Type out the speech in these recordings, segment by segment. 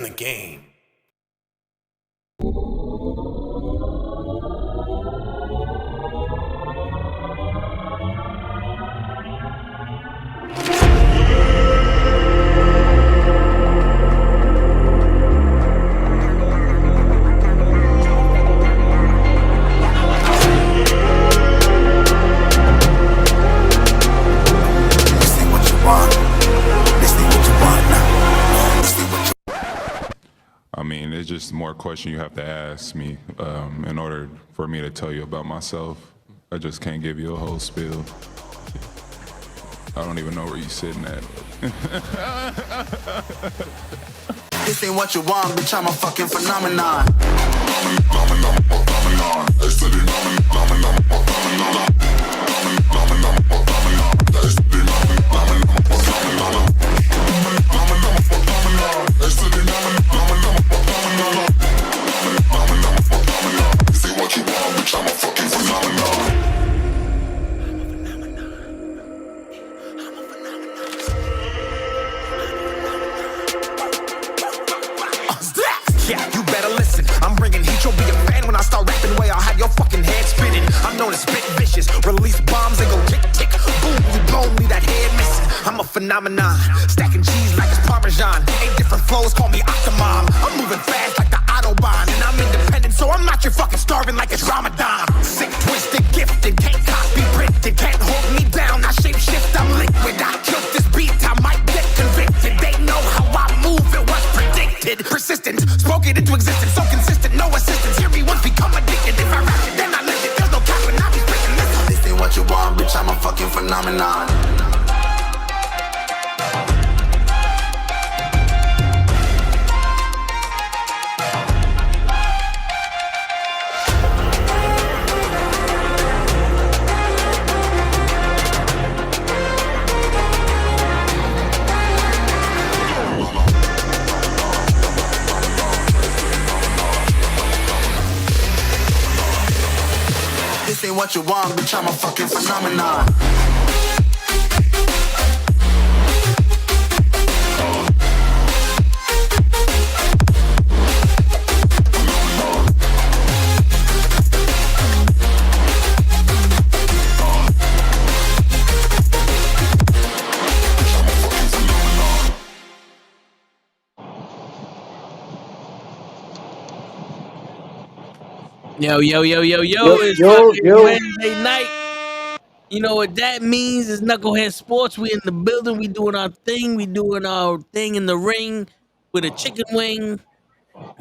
the game. I mean, it's just more question you have to ask me in order for me to tell you about myself. I just can't give you a whole spiel. I don't even know where you're sitting at. This ain't what you want, bitch, I'm a fucking phenomenon. Yeah, you better listen. I'm bringing heat. You'll be a fan when I start rapping. Way I'll have your fucking head spinning. I'm known as spit vicious. Release bombs and go tick tick. Boom, you blown me that head missing. I'm a phenomenon. Stacking cheese like it's Parmesan. 8 different flows, call me Octomom. I'm moving fast like the Autobahn. And I'm independent, so I'm not your fucking starving like it's Ramadan. Sick, twisted, gifted. Can't copy, printed. Can't hold me down. I shape shift, I'm liquid. I killed this beat, I might get convicted. They know how I move, it was predicted. Persistent, spoke it into existence. So consistent, no assistance. Hear me once, become addicted. If I rap it, then I live it. There's no cap when I be spitting this. This ain't what you want, bitch, I'm a fucking phenomenon. This ain't what you want, bitch, I'm a fucking phenomenon. It's fucking Wednesday night. You know what that means? It's Knucklehead Sports. We in the building. We doing our thing. We doing our thing in the ring with a chicken wing.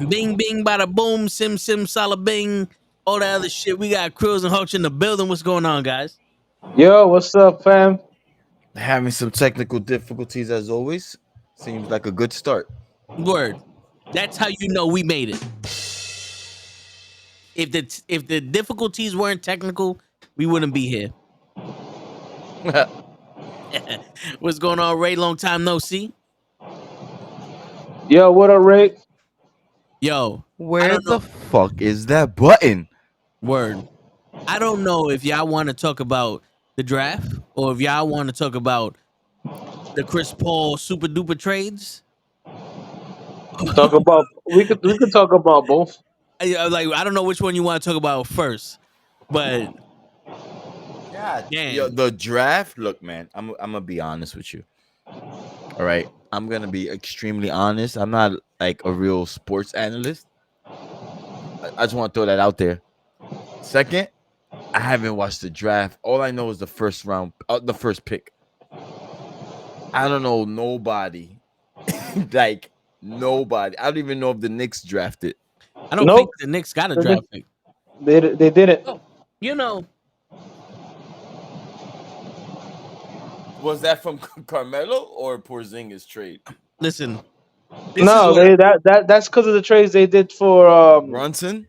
Bing, bing, bada boom, sim, sim, salabing. All that other shit. We got Krills and Hutch in the building. What's going on, guys? Yo, what's up, fam? Having some technical difficulties as always. Seems like a good start. Word. That's how you know we made it. If the difficulties weren't technical, we wouldn't be here. What's going on, Ray? Long time no see. Yo, what up, Rick? Yo, Where the fuck is that button? word. I don't know if y'all want to talk about the draft or if y'all want to talk about the Chris Paul super duper trades. Talk about we could talk about both. I don't know which one you want to talk about first, but God, damn. yo, the draft. Look, man, I'm gonna be honest with you. All right, I'm gonna be extremely honest. I'm not like a real sports analyst. I just want to throw that out there. Second, I haven't watched the draft. All I know is the first round, the first pick. I don't know nobody. Like nobody. I don't even know if the Knicks drafted. I don't Nope. think the Knicks got a draft pick. They didn't. You know, Was that from Carmelo or Porzingis trade? listen. No, that's because of the trades they did for Brunson?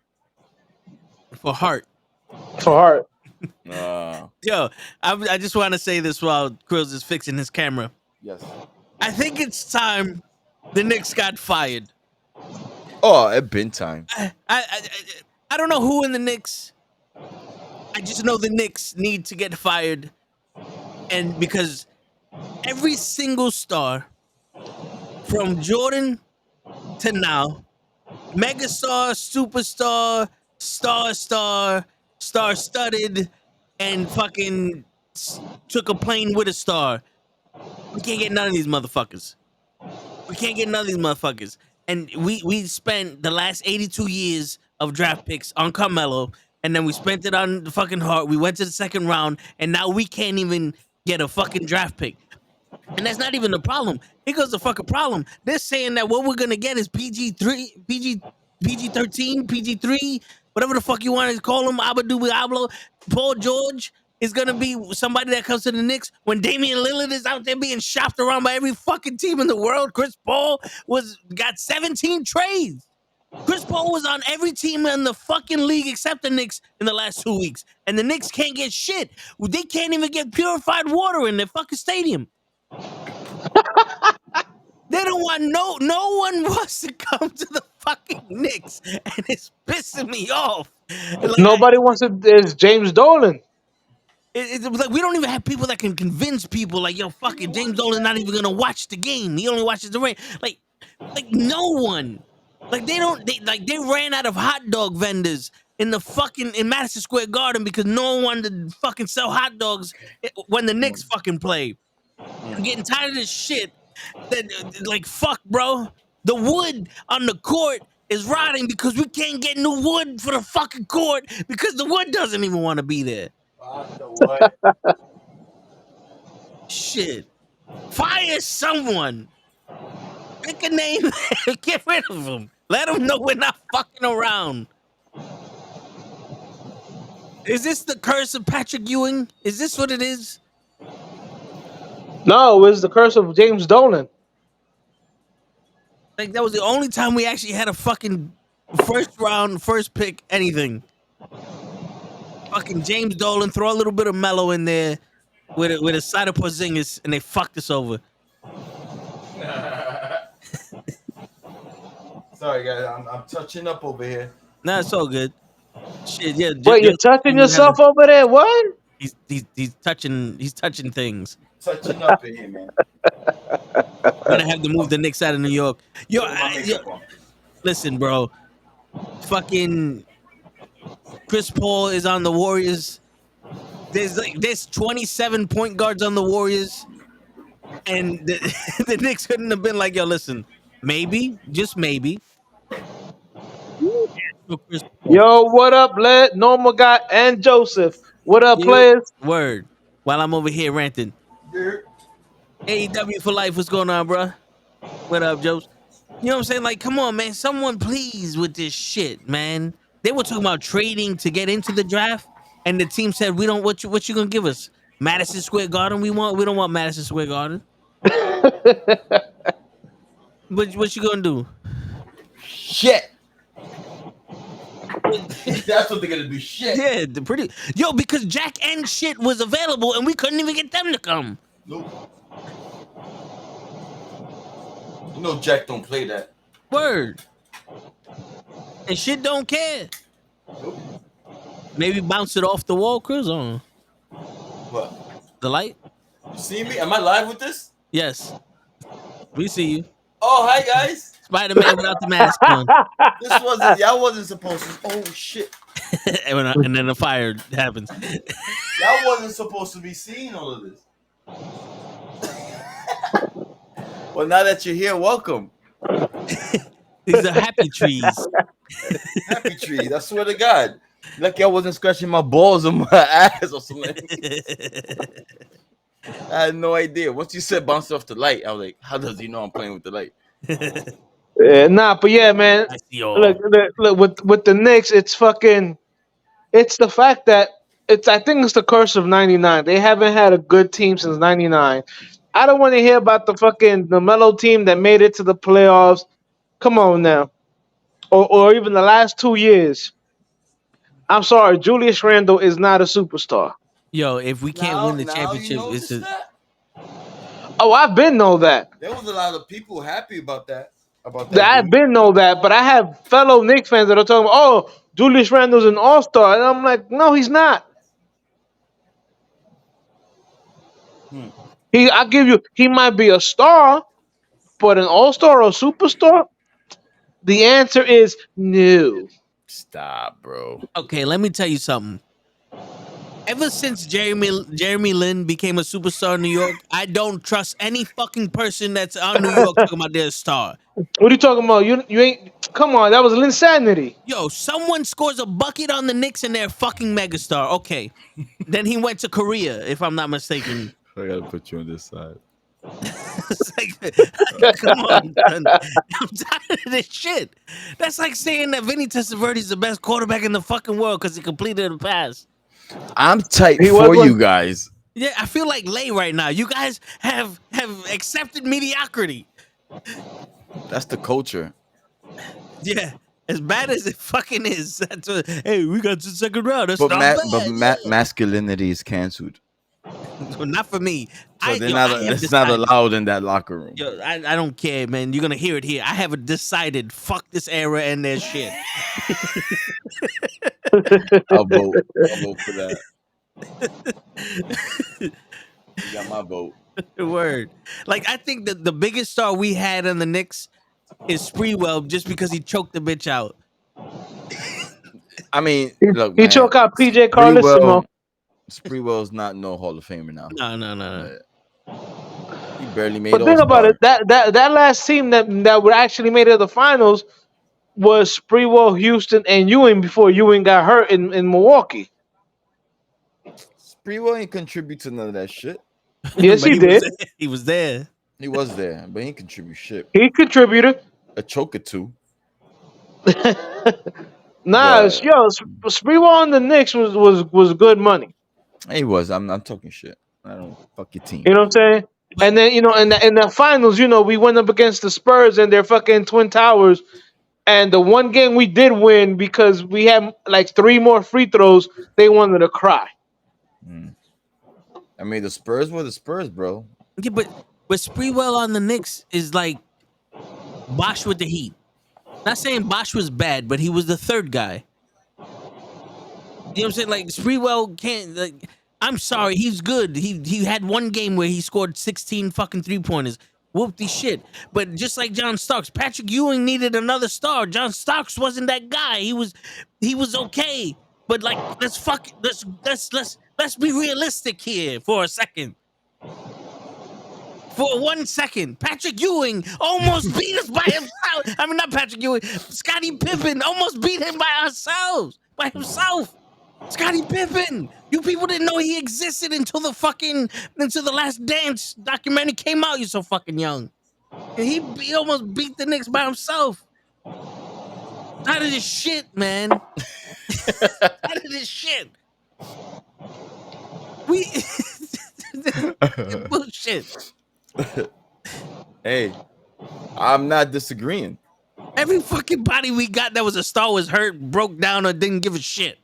For Hart. Hart. Yo, I just want to say this while Krills is fixing his camera. Yes. I think it's time the Knicks got fired. Oh, it been time. I don't know who in the Knicks. I just know the Knicks need to get fired, and because every single star, from Jordan to now, megastar, superstar, star-studded, and fucking took a plane with a star. We can't get none of these motherfuckers. We can't get none of these motherfuckers. And we spent the last 82 years of draft picks on Carmelo, and then we spent it on the fucking Hart. We went to the second round, and now we can't even get a fucking draft pick. And that's not even the problem. Here goes the fucking problem. They're saying that what we're gonna get is PG 13, PG 3, whatever the fuck you want to call him, Abadou Diablo. Paul George is gonna be somebody that comes to the Knicks when Damian Lillard is out there being shopped around by every fucking team in the world. Chris Paul got 17 trades. Chris Paul was on every team in the fucking league except the Knicks in the last 2 weeks, and the Knicks can't get shit. They can't even get purified water in their fucking stadium. They don't want no one wants to come to the fucking Knicks, and it's pissing me off. Like, Nobody wants to. There's James Dolan. it's like we don't even have people that can convince people. Like, yo, fuck it, James Dolan's not even gonna watch the game. He only watches the rain. Like no one. Like they don't. They ran out of hot dog vendors in Madison Square Garden because no one wanted to fucking sell hot dogs when the Knicks fucking play. I'm getting tired of this shit. Like, fuck, bro. The wood on the court is rotting because we can't get new wood for the fucking court because the wood doesn't even want to be there. Shit. Fire someone. Pick a name. Get rid of them. Let them know we're not fucking around. Is this the curse of Patrick Ewing? Is this what it is? No, it was the curse of James Dolan. Like, that was the only time we actually had a fucking first round, first pick, anything. Fucking James Dolan, throw a little bit of Melo in there with a side of Porzingis, and they fucked us over. Sorry, guys. I'm touching up over here. Nah, it's all good. Shit, yeah. Wait, you're touching yourself over there? What? He's touching things. Touching up in here, man. I'm gonna have to move the Knicks out of New York. Yo, listen, bro. Fucking Chris Paul is on the Warriors. There's 27 point guards on the Warriors, and the Knicks couldn't have been like, yo, listen, maybe, just maybe. Yo, what up, Led? Normal Guy and Joseph. What up, players? Word. While I'm over here ranting. AEW for life. What's going on, bro? What up, Joe? You know what I'm saying? Like, come on, man. Someone please with this shit, man. They were talking about trading to get into the draft, and the team said, "We don't. What you gonna give us? Madison Square Garden? We don't want Madison Square Garden. What you gonna do? Shit. That's what they're gonna do. Shit. Yeah, because Jack and shit was available, and we couldn't even get them to come. Nope. You know Jack don't play that. Word. And shit don't care. Nope. Maybe bounce it off the wall, Chris, on What? the light. You see me? Am I live with this? Yes, we see you. Oh, hi guys. Spider-Man without the mask on. Y'all wasn't supposed to. Oh shit. and then the fire happens. Y'all wasn't supposed to be seeing all of this. Well, now that you're here, welcome. These are happy trees. Happy trees. I swear to God. Lucky I wasn't scratching my balls or my ass or something. I had no idea. Once you said bounce off the light, I was like, how does he know I'm playing with the light? Yeah, nah, but yeah, man. I see all. Look, with the Knicks, it's the fact that I think it's the curse of '99. They haven't had a good team since '99. I don't want to hear about the Melo team that made it to the playoffs. Come on now, or even the last 2 years. I'm sorry, Julius Randle is not a superstar. Yo, if we can't win the championship, it's Oh, I've been know that. There was a lot of people happy about that. I've been know that, but I have fellow Knicks fans that are talking about, oh, Julius Randle's an all-star. And I'm like, no, he's not. I give you, he might be a star, but an all-star or a superstar? The answer is no. Stop, bro. Okay, let me tell you something. Ever since Jeremy Lin became a superstar in New York, I don't trust any fucking person that's on New York talking about their star. What are you talking about? You ain't. Come on, that was insanity. Yo, someone scores a bucket on the Knicks and they're a fucking megastar. Okay. Then he went to Korea, if I'm not mistaken. I gotta put you on this side. It's like, come on, son. I'm tired of this shit. That's like saying that Vinny Testaverde is the best quarterback in the fucking world because he completed a pass. I'm tight He was for one- you guys. Yeah, I feel like Lay right now. You guys have accepted mediocrity. That's the culture. Yeah, as bad as it fucking is. That's what, hey, we got to the second round. That's But not bad. masculinity is canceled. So not for me. So Yo, it's not allowed in that locker room. Yo, I don't care, man. You're gonna hear it here. I have decided. Fuck this era and their shit. I'll vote for that. You got my vote. Word. Like I think that the biggest star we had on the Knicks is Spreewell, just because he choked the bitch out. I mean, look, He man, choke out PJ Carlissimo. Spreewell's not no Hall of Famer now. No. He barely made. But think about it. That last team that were actually made it to the finals was Spreewell, Houston, and Ewing before Ewing got hurt in Milwaukee. Spreewell ain't contribute to none of that shit. Yes, But he did. He was there. He was there, but he ain't contribute shit. He contributed. A choke or two. Nah, But- yo, Spreewell on the Knicks was good money. He was. I'm not talking shit. I don't fuck your team. You know what I'm saying? And then in the finals, we went up against the Spurs and their fucking Twin Towers. And the one game we did win because we had like 3 more free throws, they wanted to cry. I mean, the Spurs were the Spurs, bro. Yeah, but Spreewell on the Knicks is like Bosch with the Heat. Not saying Bosch was bad, but he was the third guy. You know what I'm saying? Like Spreewell can't. Like, I'm sorry, he's good. He had one game where he scored 16 fucking 3-pointers. Whoop-de shit. But just like John Starks, Patrick Ewing needed another star. John Starks wasn't that guy. He was okay. But like, let's be realistic here for a second. For 1 second, Patrick Ewing almost beat us by himself. I mean, not Patrick Ewing. Scottie Pippen almost beat him by himself. Scottie Pippen. You people didn't know he existed until the Last Dance documentary came out. You're so fucking young. And he almost beat the Knicks by himself. Out of this shit, man. Out of this shit. We bullshit. Hey, I'm not disagreeing. Every fucking body we got that was a star was hurt, broke down, or didn't give a shit.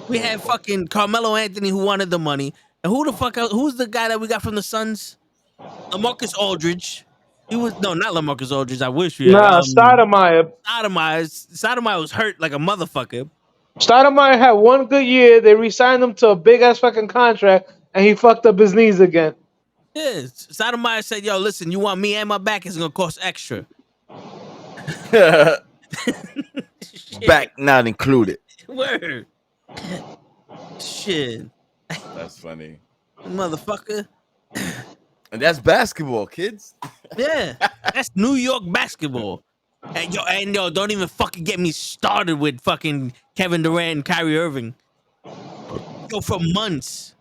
We had fucking Carmelo Anthony who wanted the money. And who the fuck else? Who's the guy that we got from the Suns? LaMarcus Aldridge. Not LaMarcus Aldridge. I wish we had. Nah, Stoudemire. Stoudemire was hurt like a motherfucker. Stoudemire had one good year. They re-signed him to a big ass fucking contract, and he fucked up his knees again. Yeah, Stoudemire said, "Yo, listen, you want me and my back? It's gonna cost extra." Back not included. Word. Shit, That's funny. motherfucker. And that's basketball, kids. Yeah, that's New York basketball. And yo, don't even fucking get me started with fucking Kevin Durant and Kyrie Irving. Yo, for months,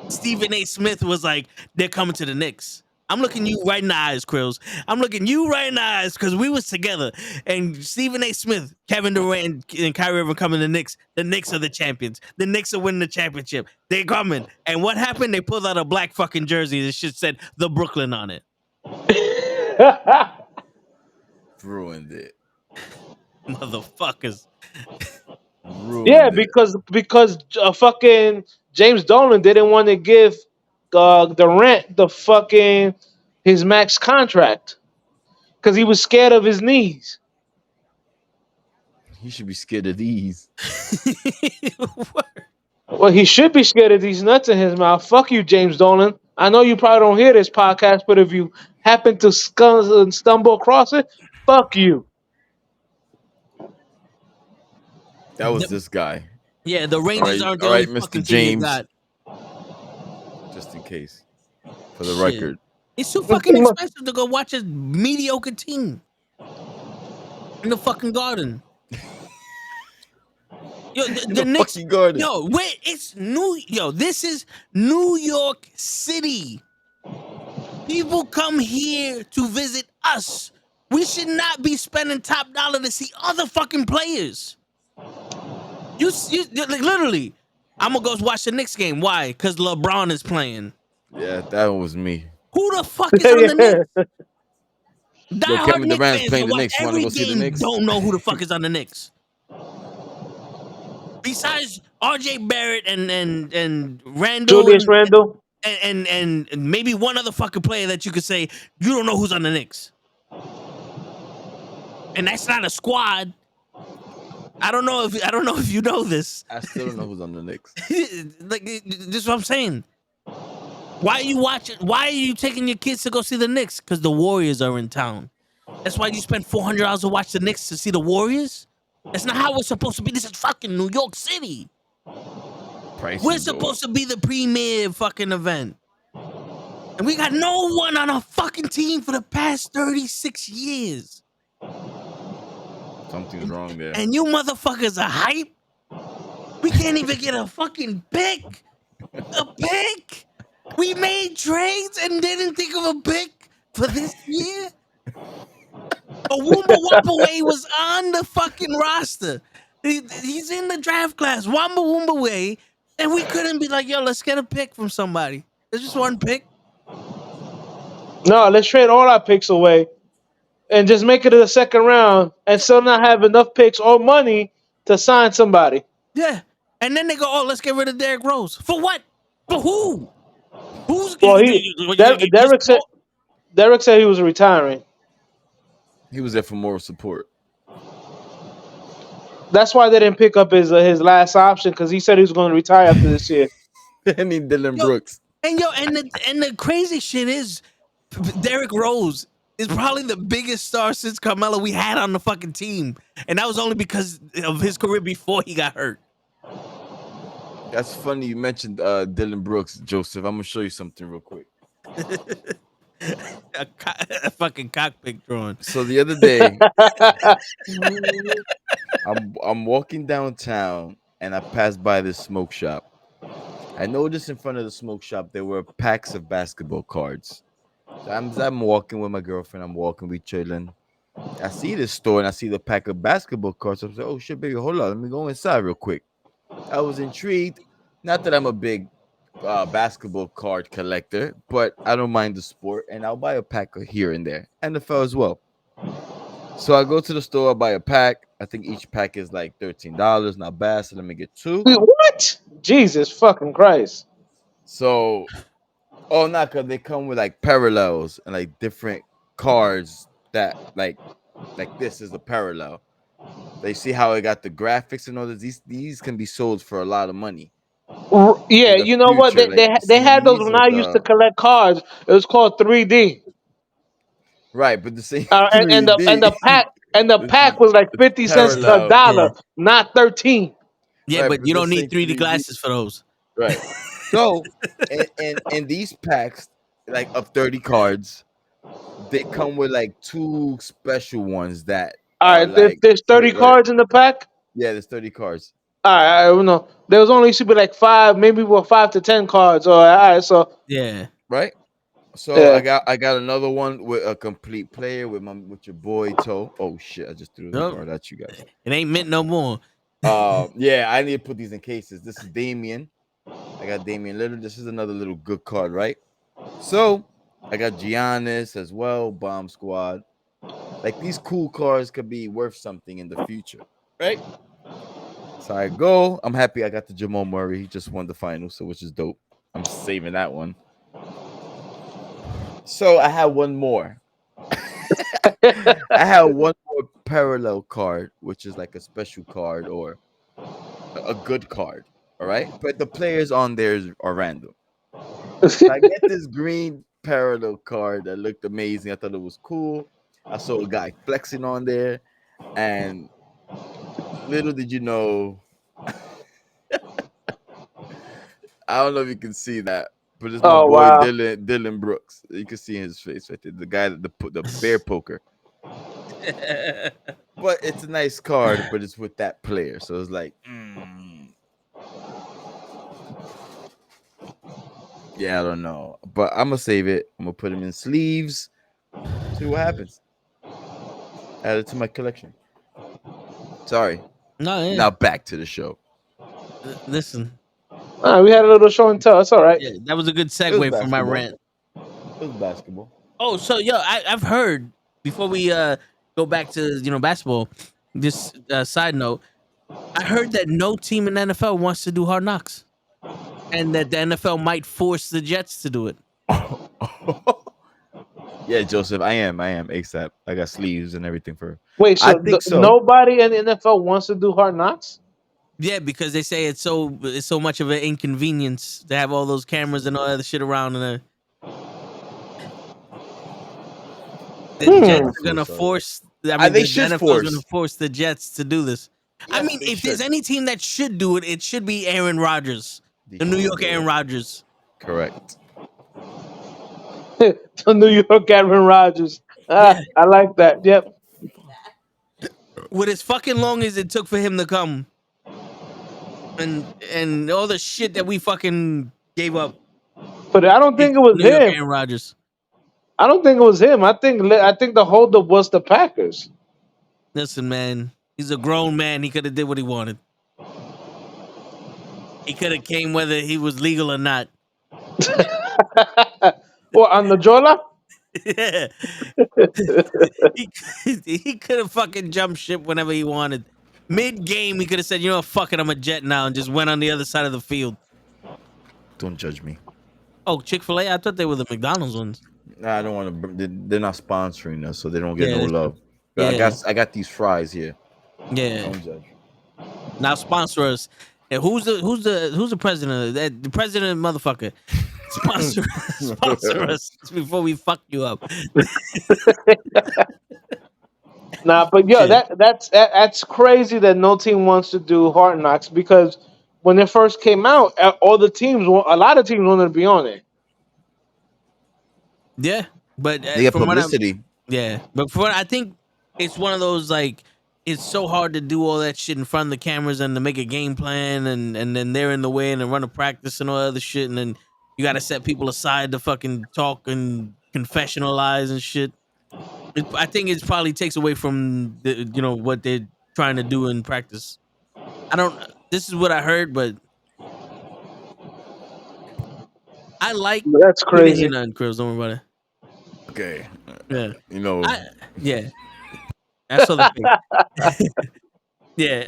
Stephen A. Smith was like, they're coming to the Knicks. I'm looking you right in the eyes, Krills. I'm looking you right in the eyes because we was together. And Stephen A. Smith, Kevin Durant, and Kyrie Irving coming to the Knicks. The Knicks are the champions. The Knicks are winning the championship. They're coming. And what happened? They pulled out a black fucking jersey that shit said the Brooklyn on it. Ruined it. Motherfuckers. Ruined Yeah, it. because fucking James Dolan didn't want to give Durant his max contract because he was scared of his knees. He should be scared of these. Well, he should be scared of these nuts in his mouth. Fuck you, James Dolan. I know you probably don't hear this podcast, but if you happen to stumble across it, fuck you. That was this guy. Yeah, the Rangers aren't the All only right, Mr. fucking team you James. got. Just in case, for the Shit. record. It's too fucking expensive to go watch a mediocre team in the fucking Garden. Yo, the Knicks. Fucking Garden. Yo, wait, it's this is New York City. People come here to visit us. We should not be spending top dollar to see other fucking players. You like, literally, I'm gonna go watch the Knicks game. Why? Because LeBron is playing. Yeah, that was me. Who the fuck is on the Knicks? Yo, Die-hard Kevin Knicks Durant's fans playing that the watch Knicks. You want to every go see the game Knicks? don't know who the fuck is on the Knicks. Besides RJ Barrett and Randall Julius Randle. and maybe one other fucking player that you could say you don't know who's on the Knicks. And that's not a squad. I don't know if you know this. I still don't know who's on the Knicks. Like, this is what I'm saying. Why are you taking your kids to go see the Knicks? Because the Warriors are in town. That's why you spend $400 to watch the Knicks to see the Warriors? That's not how it's supposed to be. This is fucking New York City. We're supposed to be the premier fucking event. And we got no one on our fucking team for the past 36 years. Something's wrong there. And you motherfuckers are hype? We can't even get a fucking pick. A pick? We made trades and didn't think of a pick for this year? Wumba Wumba was on the fucking roster. He's in the draft class. Wamba Wumba Way. And we couldn't be like, yo, let's get a pick from somebody. There's just one pick. No, let's trade all our picks away and just make it to the second round and still not have enough picks or money to sign somebody. Yeah. And then they go, oh, let's get rid of Derrick Rose. For what? For who? Who's Well, Derrick said he was retiring. He was there for moral support. That's why they didn't pick up his last option, because he said he was going to retire after this year. I need Dylan Brooks. And the crazy shit is Derrick Rose is probably the biggest star since Carmelo we had on the fucking team. And that was only because of his career before he got hurt. That's funny you mentioned Dylan Brooks, Joseph. I'm going to show you something real quick. a fucking cockpit drawing. So the other day, I'm walking downtown and I passed by this smoke shop. I noticed in front of the smoke shop there were packs of basketball cards. So I'm walking with my girlfriend. I'm walking, we chilling. I see this store and I see the pack of basketball cards. I was like, oh shit, baby, hold on, let me go inside real quick. I was intrigued. Not that I'm a big basketball card collector, but I don't mind the sport, and I'll buy a pack here and there, NFL as well. So I go to the store, I buy a pack. I think each pack is like $13. Not bad. So let me get two. What? Jesus fucking Christ! So, not because they come with like parallels and like different cards that like this is a parallel. They see how I got the graphics and all this. These can be sold for a lot of money. Yeah, you know what? They had those when I used to collect cards. It was called 3D. Right, but the same and the pack was like 50 cents to a dollar, not 13. Yeah, right, but you don't need 3D glasses for those. Right. So, and these packs, like of 30 cards, they come with like two special ones that. All right, there's 30 cards in the pack. Yeah, there's 30 cards. All right, I don't know. There was only used to be like 5, maybe 5 to 10 cards. All right, so yeah, right. So yeah. I got another one with a complete player with your boy Toe. Oh shit! I just threw the card at you guys. It ain't mint no more. Yeah, I need to put these in cases. This is Damian. I got Damian Lillard. This is another little good card, right? So I got Giannis as well. Bomb Squad. Like these cool cards could be worth something in the future, right? So I go. I'm happy I got the Jamal Murray. He just won the finals, so which is dope. I'm saving that one. So I have one more. I have one more parallel card, which is like a special card or a good card. All right, but the players on there are random. So I get this green parallel card that looked amazing. I thought it was cool. I saw a guy flexing on there, and little did you know, I don't know if you can see that, but it's my Oh boy wow. Dylan Brooks. You can see his face right there. The guy that the bear poker. But it's a nice card, but it's with that player, so it's like, yeah, I don't know, but I'm gonna save it. I'm gonna put him in sleeves. See what happens. Add it to my collection. Sorry. No, yeah. Now back to the show. Listen, We had a little show and tell. It's all right. yeah, that was a good It was segue from my basketball. rant. It was basketball. Oh, so yo, I've heard before we go back to basketball. This side note, I heard that no team in the NFL wants to do Hard Knocks, and that the NFL might force the Jets to do it. Yeah, Joseph, I am ASAP. I got sleeves and everything for. Wait, I so think so. nobody in the NFL wants to do Hard Knocks? Yeah, because they say it's so much of an inconvenience to have all those cameras and all that other shit around, and the Jets are gonna force. I mean, They the should NFL is gonna force the Jets to do this. I Yes, mean, they if there's should. any team that should do it, it should be Aaron Rodgers, They the New should York do Aaron it. Rodgers. Correct. The New York Aaron Rodgers. Yeah. I like that. Yep. With as fucking long as it took for him to come, and all the shit that we fucking gave up, But I don't think it's it was New York him. Aaron Rodgers. I don't think it was him. I think the holdup was the Packers. Listen, man, he's a grown man. He could have did what he wanted. He could have came whether he was legal or not. Or on the Jola? Yeah. he could have fucking jumped ship whenever he wanted. Mid game, he could have said, "You know what, fuck it, I'm a Jet now," and just went on the other side of the field. Don't judge me. Oh, Chick-fil-A? I thought they were the McDonald's ones. Nah, I don't want to. They're not sponsoring us, so they don't get Yeah, no that's love. true. But Yeah. I got these fries here. Yeah. Don't judge. Now sponsor us. And who's the president? The president, motherfucker. Sponsor us before we fuck you up. Nah, but yo, Shit. that's crazy that no team wants to do Hard Knocks because when it first came out, all the teams, a lot of teams wanted to be on it. Yeah, but They get from what I'm, publicity. yeah, but for I think it's one of those like it's so hard to do all that shit in front of the cameras and to make a game plan and then they're in the way and then run a practice and all that other shit and then you got to set people aside to fucking talk and confessionalize and shit. I think it probably takes away from the what they're trying to do in practice. I don't. This is what I heard, but I like. That's We didn't hear crazy. nothing, Chris. Don't worry about Okay. it. You know. Yeah, yeah. I saw the thing. Yeah.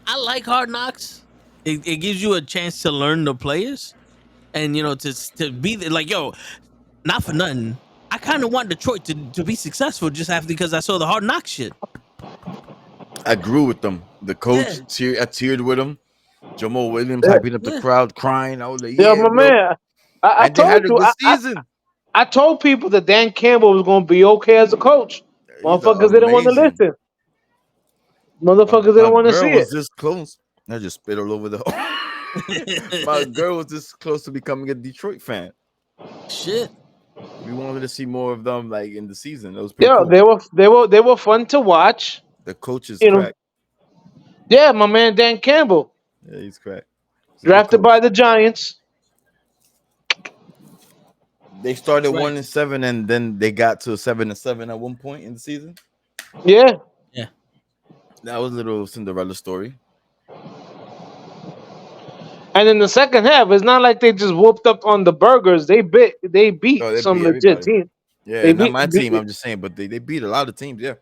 I like Hard Knocks. It gives you a chance to learn the players, and to be like not for nothing. I kind of want Detroit to be successful just after because I saw the Hard Knocks shit. I grew with them. The coach, I teared with him. Jamal Williams hyping up the crowd, crying. I was like, Yeah, yeah, my bro. man. I And they had told a you. good season. I told people that Dan Campbell was going to be okay as a coach. He's Motherfuckers didn't want to amazing. listen. Motherfuckers My didn't want to girl see was it. this close. I just spit all over the My girl was this close to becoming a Detroit fan. Shit. We wanted to see more of them like in the season. That was pretty Yeah, cool. they were fun to watch. The coach is You know. cracked. Yeah, my man Dan Campbell, Yeah, he's cracked. He's a good drafted coach. by the Giants. They started That's right. 1-7 and then they got to 7-7 at one point in the season. Yeah. Yeah. That was a little Cinderella story. And in the second half, it's not like they just whooped up on the burgers. They beat Oh, they some beat legit everybody. team. Yeah, They not my beat- team. I'm just saying, but they beat a lot of teams. Yeah,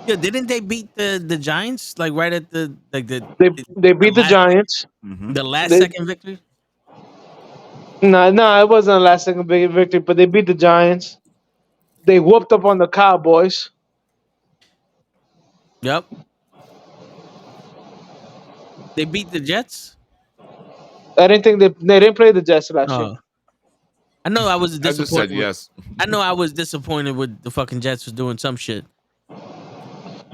Yo, didn't they beat the Giants like right at the They beat the last- Giants. the last They- second victory? No, it wasn't a last second big victory, but they beat the Giants. They whooped up on the Cowboys. Yep. They beat the Jets. I didn't think they didn't play the Jets last year. Oh, I know I was I just said disappointed. yes. I know I was disappointed with the fucking Jets was doing some shit.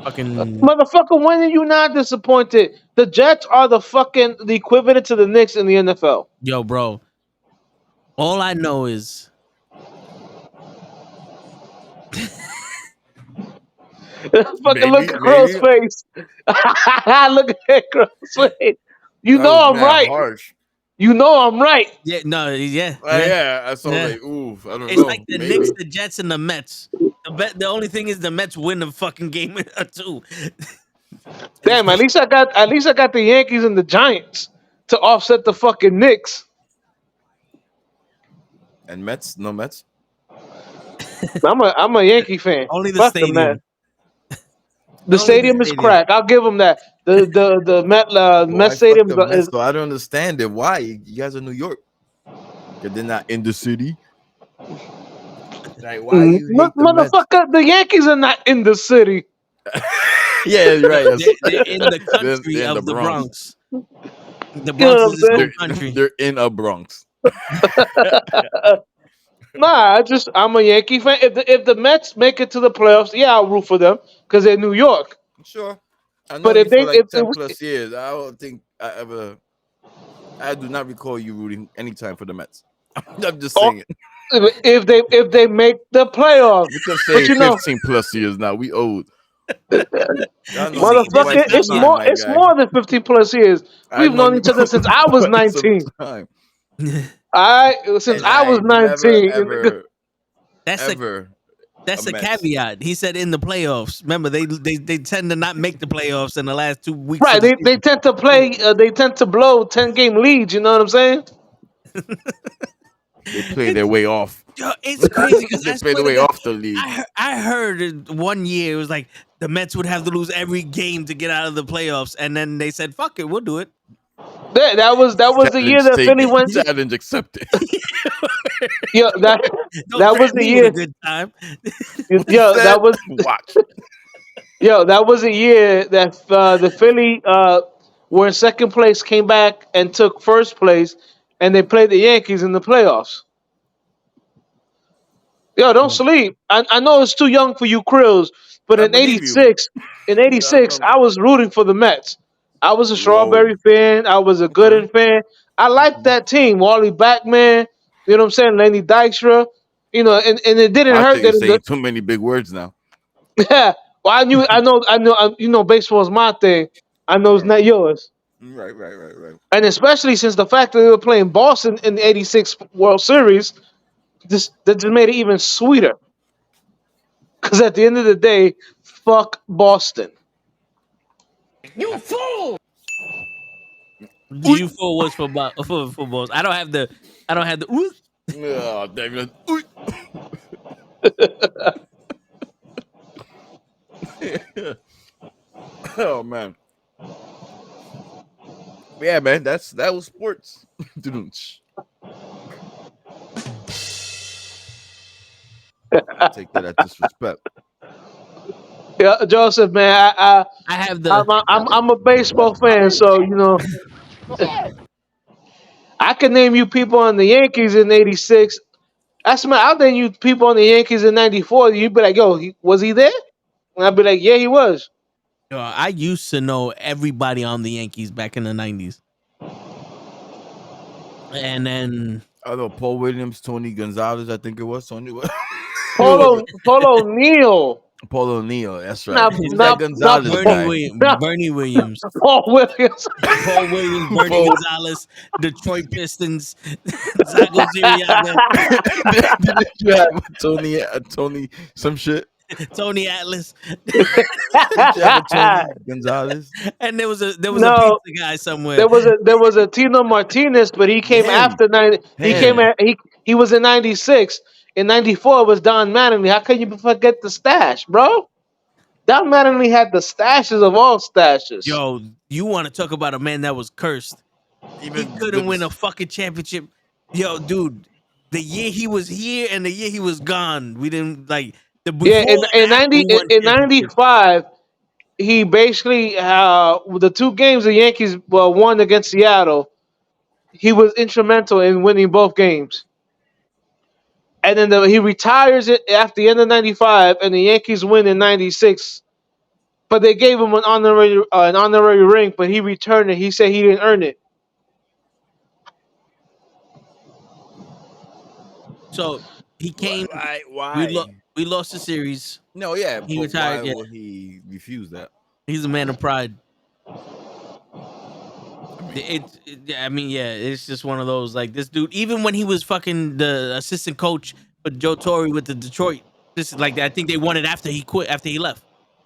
Fucking Motherfucker, when are you not disappointed? The Jets are the equivalent to the Knicks in the NFL. yo, bro. All I know is Fucking look Maybe, at Crow's maybe face. Look at Crow's face. You that was know I'm mad right. harsh. You know I'm right. yeah, no, yeah, Yeah, I saw yeah. like, ooh, I don't It's know, like the Knicks, maybe. the Jets, and the Mets. The only thing is the Mets win the fucking game or two. It's Damn, at least I got the Yankees and the Giants to offset the fucking Knicks. and Mets, no Mets. I'm a Yankee fan. Only the Fuck the Mets. stadium. The Only the stadium is stadium. crack. I'll give them that. The Met Why fuck Stadium the Mets is though? I don't understand it. Why you guys are New York? 'Cause they're not in the city. Like, why you hate the Mets? motherfucker. The Yankees are not in the city. Yeah, you're No, right. That's, they're in the country they're in the of the Bronx. Bronx. The You know Bronx what is I'm its saying? own They're country. they're in a Bronx. Nah, I'm a Yankee fan. If the Mets make it to the playoffs, yeah, I'll root for them because they're New York. Sure. I know But you if for they like 10 plus years. I don't think I ever. I do not recall you rooting any time for the Mets. I'm just or saying it. if they make the playoffs, We can but say you know, 15 plus years now. We old. Y'all You know me see, for there's a quite motherfucker, some it's time, more caveat. my it's guy. more than 50 plus years. I We've know known you each other since I for was quite some 19. time. Since And I was I never 19. That's a ever a that's a Mets. caveat. He said in the playoffs. Remember, they tend to not make the playoffs in the last 2 weeks Right, of the they season. tend to play. They tend to blow 10-game leads. You know what I'm saying? They play their It's way off. yo, it's crazy because They I play swear their to way God, off the league. I heard it one year it was like the Mets would have to lose every game to get out of the playoffs, and then they said, "Fuck it, we'll do it." That was the year Challenge that Philly taken. went. Challenge accepted. Yeah, that Don't that was threaten the me with a year. good time. What he Yo, said? Watch. that was a year that the Philly were in second place, came back and took first place, and they played the Yankees in the playoffs. Yo, don't sleep. I know it's too young for you, Krills, but I in believe you. '86, I know. I was rooting for the Mets. I was a Whoa. Strawberry fan. I was a Okay. Gooden fan. I liked that team. Wally Backman. You know what I'm saying? Lenny Dykstra. And it didn't I hurt think you're that in the saying too many big words now. yeah. Well, baseball is my thing. I know it's Right. not yours. Right. And especially since the fact that they were playing Boston in the '86 World Series, that just made it even sweeter. Because at the end of the day, fuck Boston. You four was for footballs. I don't have the. Ooh. Oh, David. Oh man. Yeah, man. That was sports. Dudunch. Take that as disrespect. Yeah, Joseph, man, I have I'm, the. I'm a baseball fan, so I can name you people on the Yankees in '86. I'll name you people on the Yankees in '94. You'd be like, yo, was he there? And I'd be like, yeah, he was. I used to know everybody on the Yankees back in the '90s, and then I know Paul Williams, Tony Gonzalez. I think it was Tony. Paul O'Neill. Paul O'Neill. That's right. Not Who's that not not Gonzalez Bernie guy? Williams, not Bernie Williams, Paul Williams. Paul Williams, Bernie Paul. Gonzalez, Detroit Pistons, Zago Ziriaga, Did you have Tony, some shit? Tony Atlas, Did you have a Tony Gonzalez? and there was a No, pizza guy somewhere. there was a Tino Martinez, but he came Him, after 90. He came him. at he was in '96. In '94 it was Don Mattingly. How can you forget the stash, bro? Don Mattingly had the stashes of all stashes. Yo, you want to talk about a man that was cursed? He Even couldn't win a fucking championship. Yo, dude, the year he was here and the year he was gone, we didn't like the Yeah, before in and after 90 we won in championships. '95 he basically the two games the Yankees won against Seattle. He was instrumental in winning both games. and then he retires it after the end of '95, and the Yankees win in '96. But they gave him an honorary ring, but he returned it. He said he didn't earn it. So he came. Why? We Why? we lost the series. No, yeah, He but why retired. Yeah, would he refuse that? he's a man of pride. I mean, I mean, yeah, it's just one of those like this dude. Even when he was fucking the assistant coach for Joe Torre with the Detroit, this is like that. I think they won it after he quit, after he left,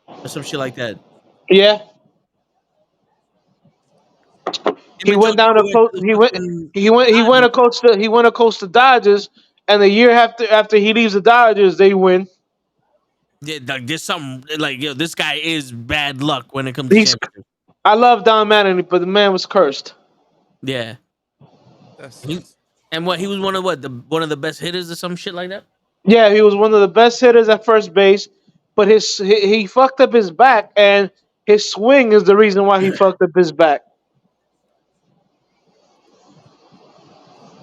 or some shit like that. Yeah, Him he and Joe went down to Torre went coach. to the He went. fucking He went to Dodgers. coach the. He went to coach the Dodgers, and the year after he leaves the Dodgers, they win. Yeah, like there's something like yo, this guy is bad luck when it comes to He's. championships. I love Don Mattingly, but the man was cursed. Yeah, that he sucks. and what he was one of the best hitters or some shit like that. Yeah, he was one of the best hitters at first base, but he fucked up his back, and his swing is the reason why he fucked up his back.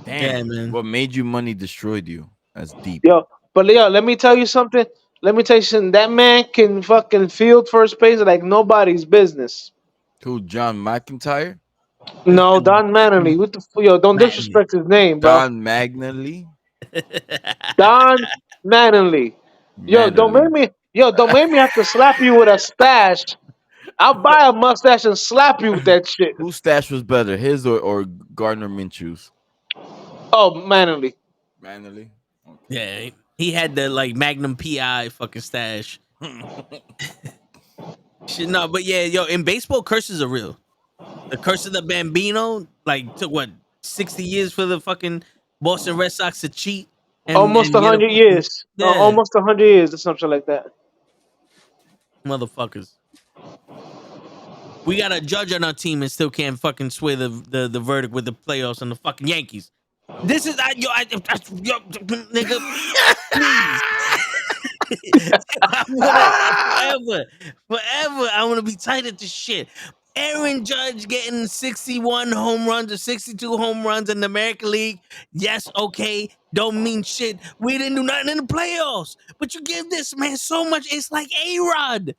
Damn. Yeah, man. What made you money destroyed you. That's deep. Yo, let me tell you something. Let me tell you something. That man can fucking field first base like nobody's business. Who? John McIntyre? No, Don Mattingly. What the yo? Don't Man. disrespect his name, bro. Don Magnally? Don Mattingly. Mannerly. Don't make me have to slap you with a stash. I'll buy a mustache and slap you with that shit. Whose stash was better, his or Gardner Minshew's? Oh, Mattingly. Mannerly. Yeah, he had the like Magnum PI fucking stash. Shit, no, but yeah, yo, in baseball, curses are real. The curse of the Bambino, like, took what 60 years for the fucking Boston Red Sox to cheat Almost and a get a hundred fucking years. yeah, Almost 100 years or something like that. motherfuckers. We got a judge on our team and still can't fucking sway the verdict with the playoffs and the fucking Yankees. This is yo, nigga, please. I'm gonna forever. I want to be tight at this shit. Aaron Judge getting 61 home runs or 62 home runs in the American League. Yes, okay, don't mean shit. We didn't do nothing in the playoffs, but you give this man so much. It's like A-Rod.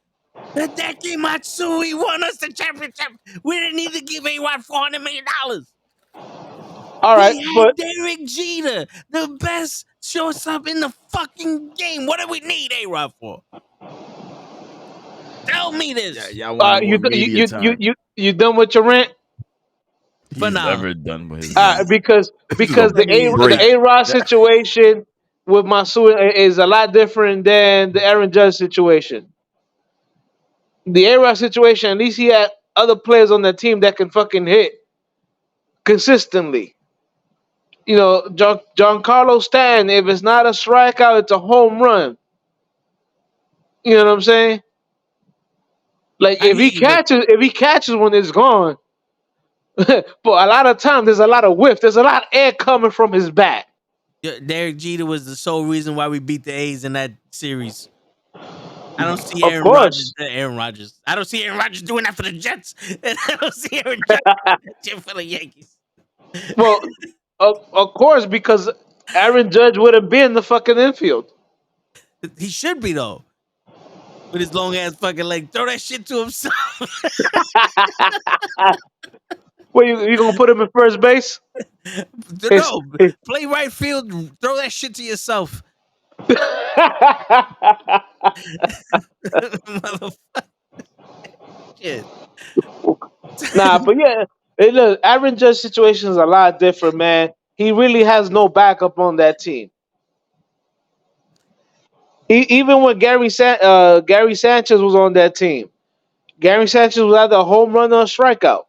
Hideki Matsui won us the championship. We didn't need to give A-Rod $400 million. All right, We had but Derek Jeter, the best shortstop in the fucking game. What do we need A-Rod for? Tell me this. Yeah, y'all want more media time. you done with your rant? For He's now. never done with his rant. Because This is a the break. A Rod situation with Matsui is a lot different than the Aaron Judge situation. The A Rod situation, at least he had other players on that team that can fucking hit consistently. You know, Giancarlo Stanton, if it's not a strikeout, it's a home run. You know what I'm saying? Like I hear you, but if he catches when it's gone, but a lot of times there's a lot of whiff. There's a lot of air coming from his bat. Derek Jeter was the sole reason why we beat the A's in that series. I don't see Of Aaron course. Rodgers. I don't see Aaron Rodgers doing that for the Jets. And I don't see Aaron Judge doing that shit for the Yankees. Well, of course, because Aaron Judge wouldn't be in the fucking infield. He should be though. With his long ass fucking leg. Throw that shit to himself. Well, you gonna put him in first base? His- No. Play right field. Throw that shit to yourself. Motherfucker. Shit. Nah, but yeah, hey, look, Aaron Judge situation is a lot different, man. He really has no backup on that team. Even when Gary Sanchez was on that team, Gary Sanchez was either a home run or a strikeout.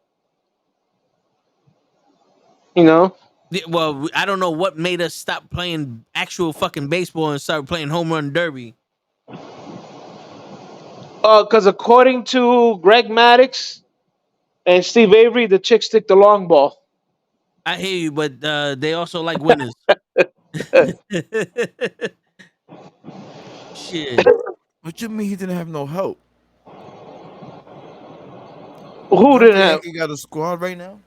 You know, Yeah, well, I don't know what made us stop playing actual fucking baseball and start playing home run derby. because according to Greg Maddux and Steve Avery, the chicks stick the long ball. I hear you, but they also like winners. Shit. What you mean he didn't have no help? Who Don't didn't the have? Yankee got a squad right now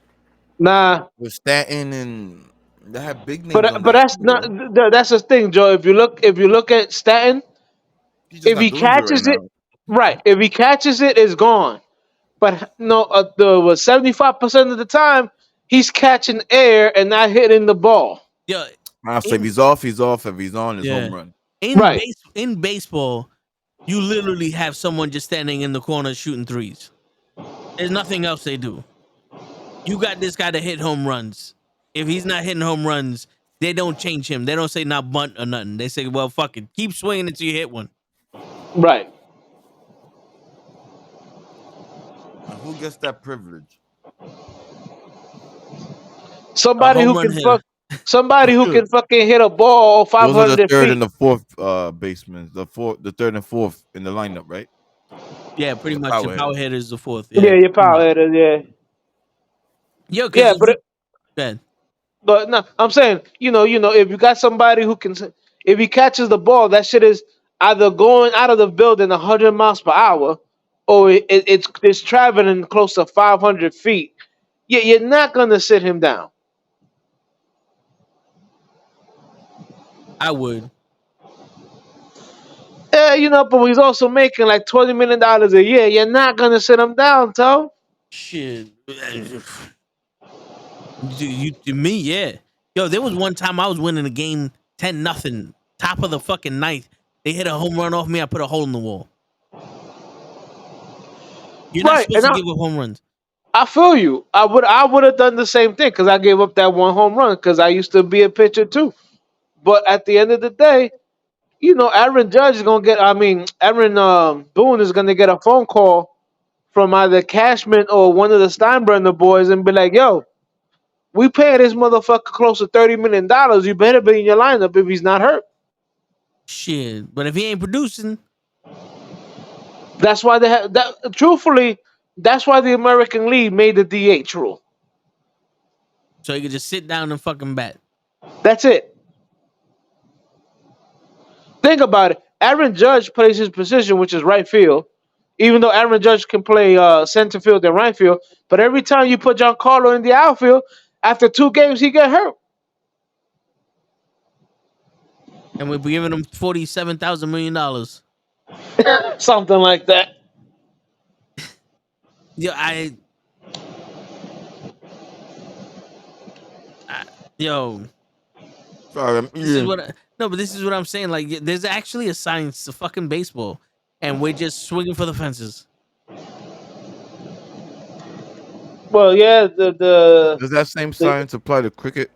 Nah, with Stanton and They have big names on But that that's too, not though. that's the thing, Joe. If you look at Stanton, He's just if not he doing good right catches it, now. right? If he catches it, it's gone. But no, the 75% of the time he's catching air and not hitting the ball. Yeah, Honestly, if in he's off, he's off. If he's on, it's yeah, home run. Right, in baseball, you literally have someone just standing in the corner shooting threes. There's nothing else they do. You got this guy to hit home runs. If he's not hitting home runs, they don't change him. They don't say not bunt or nothing. They say, well, fuck it, keep swinging until you hit one. right. And who gets that privilege? A Somebody home who run can hitter. fuck. Somebody who can fucking hit a ball Those are the 500 third feet. and the fourth basemen. The third and fourth in the lineup, right? Yeah, pretty The much. The power power hitters. hitter is the fourth. Yeah, Yeah, your pretty power much. hitter. Yeah, Yo, because yeah, if you, good. but no, I'm saying, if you got somebody who can, if he catches the ball, that shit is either going out of the building 100 miles per hour, or it's traveling close to 500 feet. Yeah, you're not gonna sit him down. I would. Yeah, but he's also making like $20 million a year. You're not gonna sit him down, Toe. Shit. Me, yeah. Yo, there was one time I was winning the game 10-0, top of the fucking ninth. They hit a home run off me. I put a hole in the wall. You're not Right, supposed and to I, give up home runs. I feel you. I would have done the same thing because I gave up that one home run because I used to be a pitcher too. But at the end of the day, Aaron Judge is gonna get. I mean, Aaron Boone is gonna get a phone call from either Cashman or one of the Steinbrenner boys and be like, "Yo, we paying this motherfucker close to $30 million. You better be in your lineup if he's not hurt." Shit. But if he ain't producing, That's why they have that. Truthfully, that's why the American League made the DH rule. so he could just sit down and fucking bat. That's it. Think about it. Aaron Judge plays his position, which is right field. Even though Aaron Judge can play center field and right field, but every time you put Giancarlo in the outfield, after 2 games he get hurt. And we're giving him $47,000 million. Something like that. Yo, yo, Sorry, this is what no, but this is what I'm saying. Like, there's actually a science to fucking baseball, and we're just swinging for the fences. Well, yeah, the, does that same the science apply to cricket?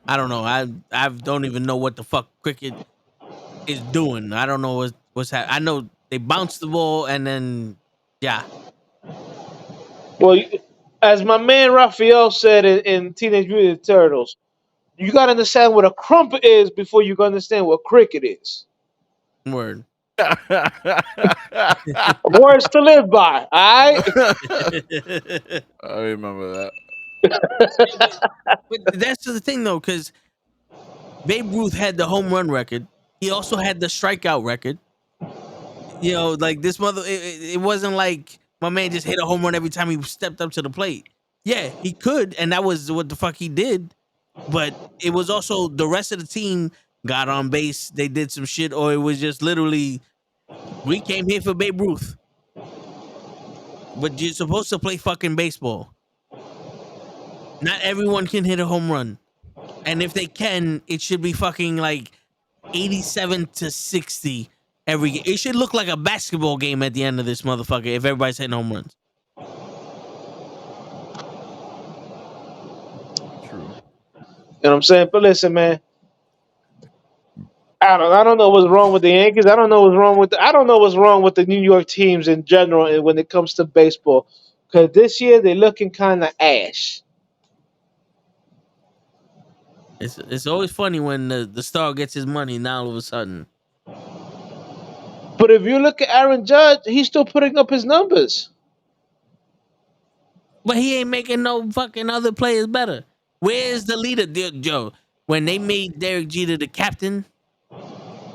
I don't know. I don't even know what the fuck cricket is doing. I don't know what's happening. I know they bounce the ball and then yeah. well, as my man Raphael said in Teenage Mutant Ninja Turtles, you gotta understand what a crumpet is before you can understand what cricket is. Word. Words to live by. All right. I remember that. But that's the thing though, because Babe Ruth had the home run record. He also had the strikeout record. Like this it wasn't like my man just hit a home run every time he stepped up to the plate. Yeah, he could, and that was what the fuck he did. But it was also the rest of the team got on base. They did some shit, or it was just literally we came here for Babe Ruth. But you're supposed to play fucking baseball. Not everyone can hit a home run. And if they can, it should be fucking like 87-60 every game. It should look like a basketball game at the end of this motherfucker if everybody's hitting home runs. True. You know what I'm saying? But listen, man. I don't know what's wrong with the Yankees. I don't know what's wrong with the New York teams in general and when it comes to baseball. Cause this year they're looking kind of ash. It's always funny when the star gets his money. Now all of a sudden, But if you look at Aaron Judge, he's still putting up his numbers. but he ain't making no fucking other players better. Where's the leader, Joe? When they made Derek Jeter the captain,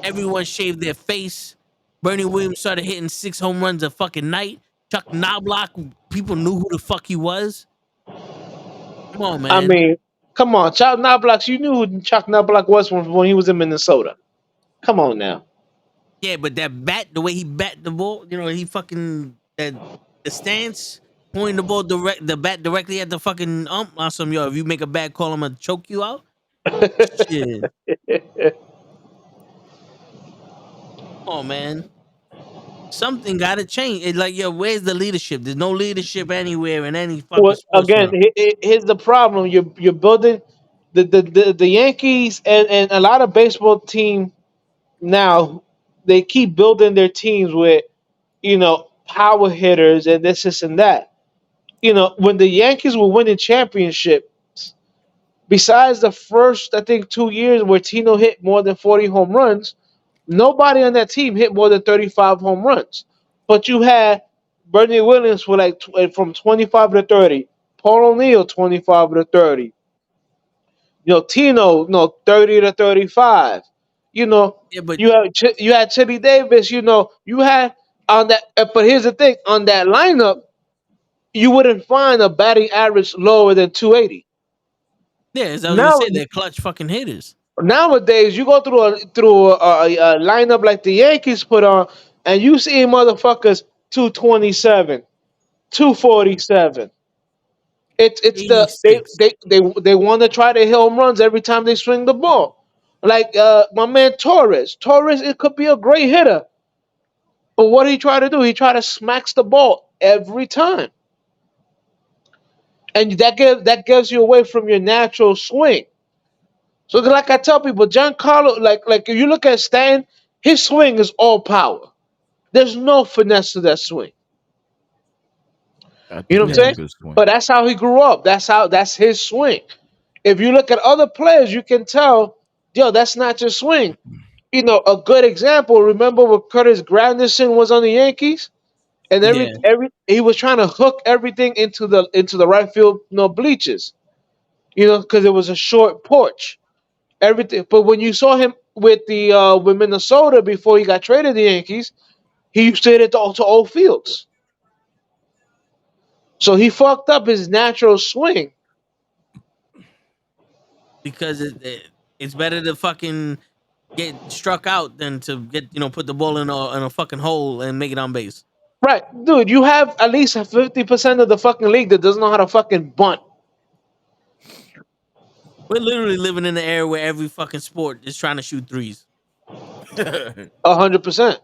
everyone shaved their face. Bernie Williams started hitting 6 home runs a fucking night. Chuck Knobloch, people knew who the fuck he was. Come on, I man. mean, Come on, Chuck Knobloch. You knew who Chuck Knobloch was when he was in Minnesota. Come on now. Yeah, but that bat, the way he bat the ball, he fucking that the stance, pointing the ball the bat directly at the fucking Awesome, yo. If you make a bad call, I'm gonna choke you out. Shit. Oh man, something got to change. It's like, yo, where's the leadership? There's no leadership anywhere in any fucking Well, sports again, now. here's the problem. You're building the Yankees and a lot of baseball team now. They keep building their teams with power hitters and this and that. When the Yankees were winning championships, besides the first I think 2 years where Tino hit more than 40 home runs, nobody on that team hit more than 35 home runs. But you had Bernie Williams with from 25 to 30, Paul O'Neill 25 to 30, Tino 30 to 35. You know Yeah, but you had Chili Davis. You had on that. But here's the thing: on that lineup, you wouldn't find a batting average lower than 280. yeah, as I was gonna Now say, they're clutch fucking hitters. nowadays, you go through a lineup like the Yankees put on, and you see motherfuckers 227, 247. It's the 86. they want to try to hit home runs every time they swing the ball. Like my man Torres. Torres, it could be a great hitter, but what he try to do? He try to smacks the ball every time, and that gives you away from your natural swing. So like I tell people, Giancarlo, like if you look at Stan, his swing is all power. There's no finesse to that swing. I You think know he what I'm has a saying? good swing. But that's how he grew up. That's his swing. If you look at other players, you can tell, yo, that's not your swing. A good example. Remember when Curtis Granderson was on the Yankees, and Yeah, he was trying to hook everything into the right field, bleachers. Because it was a short porch. Everything. But when you saw him with Minnesota before he got traded to the Yankees, he used to hit it to all fields. So he fucked up his natural swing. because it's better to fucking get struck out than to get put the ball in a fucking hole and make it on base. Right, dude, you have at least 50% of the fucking league that doesn't know how to fucking bunt. We're literally living in the era where every fucking sport is trying to shoot threes. 100%.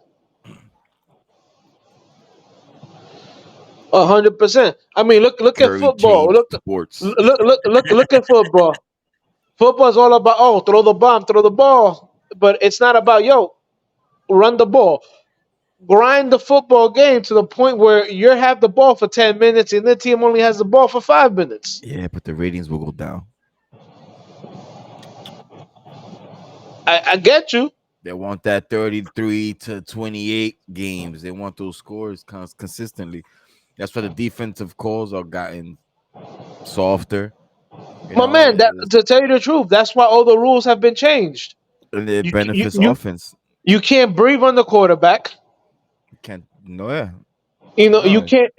100%. I mean, look at Curry football. changed sports. Look at football. Football is all about throw the bomb, throw the ball, but it's not about run the ball. Grind the football game to the point where you have the ball for 10 minutes and the team only has the ball for 5 minutes. Yeah, but the ratings will go down. I get you. They want that 33 to 28 games. They want those scores consistently. That's why the defensive calls are gotten softer. My man, to tell you the truth, that's why all the rules have been changed. And it You you benefits you, offense. you can't breathe on the quarterback. Can't yeah. You No. can't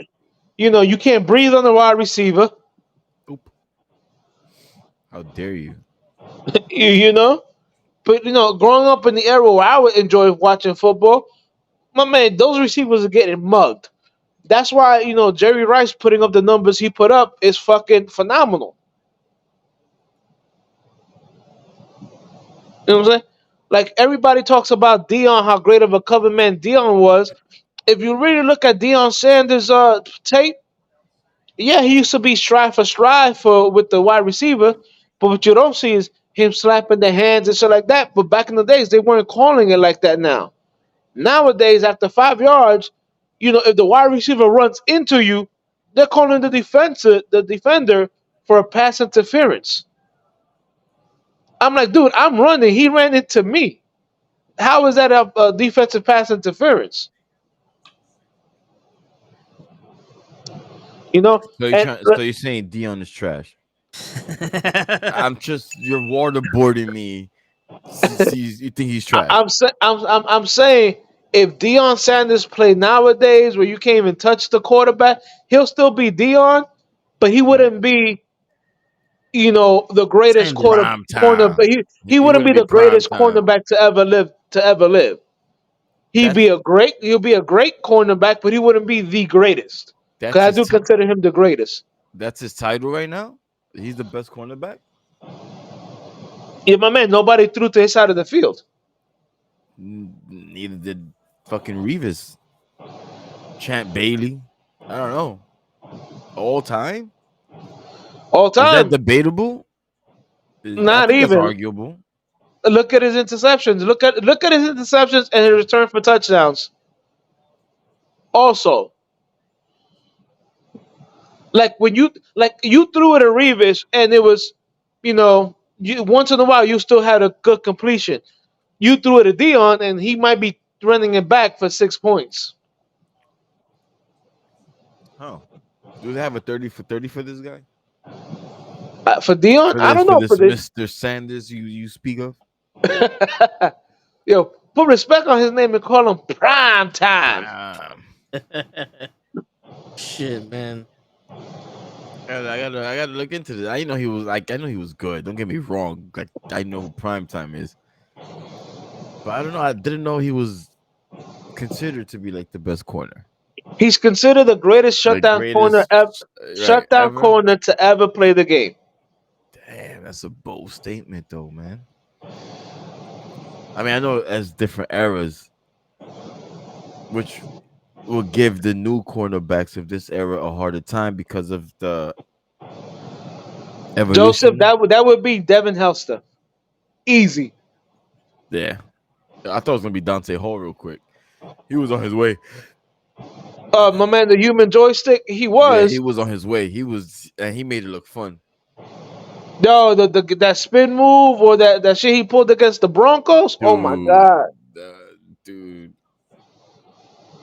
you can't breathe on the wide receiver. Oop. How dare you? You know? But growing up in the era where I would enjoy watching football, my man, those receivers are getting mugged. That's why, Jerry Rice putting up the numbers he put up is fucking phenomenal. You know what I'm saying? Like everybody talks about Dion, how great of a cover man Dion was. If you really look at Deion Sanders' tape, yeah, he used to be stride for stride with the wide receiver, but what you don't see is him slapping the hands and shit like that. But back in the days, they weren't calling it like that now. Nowadays, after 5 yards, if the wide receiver runs into you, they're calling the defender for a pass interference. I'm like, dude, I'm running. He ran into me. How is that a defensive pass interference? You know, and So you're saying Dion is trash. You're waterboarding me. You think he's trash? I'm saying if Deion Sanders played nowadays, where you can't even touch the quarterback, he'll still be Deion, but he wouldn't be the greatest And prime corner. time. He He wouldn't wouldn't be be the prime greatest time. cornerback to ever live. That's He'll be a great cornerback, but he wouldn't be the greatest. Because that's I his do ti- consider him the greatest. that's his title right now. He's the best cornerback. Yeah, my man. Nobody threw to his side of the field Neither did fucking Revis, Champ Bailey. I don't know. All time? all Is that time. debatable? I Not think that's even. arguable. Look at his interceptions. Look at his interceptions and his return for touchdowns. Also, like you threw it a Revis and it was, once in a while you still had a good completion. You threw it a Dion and he might be running it back for 6 points. Huh? Do they have a 30 for this guy? For Dion, I don't For know for this this. Mr. Sanders you speak of? Yo, put respect on his name and call him prime time. Prime. Shit, man. I gotta look into this. I know he was good. Don't get me wrong. Like I know who prime time is. But I don't know. I didn't know he was considered to be like the best corner. He's considered the greatest The greatest right shutdown ever. corner to ever play the game. Damn, that's a bold statement though, man. I mean, I know as different eras, which will give the new cornerbacks of this era a harder time because of the Joseph, evolution. that would be Devin Helster. Easy. Yeah. I thought it was gonna be Dante Hall real quick. He was on his way. My man, the human joystick, he Yeah, he was. was on his way. And he made it look fun. No, that spin move or that shit he pulled against the Broncos. Oh my Dude, god. uh, dude,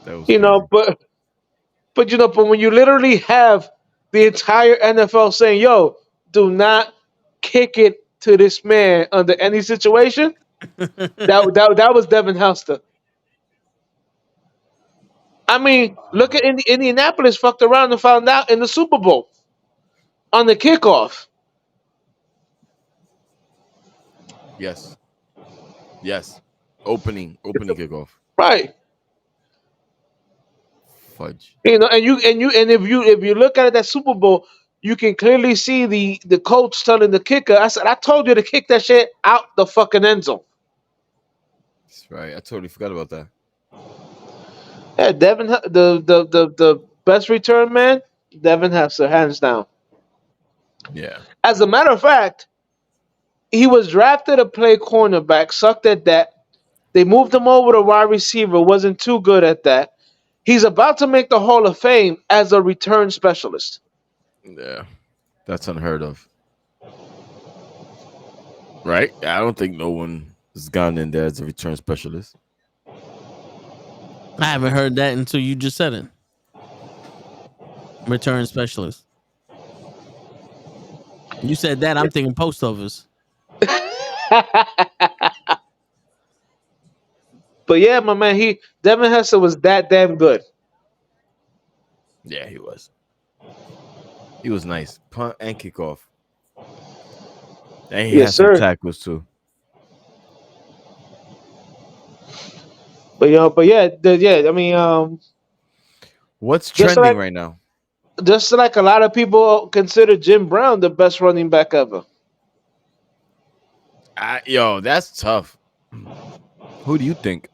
that was You know, crazy. but when you literally have the entire NFL saying, "Yo, do not kick it to this man under any situation," that was Devin Hester. I mean, look at Indianapolis fucked around and found out in the Super Bowl on the kickoff. Yes, yes. Opening kickoff. Right. Fudge. And if you look at it, that Super Bowl, you can clearly see the coach telling the kicker, I told you to kick that shit out the fucking end zone. That's right. I totally forgot about that. Yeah, the best return man, Devin Hester, hands down. Yeah. As a matter of fact, he was drafted to play cornerback, sucked at that. They moved him over to wide receiver, wasn't too good at that. He's about to make the Hall of Fame as a return specialist. Yeah. That's unheard of. Right? I don't think no one has gone in there as a return specialist. I haven't heard that until you just said it. Return specialist. You said that, I'm thinking post office. But yeah, my man, Devin Hester was that damn good. Yeah, he was. He was nice. Punt and kickoff. And he Yes, had some sir. tackles too. But yeah, I mean, What's just trending like right now? just like a lot of people consider Jim Brown the best running back ever. Yo, that's tough. Who do you think?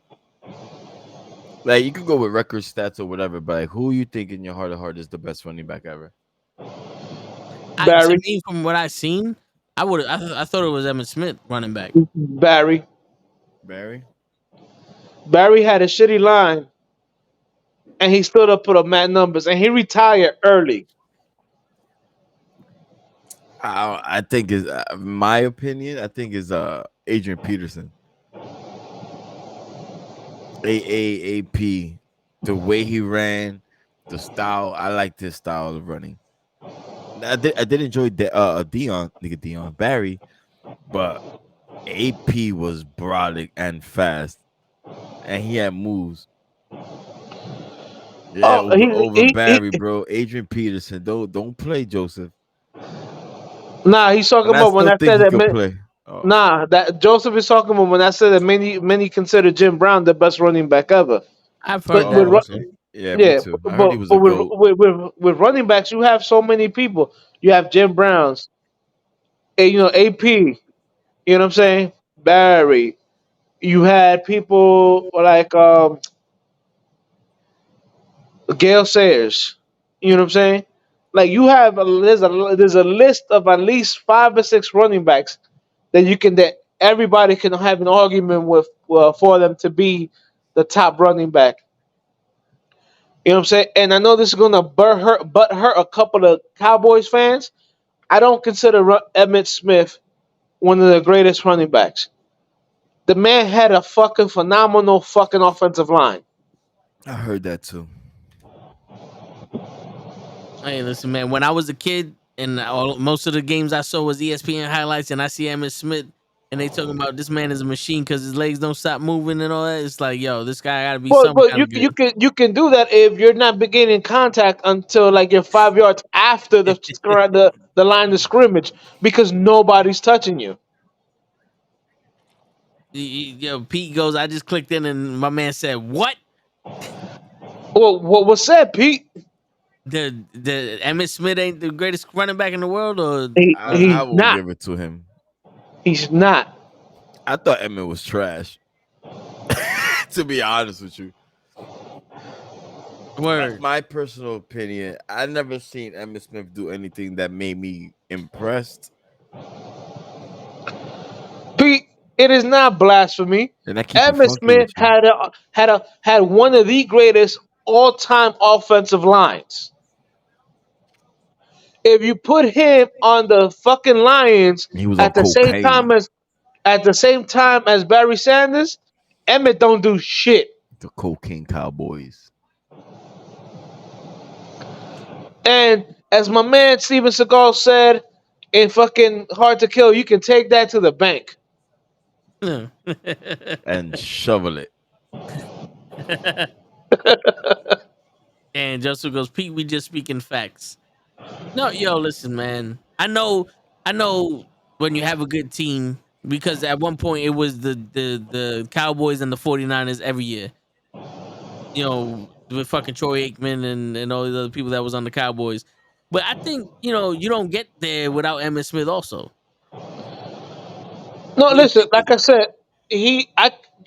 Like, you could go with record stats or whatever, but like, who you think in your heart of heart is the best running back ever? To Barry, me, from what I seen, I thought it was Emmitt Smith running back. Barry, Barry. Barry had a shitty line, and he stood up put up mad numbers, and he retired early. I think is my opinion. I think is Adrian Peterson. AAAP. The way he ran, the style. I like this style of running. I did enjoy Dion Barry, but AP was brolic and fast, and he had moves. Yeah, Oh, over Barry, bro. Adrian Peterson. Don't play, Joseph. Nah, he's talking And I about when still I think said he that. could play. Oh, Nah, that Joseph is talking about when I said that many consider Jim Brown the best running back ever. I've heard But that with oh, also. okay. Yeah, me yeah, too. I heard he but was a goat. with running backs, you have so many people. You have Jim Browns, AP. You know what I'm saying? Barry. You had people like Gail Sayers. You know what I'm saying? Like you have there's a list of at least 5 or 6 running backs that everybody can have an argument with for them to be the top running back. You know what I'm saying? And I know this is gonna butt hurt a couple of Cowboys fans. I don't consider Emmett Smith one of the greatest running backs. The man had a fucking phenomenal fucking offensive line. I heard that too. Hey, listen, man. When I was a kid, and most of the games I saw was ESPN highlights, and I see Emmitt Smith, and they talking about this man is a machine because his legs don't stop moving and all that. It's like, yo, this guy got to be But some but kind you of you good. can you can do that if you're not beginning contact until like you're 5 yards after the line of scrimmage because nobody's touching you. Yo, Pete goes. I just clicked in, and my man said, "What? Well, what was said, Pete? The Emmitt Smith ain't the greatest running back in the world, or I He's will not. give it to him. He's not. I thought Emmett was trash. To be honest with you, that's word? my personal opinion. I never seen Emmett Smith do anything that made me impressed, Pete, it is not blasphemy. and I keep it Emmitt funky with Smith you. had one of the greatest all-time offensive lines. If you put him on the fucking Lions He was on at the same time cocaine. as Barry Sanders, Emmett don't do shit. The cocaine Cowboys. And as my man Steven Seagal said in fucking Hard to Kill, you can take that to the bank. And shovel it. And Joseph goes, Pete, we just speaking facts. No, yo, listen, man. I know when you have a good team, because at one point it was the Cowboys and the 49ers every year. You know, with fucking Troy Aikman and all the other people that was on the Cowboys. But I think, you don't get there without Emmitt Smith also. No, You listen, think like I said,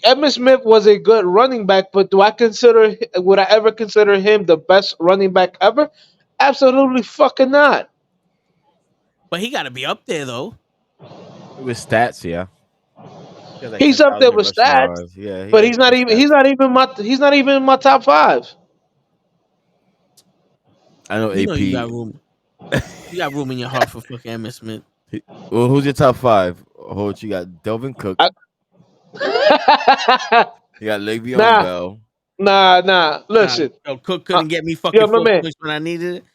Emmitt Smith was a good running back, but would I ever consider him the best running back ever? Absolutely fucking not. but he gotta be up there though. With stats, yeah. He has like He's up there 10,000 with rushing stats, yards. Yeah, he but has good he's stats. not even in my top 5. I know You know you got AP. room. You got room in your heart for fucking Emmitt Smith. Well, who's your top 5? Hold, you got Delvin Cook. I- You got Le'Veon nah, Bell. nah. Nah, Listen, yo, Cook uh, couldn't get me yo, fucking my 4 man. points when I needed it.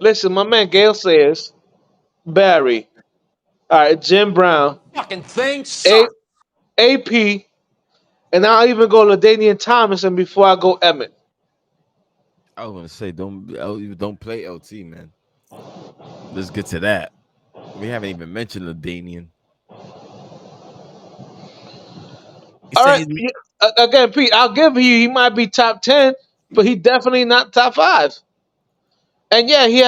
Listen, my man Gail says Barry. All right, Jim Brown, A- AP, and I'll even go Ladainian Thomason before I go Emmett. I was gonna say don't play LT, man. Let's get to that. We haven't even mentioned Ladanian. He All said right, his yeah, again, Pete, I'll give you. He might be top 10, but he definitely not top 5. And yeah, he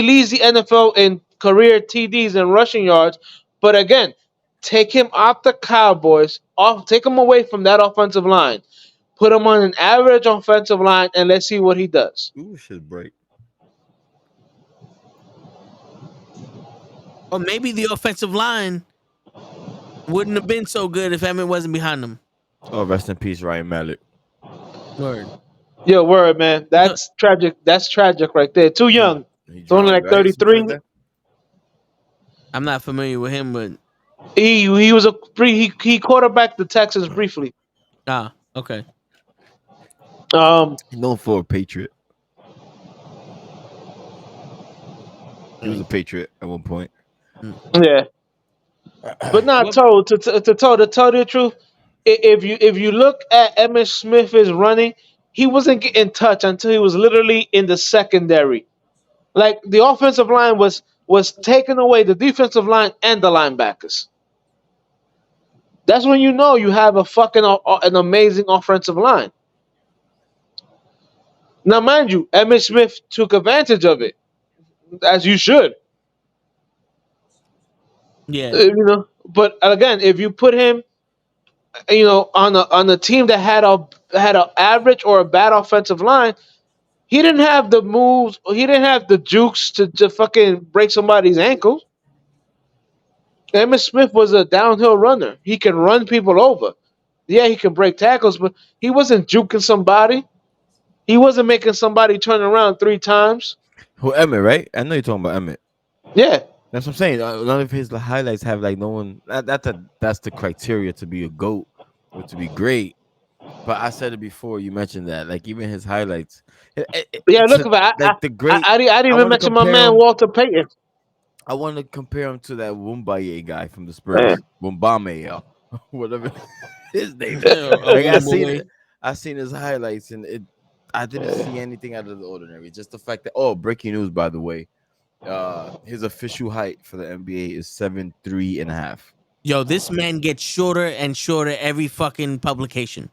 leads the NFL in career TDs and rushing yards. But again, take him off the Cowboys, take him away from that offensive line, put him on an average offensive line, and let's see what he does. Ooh, shit break. or maybe the offensive line wouldn't have been so good if Emmett wasn't behind them. Oh, rest in peace, Ryan Mallett. Word. Yo, word, man. That's tragic. That's tragic right there. Too young. He It's only drowned, like right? Something 33. like that. I'm not familiar with him, but He was he quarterbacked the Texans briefly. okay. He's known for a Patriot. He was a Patriot at one point. Yeah. But not What? told to tell you the truth, if you look at Emmitt Smith's running, he wasn't getting touch until he was literally in the secondary. Like the offensive line was was taking away the defensive line and the linebackers. That's when you know you have a fucking an amazing offensive line. Now, mind you, Emmitt Smith took advantage of it, as you should. Yeah. But again, if you put him, on a team that had an average or a bad offensive line, he didn't have the moves. He didn't have the jukes to fucking break somebody's ankles. Emmitt Smith was a downhill runner. He can run people over. Yeah, he can break tackles, but he wasn't juking somebody. He wasn't making somebody turn around 3 times. Who Emmett, right? I know you're talking about Emmett. Yeah. That's what I'm saying. None of his highlights have like no one. That's the criteria to be a GOAT or to be great. But I said it before. You mentioned that, like even his highlights. Yeah, look at that. Like the great. I didn't even wanna mention my compare man him- Walter Payton. I want to compare him to that Wumbaye guy from the Yeah. Spurs, Wumbame, whatever his name. Oh, Like boy. I seen his highlights, and I didn't see anything out of the ordinary. Just the fact that breaking news, by the way, his official height for the NBA is 7'3.5". Yo, this man gets shorter and shorter every fucking publication.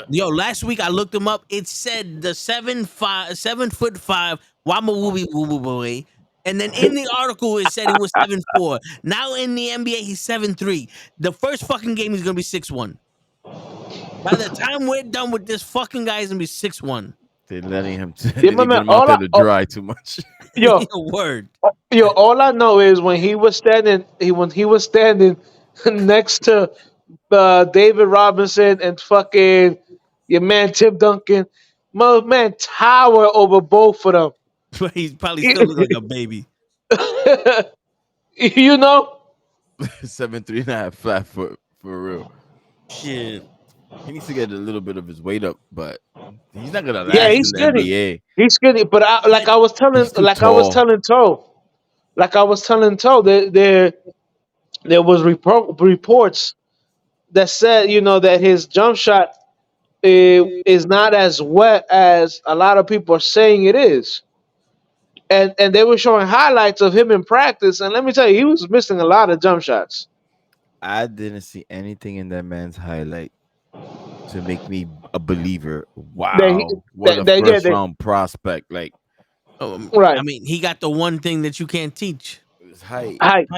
Yo, last week I looked him up. It said the 7'5" Wama Wooby Woo Boy. And then in the article it said he was 7'4". Now in the NBA he's 7'3". The first fucking game he's gonna be 6'1". By the time we're done with this fucking guy, he's gonna be 6'1". They're letting him. Yeah, They my leaving man, him out there to dry too much. yo, Word. all I know is when he was standing next to David Robinson and fucking your man Tim Duncan, my man tower over both of them. He probably still looks like a baby. You know? 7'3.5" flat foot for real. Shit. He needs to get a little bit of his weight up, but he's not gonna last Yeah, in he's the skinny. NBA. He's skinny, but I was telling He's too tall. Toe, there was reports that said, that his jump shot is not as wet as a lot of people are saying it is. And they were showing highlights of him in practice, and let me tell you, he was missing a lot of jump shots. I didn't see anything in that man's highlight to make me a believer. Wow, what a first round prospect! Like Right. I mean, he got the one thing that you can't teach. his height, Height.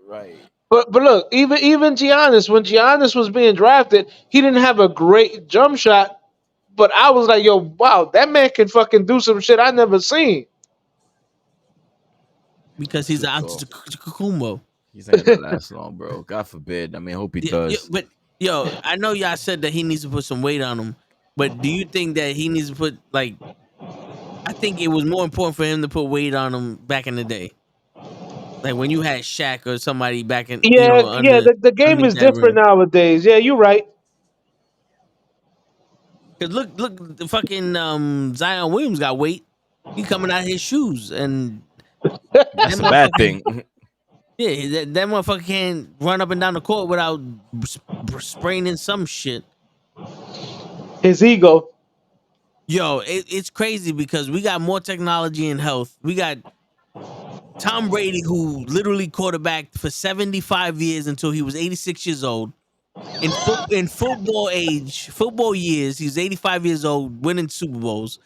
right? But look, even Giannis, when Giannis was being drafted, he didn't have a great jump shot. But I was like, yo, wow, that man can fucking do some shit I never seen. Because he's Too an tall. Antetokounmpo. He's not gonna last long, bro. God forbid. I mean, I hope he does. But I know y'all said that he needs to put some weight on him. But do you think that he needs to put like? I think it was more important for him to put weight on him back in the day. Like when you had Shaq or somebody back in, Yeah, the game underneath is that different rim. nowadays. Yeah, you're right. Cause look, the fucking Zion Williams got weight. He coming out of his shoes, and That's a bad thing. yeah, that motherfucker can't run up and down the court without spraining some shit. His ego. Yo, it's crazy because we got more technology and health. We got Tom Brady, who literally quarterbacked for 75 years until he was 86 years old. In football years, he's 85 years old, winning Super Bowls.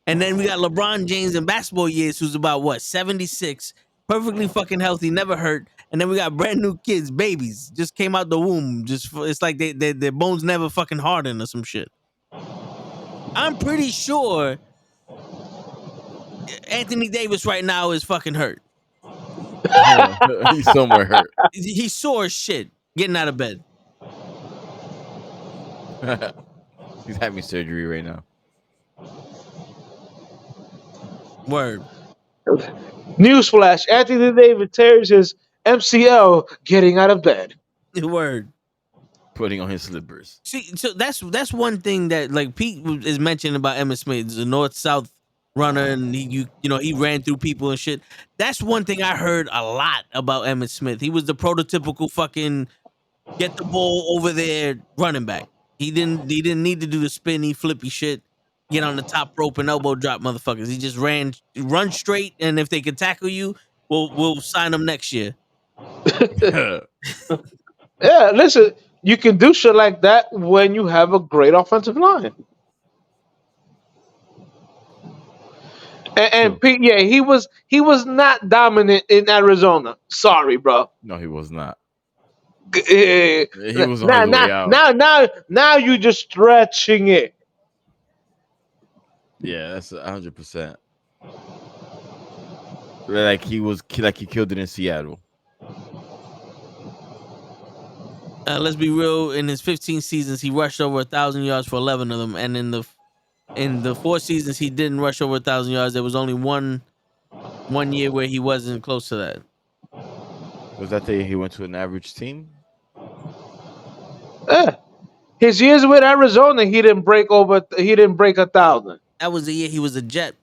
And then we got LeBron James in basketball years, who's about what, 76, perfectly fucking healthy, never hurt. And then we got brand new kids, babies, just came out the womb. It's like their bones never fucking hardened or some shit. I'm pretty sure Anthony Davis right now is fucking hurt. He's somewhere hurt. He's sore as shit getting out of bed. He's having surgery right now. Word. Newsflash: Anthony Davis tears his MCL getting out of bed. Word. Putting on his slippers. See, so that's one thing that like Pete is mentioning about Emmitt Smith, the north-south runner, and he ran through people and shit. That's one thing I heard a lot about Emmitt Smith. He was the prototypical fucking get the ball over there running back. He didn't need to do the spinny, flippy shit, get on the top rope and elbow drop motherfuckers. He just run straight, and if they could tackle you, we'll sign him next year. Yeah, listen, you can do shit like that when you have a great offensive line. And True. Pete, yeah, he was not dominant in Arizona. Sorry, bro. No, he was not. Eh, He was on Now, his now, way out. now, now, now you just stretching it. Yeah, that's 100%. Like like he killed it in Seattle. Let's be real. In his 15 seasons, he rushed over 1,000 yards for 11 of them, and in the 4 seasons he didn't rush over 1,000 yards. There was only one year where he wasn't close to that. Was that the year he went to an average team? Eh. His years with Arizona, he didn't break over. He didn't break 1,000. That was the year he was a Jet.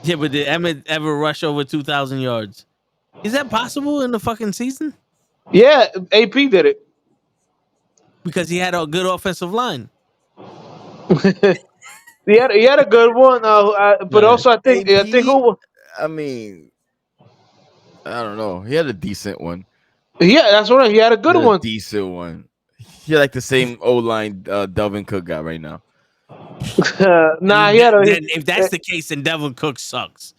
Yeah, but did Emmett ever rush over 2,000 yards? Is that possible in the fucking season? Yeah, AP did it. Because he had a good offensive line. He had a good one, but Yeah. also I think AP. who? I mean, I don't know. He had a decent one. Yeah, that's right. He had a He good had a one. decent one. He had like the same O line Delvin Cook got right now. Nah, And he had a. then if that's the case, then Devin Cook sucks.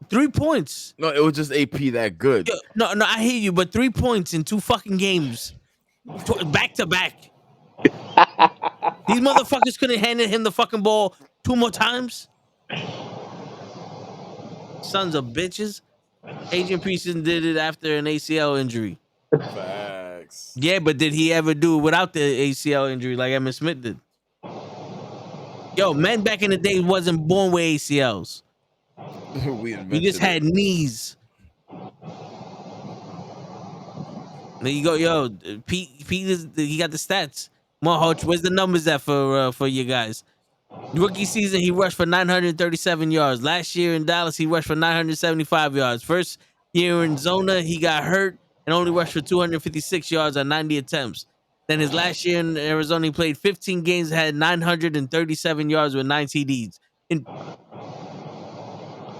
3 points. No, it was just AP that good. Yo, no, I hear you, but 3 points in 2 fucking games, back to back. These motherfuckers couldn't hand him the fucking ball 2 more times. Sons of bitches. Adrian Peterson did it after an ACL injury. Facts. Yeah, but did he ever do it without the ACL injury like Emmitt Smith did? Yo, men back in the day wasn't born with ACLs. We We just invented had it. knees. There you go, yo. Pete he got the stats. Mohawk, where's the numbers at for you guys? Rookie season, he rushed for 937 yards. Last year in Dallas, he rushed for 975 yards. First year in Zona, he got hurt and only rushed for 256 yards on 90 attempts. Then his last year in Arizona, he played 15 games, had 937 yards with 9 TDs.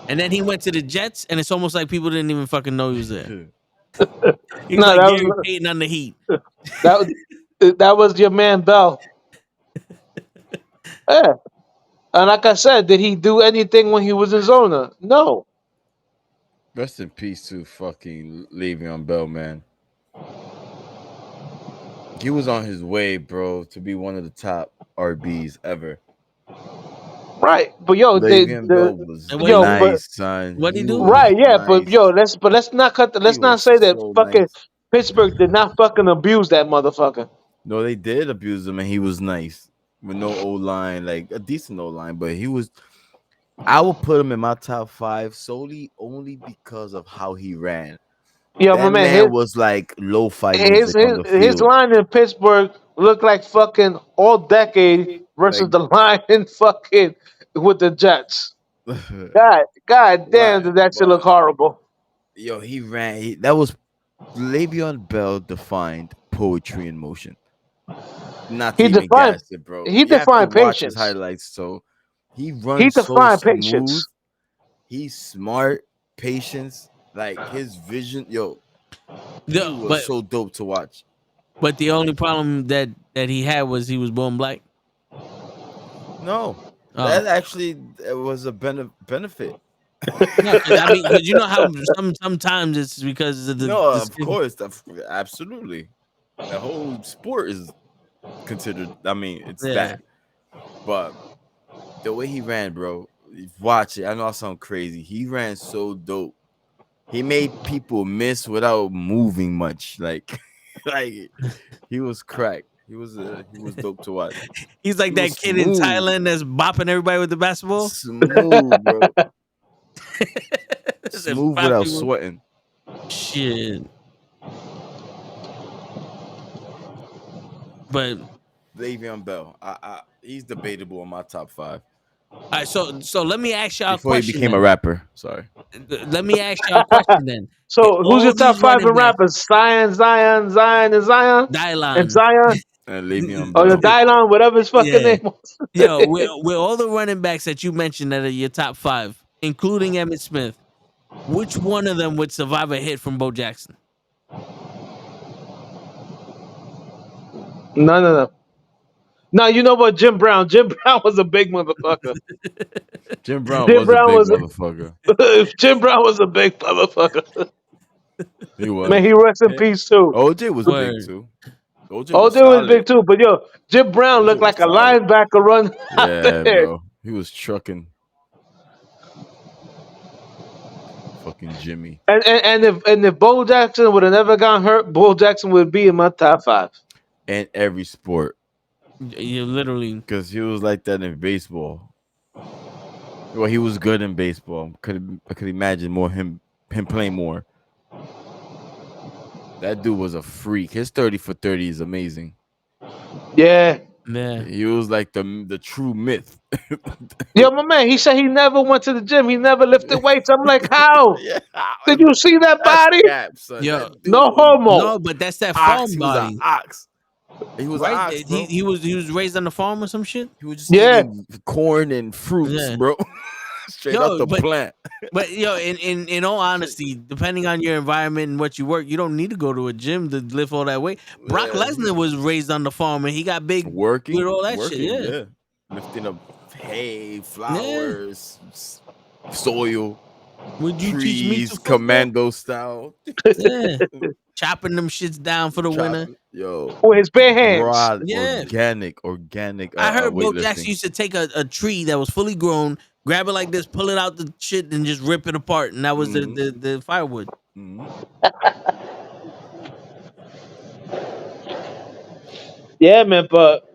And then he went to the Jets, and it's almost like people didn't even fucking know he was there. He was No, like that Gary was Payton on the Heat. that. That was your man Bell. Yeah, and like I said, did he do anything when he was in Zona? No. Rest in peace to fucking Le'Veon Bell, man. He was on his way, bro, to be one of the top RBs ever. Right, but yo, Le'Veon Bell was And what he do? but nice, son. What'd he He do? was right, yeah, but nice. let's not He let's not was say that so fucking nice. Pittsburgh did not fucking abuse that motherfucker. No, they did abuse him, and he was nice with no O line, like a decent O line. But he was. I will put him in my top 5 solely only because of how he ran. Yo, my That man, man was like lo-fi his music on his the his field. line in Pittsburgh looked like fucking all decade versus Like, the line in fucking with the Jets. God damn, right, did that shit look but horrible? yo, he ran. That was Le'Veon Bell defined poetry in motion. Not to He even defined gas it, bro. he You have to defined watch his patience. highlights. So he He runs so defined smooth. patience. He's smart, patience, like his vision. Yo, he Yeah, was so dope to watch. but the only problem that he had was he was born black. No, Oh. that actually was a benefit. No, because I mean, because you know how sometimes it's because of No, the of course, absolutely. The whole sport is considered. I mean, it's Yeah. that. But the way he ran, bro, watch it. I know I sound crazy. He ran so dope. He made people miss without moving much. Like, like he was crack. He was dope to watch. He's like He that was kid in smooth, Thailand that's bopping everybody with the basketball. smooth, bro. Just Smooth bop without people. sweating. Shit. But Le'Veon Bell, he's debatable in my top 5 all right, so let me ask y'all a before he question. became a rapper. Sorry. Let me ask y'all a question then. So who's All your top these five running in backs, rappers? Zion, and Zion, and Dylon. Zion. And Le'Veon or the Bell. Dylon, whatever his fucking Yeah. name was. Yo, with all the running backs that you mentioned that are your top 5, including Emmitt Smith, which one of them would survive a hit from Bo Jackson? No. No, you know what? Jim Brown. Jim Brown was a big motherfucker. Jim Brown Jim was a Brown big was motherfucker. Jim Brown was a big motherfucker. He Man, was. he rest in peace too. OJ was big Word. too. OJ was OJ was big solid. too, but yo, Jim Brown OJ looked was like a solid. linebacker running out Yeah, there. bro. He was trucking. Fucking Jimmy. And if Bo Jackson would have never gotten hurt, Bo Jackson would be in my top 5. In every sport. You literally. Because he was like that in baseball. Well, he was good in baseball. I could imagine him playing more. That dude was a freak. His 30 for 30 is amazing. Yeah. Yeah. He was like the true myth. Yo, my man, he said he never went to the gym. He never lifted weights. I'm like, how? Yeah, Did you see that that's body? cap, son. Yo, That dude No was homo. no, but that's that ox. farm He was an body, ox. He was an right? ox, bro. He was raised on the farm or some shit. He was just Yeah. eating corn and fruits, Yeah. bro. Straight Yo, off the but- plant. But yo, in all honesty, depending on your environment and what you work, you don't need to go to a gym to lift all that weight. Brock Yeah. Lesnar was raised on the farm and he got big Working with all that working, shit. Yeah. Lifting up hay, flowers, soil, Would you teach me trees, to commando style. Yeah. Chopping them shits down for the winner. Chopping- Yo, With his bare hands. raw, Yeah. organic. I heard Bo weightlifting. Jackson used to take a tree that was fully grown, grab it like this, pull it out the shit, and just rip it apart. And that was the firewood. Mhm. Yeah, man, but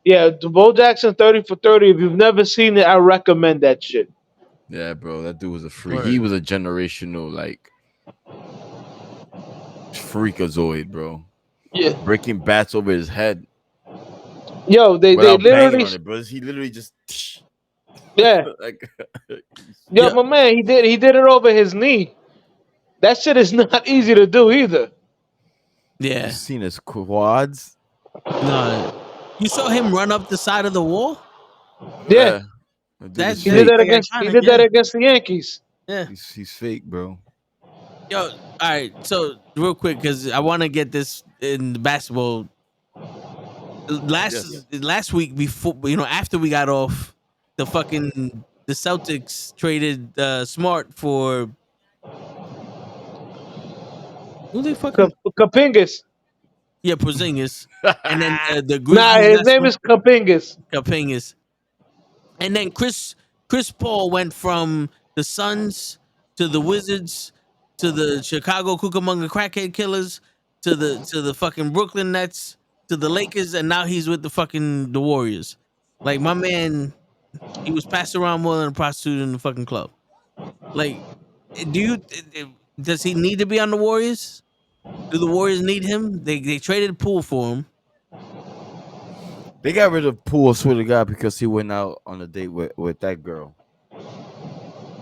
yeah, the Bo Jackson 30 for 30. If you've never seen it, I recommend that shit. Yeah, bro, that dude was a freak. Word. He was a generational like freakazoid, bro. Yeah. Breaking bats over his head Yo, they without banging literally on it, bro. He literally just yeah. like Yo, Yeah. my man, he did it over his knee. That shit is not easy to do either. Yeah. you seen his quads. No. You saw him run up the side of the wall? Yeah. That dude That's is He Yeah, did fake. that pretty against iconic, the Yankees. Yeah. He's fake, bro. Yo, all right. So real quick, because I want to get this in the basketball. Last week before, after we got off, the Celtics traded Smart for who they fucking Kapingas. Porzingis, and then the Grizzlies. Nah, his got name is Kapingas. Kapingas. And then Chris Paul went from the Suns to the Wizards to the Chicago Cucamonga Crackhead Killers to the fucking Brooklyn Nets to the Lakers, and now he's with the Warriors. Like, my man, he was passed around more than a prostitute in the fucking club. Like, does he need to be on the Warriors? Do the Warriors need him? They traded Poole for him. They got rid of Poole, swear to God, because he went out on a date with that girl.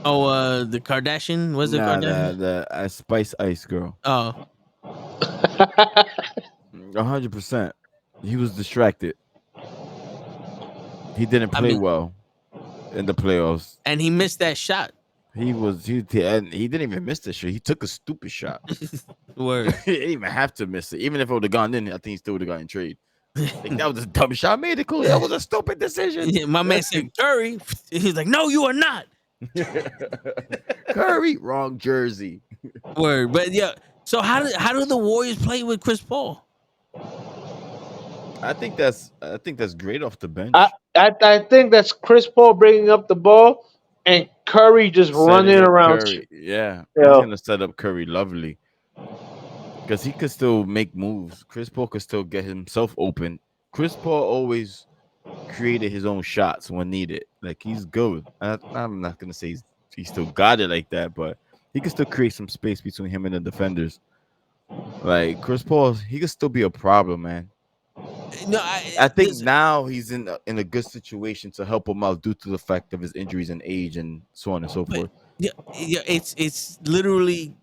Oh, the Kardashian? Was it Kardashian? The Spice Ice girl. Oh. 100%. He was distracted. He didn't play well in the playoffs. And he missed that shot. He didn't even miss the shot. He took a stupid shot. Word. He didn't even have to miss it. Even if it would have gone in, I think he still would have gotten trade. Like, that was a dumb shot. I made it cool. That was a stupid decision. Yeah, my man said Curry. He's like, no, you are not. Curry, wrong jersey. Word. But yeah, so how do the Warriors play with Chris Paul? I think that's great off the bench. I think that's Chris Paul bringing up the ball and Curry just running Setting up around. Curry. Yeah, Yeah. he's gonna set up Curry lovely because he could still make moves. Chris Paul could still get himself open. Chris Paul always created his own shots when needed. Like, he's good. I'm not gonna say he still got it like that, but he can still create some space between him and the defenders. Like, Chris Paul, he could still be a problem, man. No, I think now he's in a good situation to help him out due to the fact of his injuries and age and so on and so forth. Yeah, it's literally,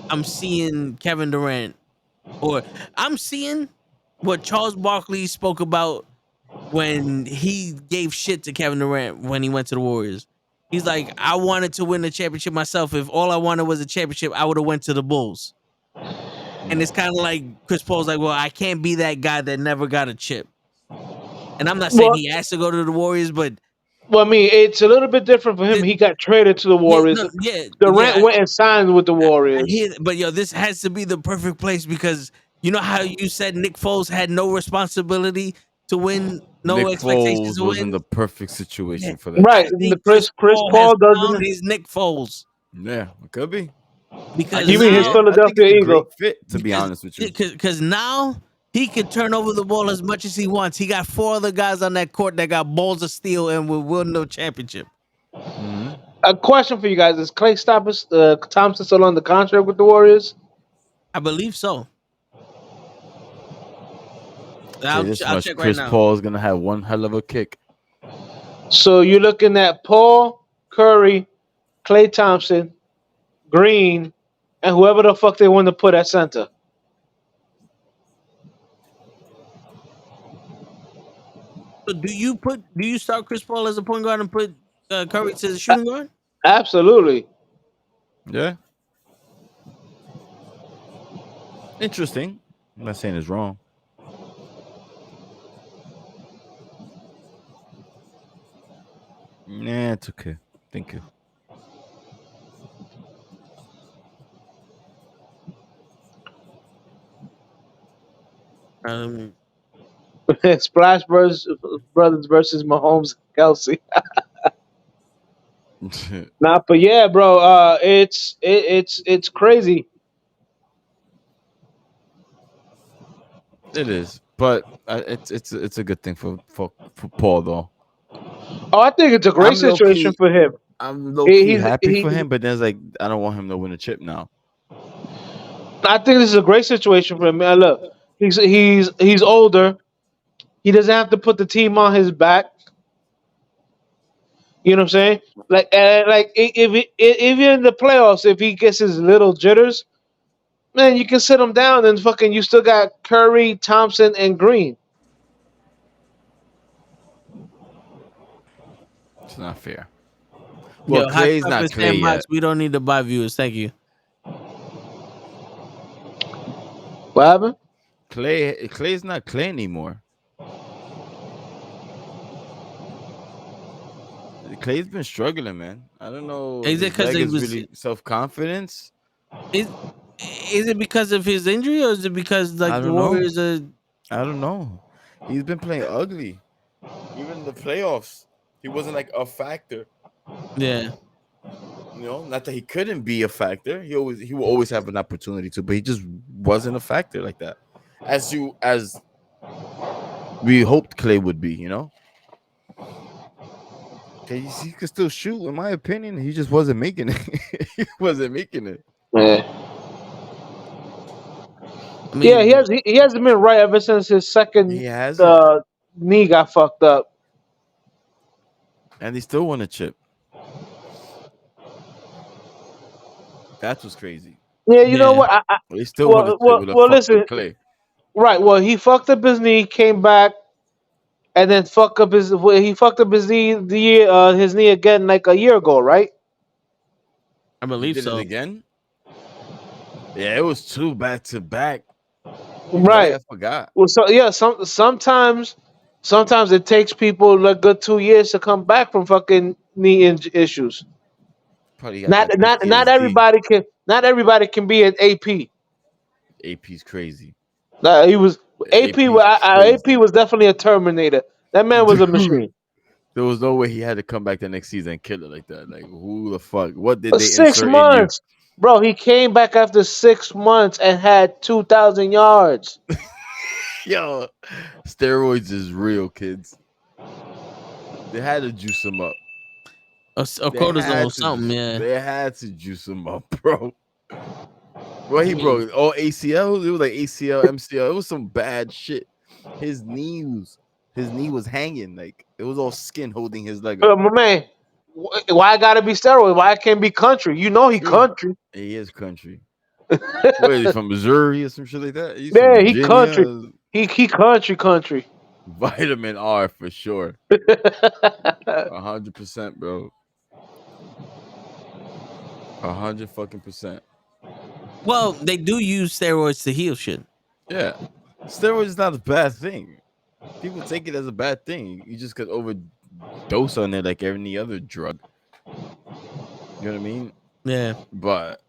I'm seeing Kevin Durant, or I'm seeing what Charles Barkley spoke about when he gave shit to Kevin Durant when he went to the Warriors. He's like, I wanted to win the championship myself. If all I wanted was a championship, I would have went to the Bulls. And it's kind of like Chris Paul's like, well, I can't be that guy that never got a chip. And I'm not saying Well, he has to go to the Warriors, but well, I mean, it's a little bit different for him. the, He got traded to the yeah, Warriors. no, yeah, Durant yeah. went and signed with the I Warriors. hear, but yo, this has to be the perfect place because you know how you said Nick Foles had no responsibility to win, no Nick expectations Foles to was in win. the perfect Yeah, situation for that. Right. I And the think Chris Chris Paul has Paul found doesn't. his Nick Foles Yeah, it could be. I because can You mean see his now, it. I think it's Philadelphia a Eagle? great fit, to be honest with you. because now he can turn over the ball as much as he wants. He got 4 other guys on that court that got balls of steel and will win no championship. Hmm. A question for you guys: is Thompson still on the contract with the Warriors? I believe so. Say this I'll much: check right Chris now. Paul is gonna have one hell of a kick. So you're looking at Paul, Curry, Klay Thompson, Green, and whoever the fuck they want to put at center. So do you start Chris Paul as a point guard and put Curry as a shooting guard? Absolutely. Yeah, interesting. I'm not saying it's wrong. Nah, it's okay. Thank you. Um, Splash Brothers versus Mahomes and Kelsey. Nah, but yeah, bro. It's crazy. It is, but it's a good thing for Paul though. Oh, I think it's a great I'm low situation key for him. I'm low He- key He's happy he. for him, but then it's like I don't want him to win a chip now. I think this is a great situation for him. Man, look, he's older. He doesn't have to put the team on his back. You know what I'm saying? If you're in the playoffs, if he gets his little jitters, man, you can sit him down and fucking. You still got Curry, Thompson, and Green. It's not fair. Well, yo, hot Clay's not chocolate Clay sandbox. yet. We don't need to buy viewers. Thank you. What happened? Clay's not Clay anymore. Clay's been struggling, man. I don't know if Is it his because leg he is was? really self confidence. Is is it because of his injury or is it because like I the don't know. Warriors are? I don't know. He's been playing ugly. Even in the playoffs, he wasn't like a factor. Yeah, Not that he couldn't be a factor. He will always have an opportunity to, but he just wasn't a factor like that. As we hoped Clay would be. He could still shoot, in my opinion. He just wasn't making it. He wasn't making it. Yeah, I yeah. mean, He hasn't been right ever since his He second hasn't, knee got fucked up. and he still won a chip. That was crazy. Yeah, you know yeah, what? He still won a chip with a fucked Listen. up Clay. Right. Well, he fucked up his knee, came back, and then he fucked up his knee his knee again like a year ago, right? I He believe did it so. again. Yeah, it was two back to back. You're right. Right. I forgot. Well, so yeah, sometimes it takes people a good 2 years to come back from fucking issues. Probably got Not that not not PTSD. everybody can be an AP. AP's crazy. He was AP. AP's AP crazy. was definitely a Terminator. That man was a Dude, machine. there was no way he had to come back the next season and kill it like that. Like, who the fuck? What did they 6 insert in you? months, bro. He came back after 6 months and had 2,000 yards. Yo, steroids is real, kids. They had to juice him up. Or They cortisone, had to. something. Yeah. They had to juice him up, bro. Well, I he mean, broke all ACL. It was like ACL, MCL. It was some bad shit. His knee was hanging like it was all skin holding his leg up. My man, why I gotta be steroid? Why I can't be country? You know he True. country. He is country. Where is he from? Missouri or some shit like that? He's from Yeah, he country. Virginia. He country. Vitamin R for sure. 100%, bro. 100% Well, they do use steroids to heal shit. Yeah. Steroids is not a bad thing. People take it as a bad thing. You just could overdose on it like any other drug. You know what I mean? Yeah. But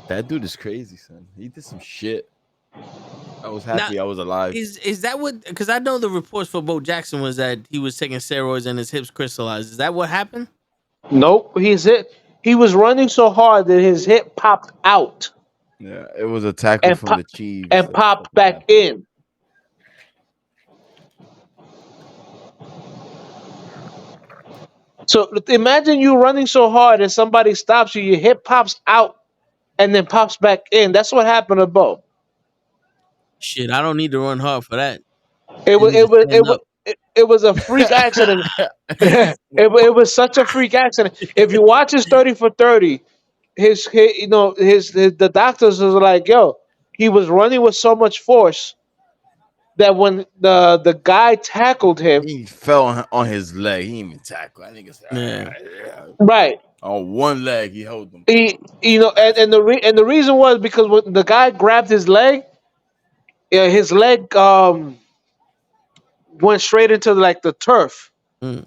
that dude is crazy, son. He did some shit. I was Now, happy I was alive. is that what? Because I know the reports for Bo Jackson was that he was taking steroids and his hips crystallized. Is that what happened? Nope, he was running so hard that his hip popped out Yeah, it was a tackle and from the Chiefs and that popped fucking back happened. in. So imagine you running so hard and somebody stops you, your hip pops out and then pops back in. That's what happened to Bo. Shit, I don't need to run hard for that. It I was need to stand up. it was a freak accident. It was such a freak accident. If you watch his 30 for 30, his the doctors was like, yo, he was running with so much force that when the guy tackled him, He fell on his leg. He didn't even tackle. I think it's Yeah. right, on one leg. He held him. and the reason was because when the guy grabbed his leg, his leg went straight into like the turf. Mm.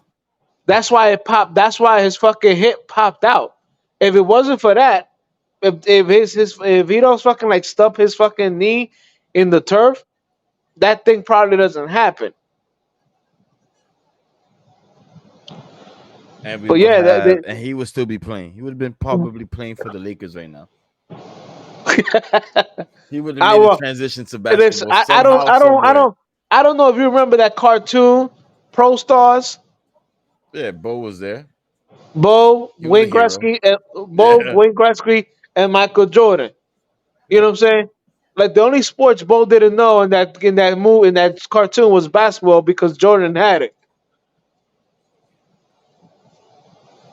That's why it popped. That's why his fucking hip popped out. If it wasn't for that, if he don't fucking like stub his fucking knee in the turf, that thing probably doesn't happen. And we But would yeah, have, and he would still be playing. He would have been probably playing for the Lakers right now. He would have I made a will. transition to Listen, basketball somehow, somewhere. I don't know if you remember that cartoon, Pro Stars. Yeah, Bo was there. Bo, He was a Wayne hero. Gretzky, Yeah. Wayne Gretzky, and Michael Jordan. You know what I'm saying? Like the only sports Bo didn't know in that movie in that cartoon was basketball because Jordan had it.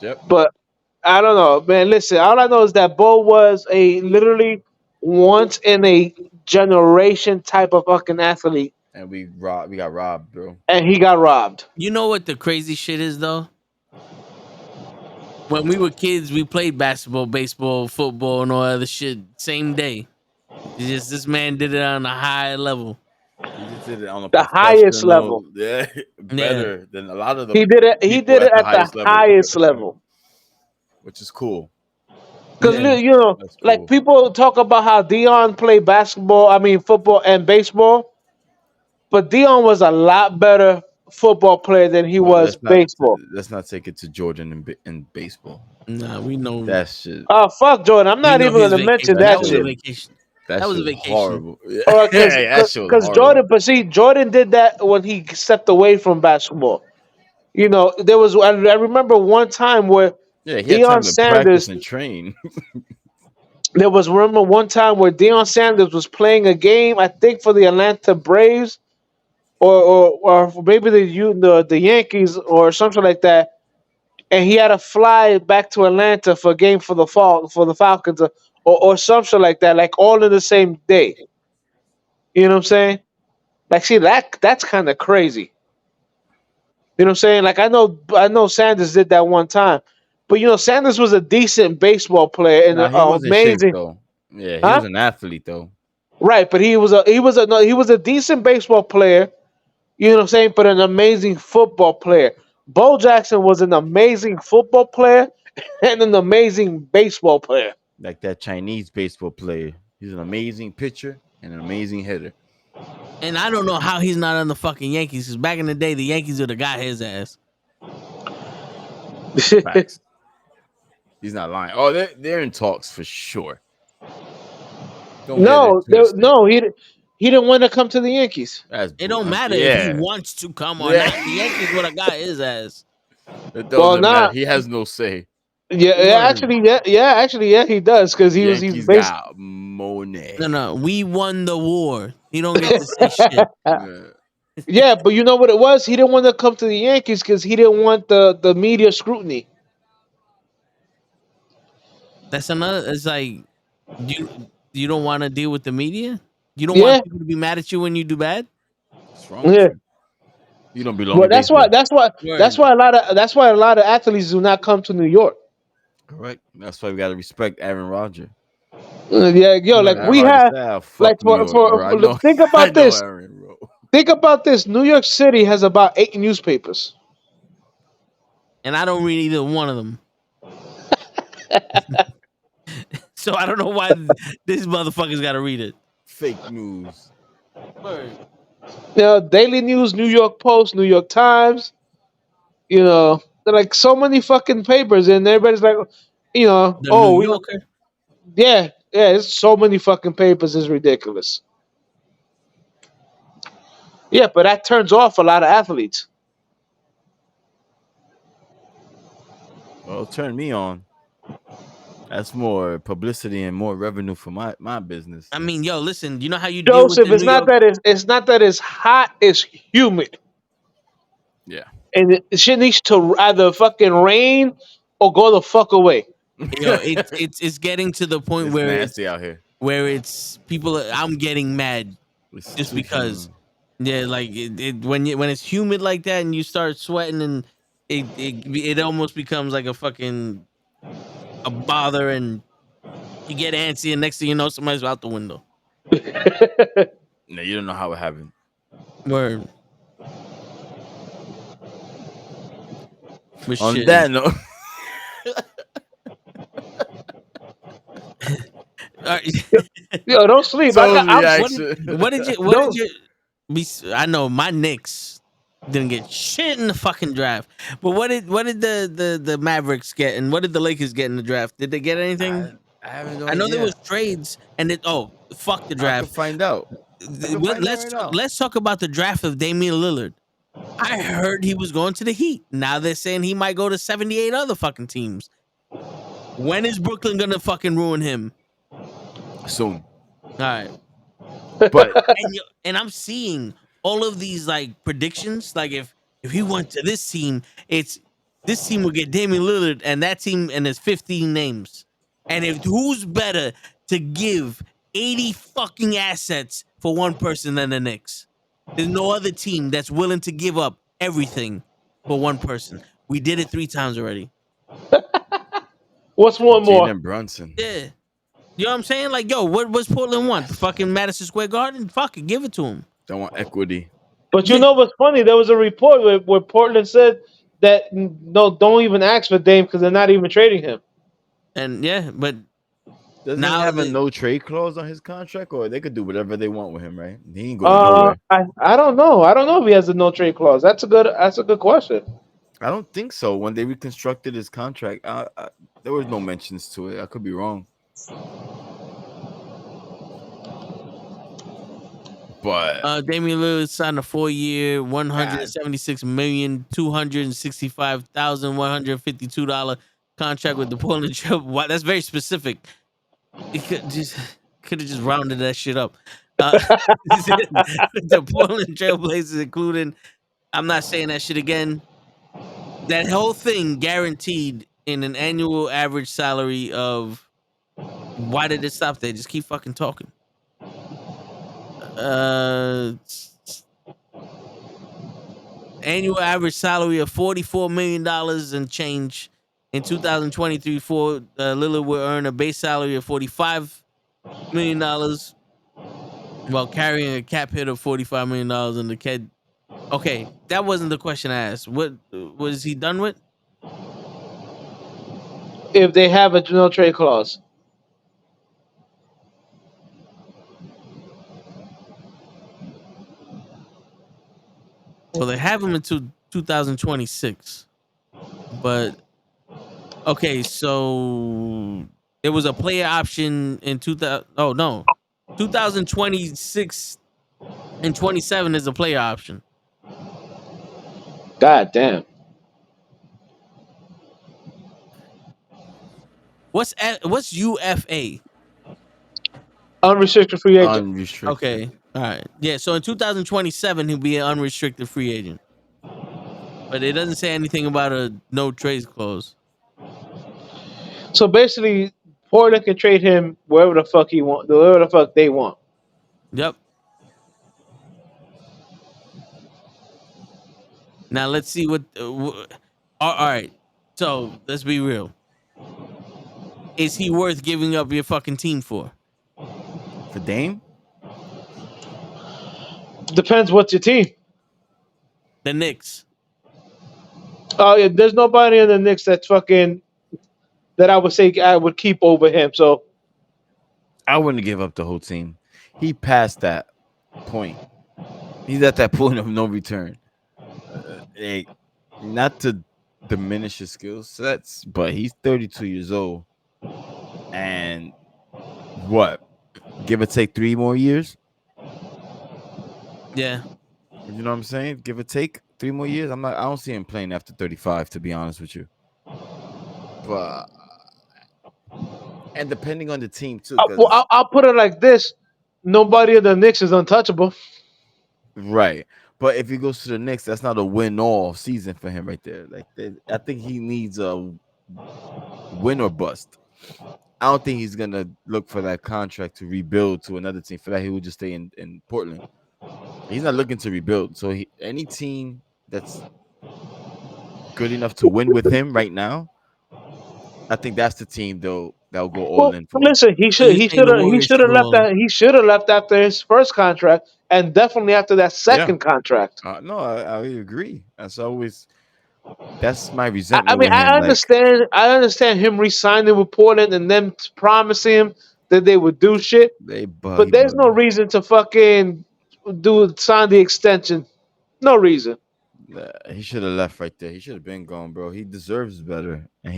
Yep. But I don't know, man. Listen, all I know is that Bo was a literally once in a generation type of fucking athlete, And we got robbed, bro. and he got robbed. You know what the crazy shit is though? When we were kids, we played basketball, baseball, football, and all other shit same day. It's just this man did it on a high level. He just did it on a The highest level. professional, yeah, Yeah. better than a lot of the He did it. He people did it at the at the highest level, highest level. which is cool. Because Yeah. you know, That's like cool. people talk about how Dion played basketball. I mean, football and baseball. But Dion was a lot better football player than he But was baseball. let's not take it to Jordan in baseball. Nah, we know That shit Oh fuck, Jordan! I'm we not know even his gonna mention vacation. that That that was a shit shit. vacation. that That was shit a was vacation. horrible. Because Yeah, that shit was Jordan, horrible. but see, Jordan did that when he stepped away from basketball. You know, there was I remember one time where Yeah, he had Deion time to practice Sanders. and train. There was remember one time where Deion Sanders was playing a game, I think for the Atlanta Braves or maybe the Yankees or something like that, and he had to fly back to Atlanta for a game for the Falcons or something like that, like all in the same day. You know what I'm saying? Like, see that's kind of crazy. You know what I'm saying? Like I know Sanders did that one time, but you know Sanders was a decent baseball player and Nah, he was in shape amazing, though. Yeah, he huh? was an athlete though. Right, but he was a decent baseball player. You know what I'm saying? But an amazing football player. Bo Jackson was an amazing football player and an amazing baseball player. Like that Chinese baseball player. He's an amazing pitcher and an amazing hitter. And I don't know how he's not on the fucking Yankees. Because back in the day, the Yankees would have got his ass. Facts. He's not lying. Oh, they're in talks for sure. Don't get it twisted. No, he didn't want to come to the Yankees. That's It don't matter if he yeah. wants to come or Yeah. not. The Yankees would have got his ass. It Well, doesn't matter. nah, He has no say. actually, yeah, he does because he's Yankees basically. got money. No. We won the war. He don't get to say shit. Yeah. Yeah, but you know what it was? He didn't want to come to the Yankees because he didn't want the media scrutiny. That's another. It's like you don't want to deal with the media. You don't Yeah, want people to be mad at you when you do bad. What's wrong with yeah. you? You don't belong Well, in baseball. that's why a lot of athletes do not come to New York. Correct. That's why we gotta respect Aaron Rodgers. Yeah, yo, like Word. Aaron we Rodgers have, said, "Ah, like fuck New York, bro." I know. think I about know this. Aaron, bro. Think about this. New York City has about 8 newspapers. And I don't read either one of them. So I don't know why this motherfucker's got to read it. Fake news. Word. You know, Daily News, New York Post, New York Times. You know, they're like so many fucking papers, and everybody's like, you know, The New oh, Yorker. yeah, yeah, it's so many fucking papers. It's ridiculous. Yeah, but that turns off a lot of athletes. Well, turn me on. That's more publicity and more revenue for my business. I mean, yo, listen. You know how you deal with Joseph, the New York. it's not that it's hot. It's humid, Yeah. and it shit needs to either fucking rain or go the fuck away. Yo, it's getting to the point It's where nasty out here. it's people. I'm getting mad It's just too because. humid. Yeah, like when it's humid like that and you start sweating and it almost becomes like a bother and you get antsy and next thing you know somebody's out the window. No, you don't know how it happened. Word. But On shit. that note, Alright. Yo, don't sleep. Toes what reaction. what did Don't. you I know my Knicks didn't get shit in the fucking draft. But what did the Mavericks get and what did the Lakers get in the draft? Did they get anything? I have no I know there idea. was trades and fuck the I could draft. find out. I could find out right now. Let's talk about the draft of Damian Lillard. I heard he was going to the Heat. Now they're saying he might go to 78 other fucking teams. When is Brooklyn gonna fucking ruin him? Soon. All right. But And I'm seeing all of these like predictions. Like if he went to this team, it's this team will get Damian Lillard, and that team, and there's 15 names. And if who's better to give 80 fucking assets for one person than the Knicks? There's no other team that's willing to give up everything for one person. We did it 3 times already. What's one more? Jalen Brunson. Yeah. You know what I'm saying? Like, yo, what was Portland want? Fucking Madison Square Garden? Fuck it, give it to him. Don't want equity. But you know what's funny? There was a report where Portland said that no, don't even ask for Dame because they're not even trading him. And yeah, but Doesn't he now have a the- no trade clause on his contract, or they could do whatever they want with him, right? He ain't going nowhere. I don't know. I don't know if he has a no trade clause. That's a good question. I don't think so. When they reconstructed his contract, there was no mentions to it. I could be wrong. But Damian Lillard signed a 4-year, $176,265,152 contract with the Portland Trail. Wow, that's very specific. It could have just rounded that shit up. The Portland Trailblazers, including, I'm not saying that shit again. That whole thing guaranteed in an annual average salary of. Why did it stop there? Just keep fucking talking. Annual average salary of $44 million and change. In 2023, Lillard will earn a base salary of $45 million while carrying a cap hit of $45 million in the kid. Okay, that wasn't the question I asked. What was he done with? If they have a no trade clause, Well, they have him until 2026. But okay, so it was a player option in 2000. Oh no, 2026 and 27 is a player option. god damn. What's UFA? Unrestricted free agent. unrestricted. Okay, all right, yeah. So in 2027 he'll be an unrestricted free agent, but it doesn't say anything about a no trades clause. So basically, Portland can trade him wherever the fuck he want, wherever the fuck they want. Yep. Now let's see what. All right. So let's be real. Is he worth giving up your fucking team for? For Dame, Depends what's your team. The Knicks. Oh yeah, there's nobody in the Knicks that's fucking that I would say I would keep over him. So I wouldn't give up the whole team. He passed that point. He's at that point of no return. Like, not to diminish his skill sets, but he's 32 years old, and what? Give or take 3 more years. Yeah. You know what I'm saying? Give or take 3 more years. I'm not. I don't see him playing after 35. To be honest with you, but and depending on the team too, well, because I'll put it like this: nobody in the Knicks is untouchable. right. But if he goes to the Knicks, that's not a win-all season for him right there. Like I think he needs a win or bust. I don't think he's gonna look for that contract to rebuild to another team. For that, he would just stay in Portland. He's not looking to rebuild. So any team that's good enough to win with him right now, I think that's the team though that'll go all Well, in for. listen, So you saying the he Warriors should should have go left all in? that he should have left after his first contract and definitely after that Yeah, second contract. no, I agree. That's my I resentment mean, with him. Like I understand him resigning with Portland and them promising him that they would do shit, he but there's no reason to fucking sign the extension. No reason. he should have left right there. He should have been gone, bro. He deserves better, and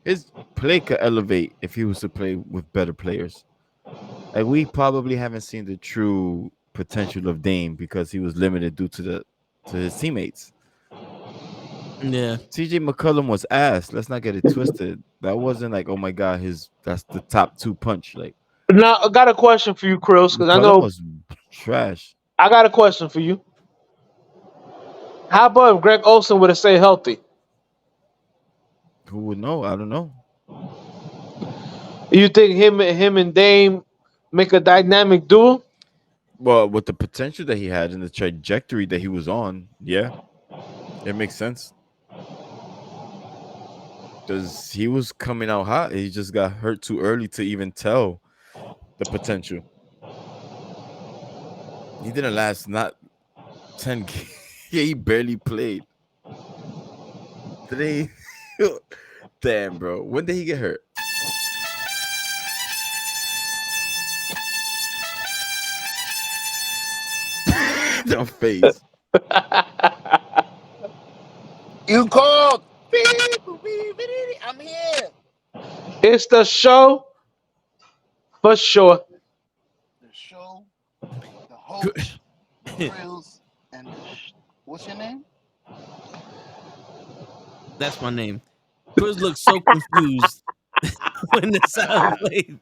his play could elevate if he was to play with better players. Like we probably haven't seen the true potential of Dame because he was limited due to his teammates. Yeah. CJ McCollum was ass. Let's not get it twisted. That wasn't like, oh my god, his that's the top two punch. Like Now, I got a question for you, Chris, because I McCollum know was trash. I got a question for you. How about if Greg Olson would have stayed healthy? Who would know? I don't know. You think him and Dame make a dynamic duo? Well, with the potential that he had and the trajectory that he was on, yeah, it makes sense. Because he was coming out hot. He just got hurt too early to even tell the potential. He didn't last not 10 games. Yeah, he barely played. Today, damn, bro. When did he get hurt? The face. You called. I'm here. It's the show for sure. The show, the host, the grills, and what's your name? That's my name. Chris looks so confused when the sound played.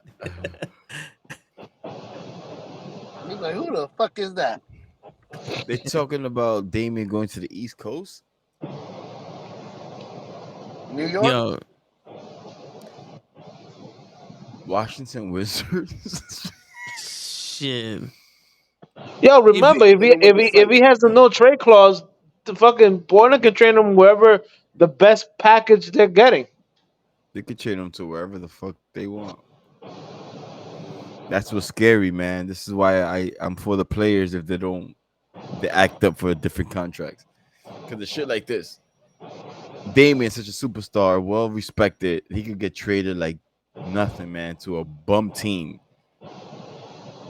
He's like, who the fuck is that? They're talking about Damian going to the East Coast. New York? Yo, Washington Wizards. Yo, shit. remember Hit him with the if he site. has the no trade clause, the fucking Portland can train him wherever the best package they're getting. They could trade him to wherever the fuck they want. That's what's scary, man. This is why I'm for the players if they act up for different contracts. Because the shit like this, Damian's such a superstar, well respected. He could get traded like nothing, man, to a bum team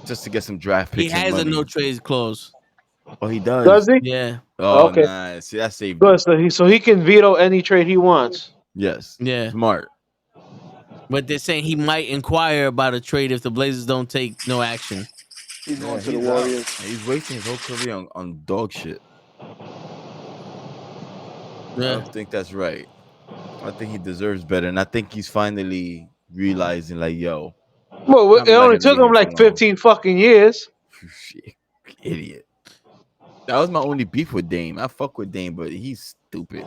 just to get some draft He picks and has a money. no trades clause. Oh, he does. Does he? Yeah. Oh, Okay. nice. See, that saved Good. him. So he can veto any trade he wants. Yes. Yeah. Smart. But they're saying he might inquire about a trade if the Blazers don't take no action. He's going Yeah, to the he's out. Warriors. He's wasting his whole career on dog shit. I Yeah. don't think that's right. I think he deserves better, and I think he's finally realizing, like, yo, Well, I'm it not only gonna took be him here for like long. 15 fucking years. Shit, idiot. That was my only beef with Dame. I fuck with Dame, but he's stupid.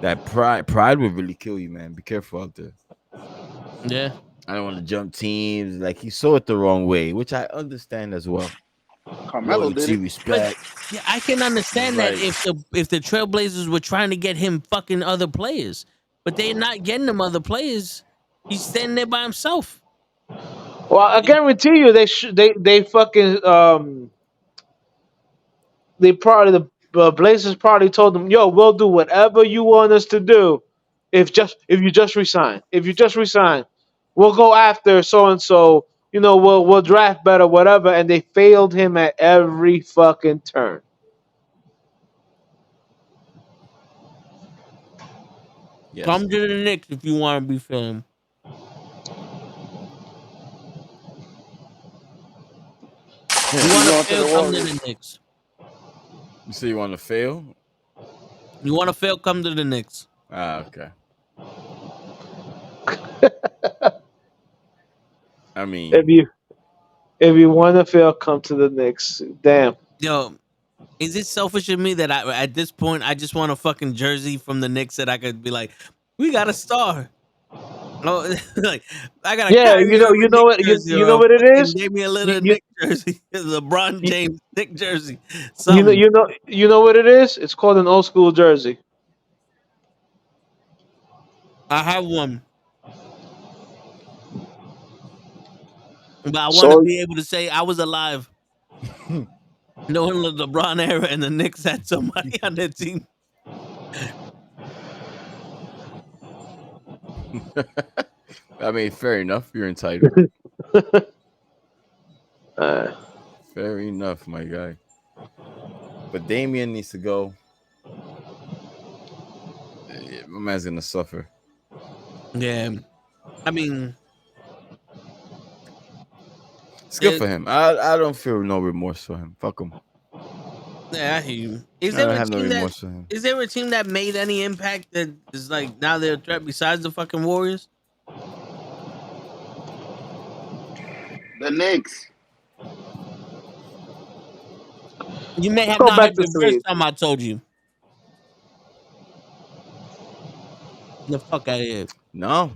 That pride will really kill you, man. Be careful out there. Yeah. I don't want to jump teams. Like he saw it the wrong way, which I understand as well. Carmelo did loyalty, it. But respect. yeah, I can It's understand that like, if the Trailblazers were trying to get him fucking other players, but they're not getting them other players. He's standing there by himself. Well, I guarantee you, they fucking they probably the Blazers probably told them, "Yo, we'll do whatever you want us to do, if you just resign. If you just resign, we'll go after so and so. You know, we'll draft better, whatever." And they failed him at every fucking turn. yes. Come to the Knicks if you want to be filmed. You He want to going to fail? the Come to the Warriors. Knicks. You say you want to fail? You want to fail? Come to the Knicks. Ah, okay. I If mean, you want to fail, come to the Knicks. Damn. Yo, is it selfish of me that at this point I just want a fucking jersey from the Knicks that I could be like, we got a star. Oh, like I got a Yeah, Kyrie Irving Nick jersey you or know a what it fucking is. Damian You Lillard you Nick jersey, LeBron you, James Nick jersey, something. you know what it is. It's called an old school jersey. I have one, but I want to So be able to say I was alive, knowing the LeBron era and the Knicks had somebody on their team. I mean, fair enough. You're entitled. uh, Fair enough, my guy. But Damien needs to go. My man's gonna suffer. Yeah, I mean, It's good it, for him. I don't feel no remorse for him. Fuck him. yeah, I hear you. Is I there don't a have no team that remorse for him. is there a team that made any impact that is like now they're a threat besides the fucking Warriors? The Knicks. You may let's have go not back heard to the first sleep. time I told you. The fuck out of here. No,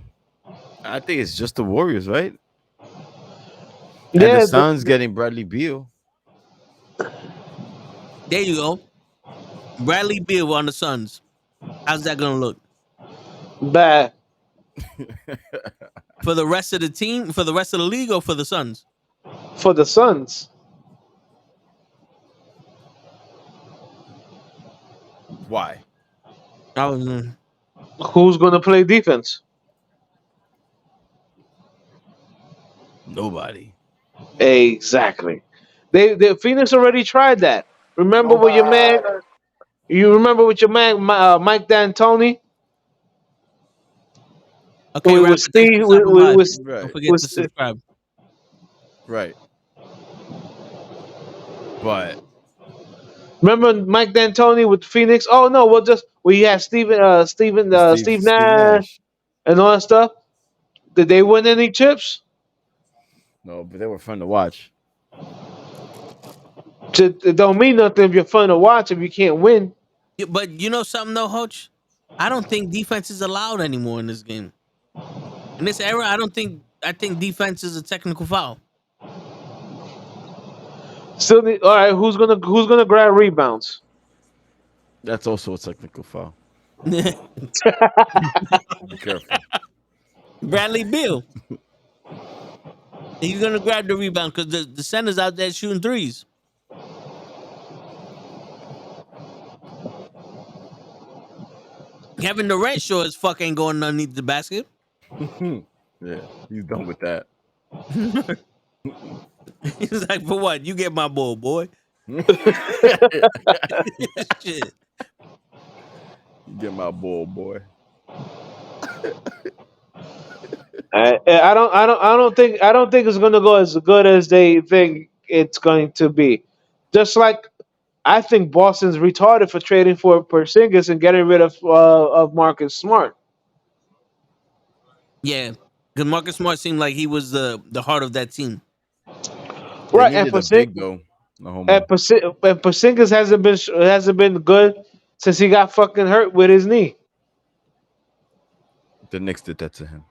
I think it's just the Warriors, right? And the Yeah, Suns getting Bradley Beal. There you go. Bradley Beal on the Suns. How's that gonna look bad for the rest of the team? For the rest of the league, or for the Suns? for the Suns. Why? I was, Who's gonna play defense? Nobody. Exactly. They Phoenix already tried that. Remember with your man? Nobody. You remember with your man Mike D'Antoni? okay, With Rapper, thanks Steve for stopping by. Don't Right. forget to subscribe. Right. But remember Mike D'Antoni with Phoenix? Oh no, we had Steve Steve Nash Nash. and all that stuff. Did they win any chips? No, but they were fun to watch. It don't mean nothing if you're fun to watch if you can't win. But you know something though, Hoach? I don't think defense is allowed anymore in this game. In this era, I don't think. I think defense is a technical foul. All right, who's gonna grab rebounds? That's also a technical foul. Be careful. Bradley Beal. He's gonna grab the rebound because the center's out there shooting threes. Kevin Durant sure as fuck ain't going underneath the basket. Yeah, he's done with that. He's like, for what? You get my ball, boy. Shit. Get my ball, boy. I don't think it's gonna go as good as they think it's going to be. Just like I think Boston's retarded for trading for Porzingis and getting rid of Marcus Smart. Yeah. Because Marcus Smart seemed like he was the heart of that team. They Right, and needed a big though. No homo. Porzingis hasn't been good since he got fucking hurt with his knee. The Knicks did that to him.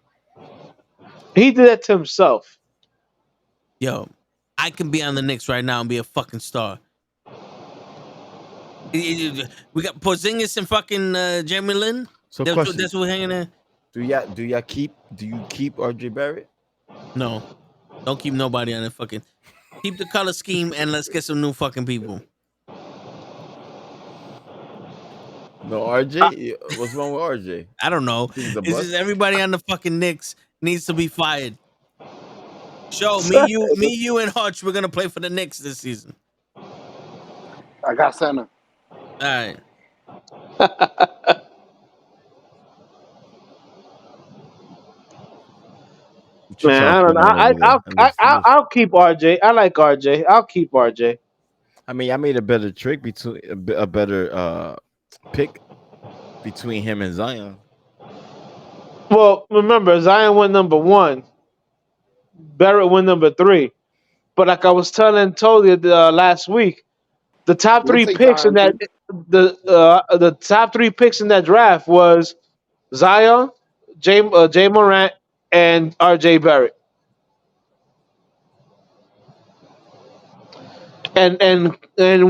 He did that to himself. Yo, I can be on the Knicks right now and be a fucking star. We got Porzingis and fucking Jeremy Lin. So That's question: what we're hanging there. Do you keep RJ Barrett? No, don't keep nobody on it. Fucking keep the color scheme and let's get some new fucking people. No, RJ. What's wrong with RJ? I don't know. Think he's a It's just bust? everybody on the fucking Knicks needs to be fired. Show me, you, and Hutch. We're gonna play for the Knicks this season. I got center. All right. What you Man, I don't talking know. on over there? I'll keep RJ. I like RJ. I'll keep RJ. I mean, I made a better trick between a better pick between him and Zion. Well, remember Zion went number 1, Barrett went number 3. But like I was told you last week, the top We'll 3 take picks in Zion that too. the top 3 picks in that draft was Zion, Jay Morant, and R.J. Barrett. And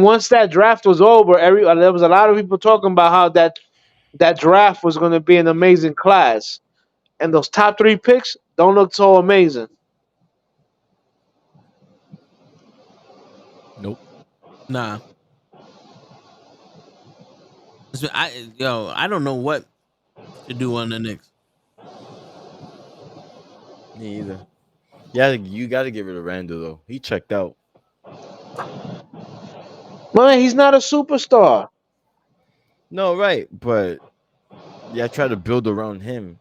once that draft was over, there was a lot of people talking about how that draft was going to be an amazing class, and those top 3 picks don't look so amazing. Nope. Nah. I don't know what to do on the Knicks. Me either. Yeah, you got to get rid of Randall though. He checked out. Man, he's not a superstar. No, right, but yeah, I try to build around him.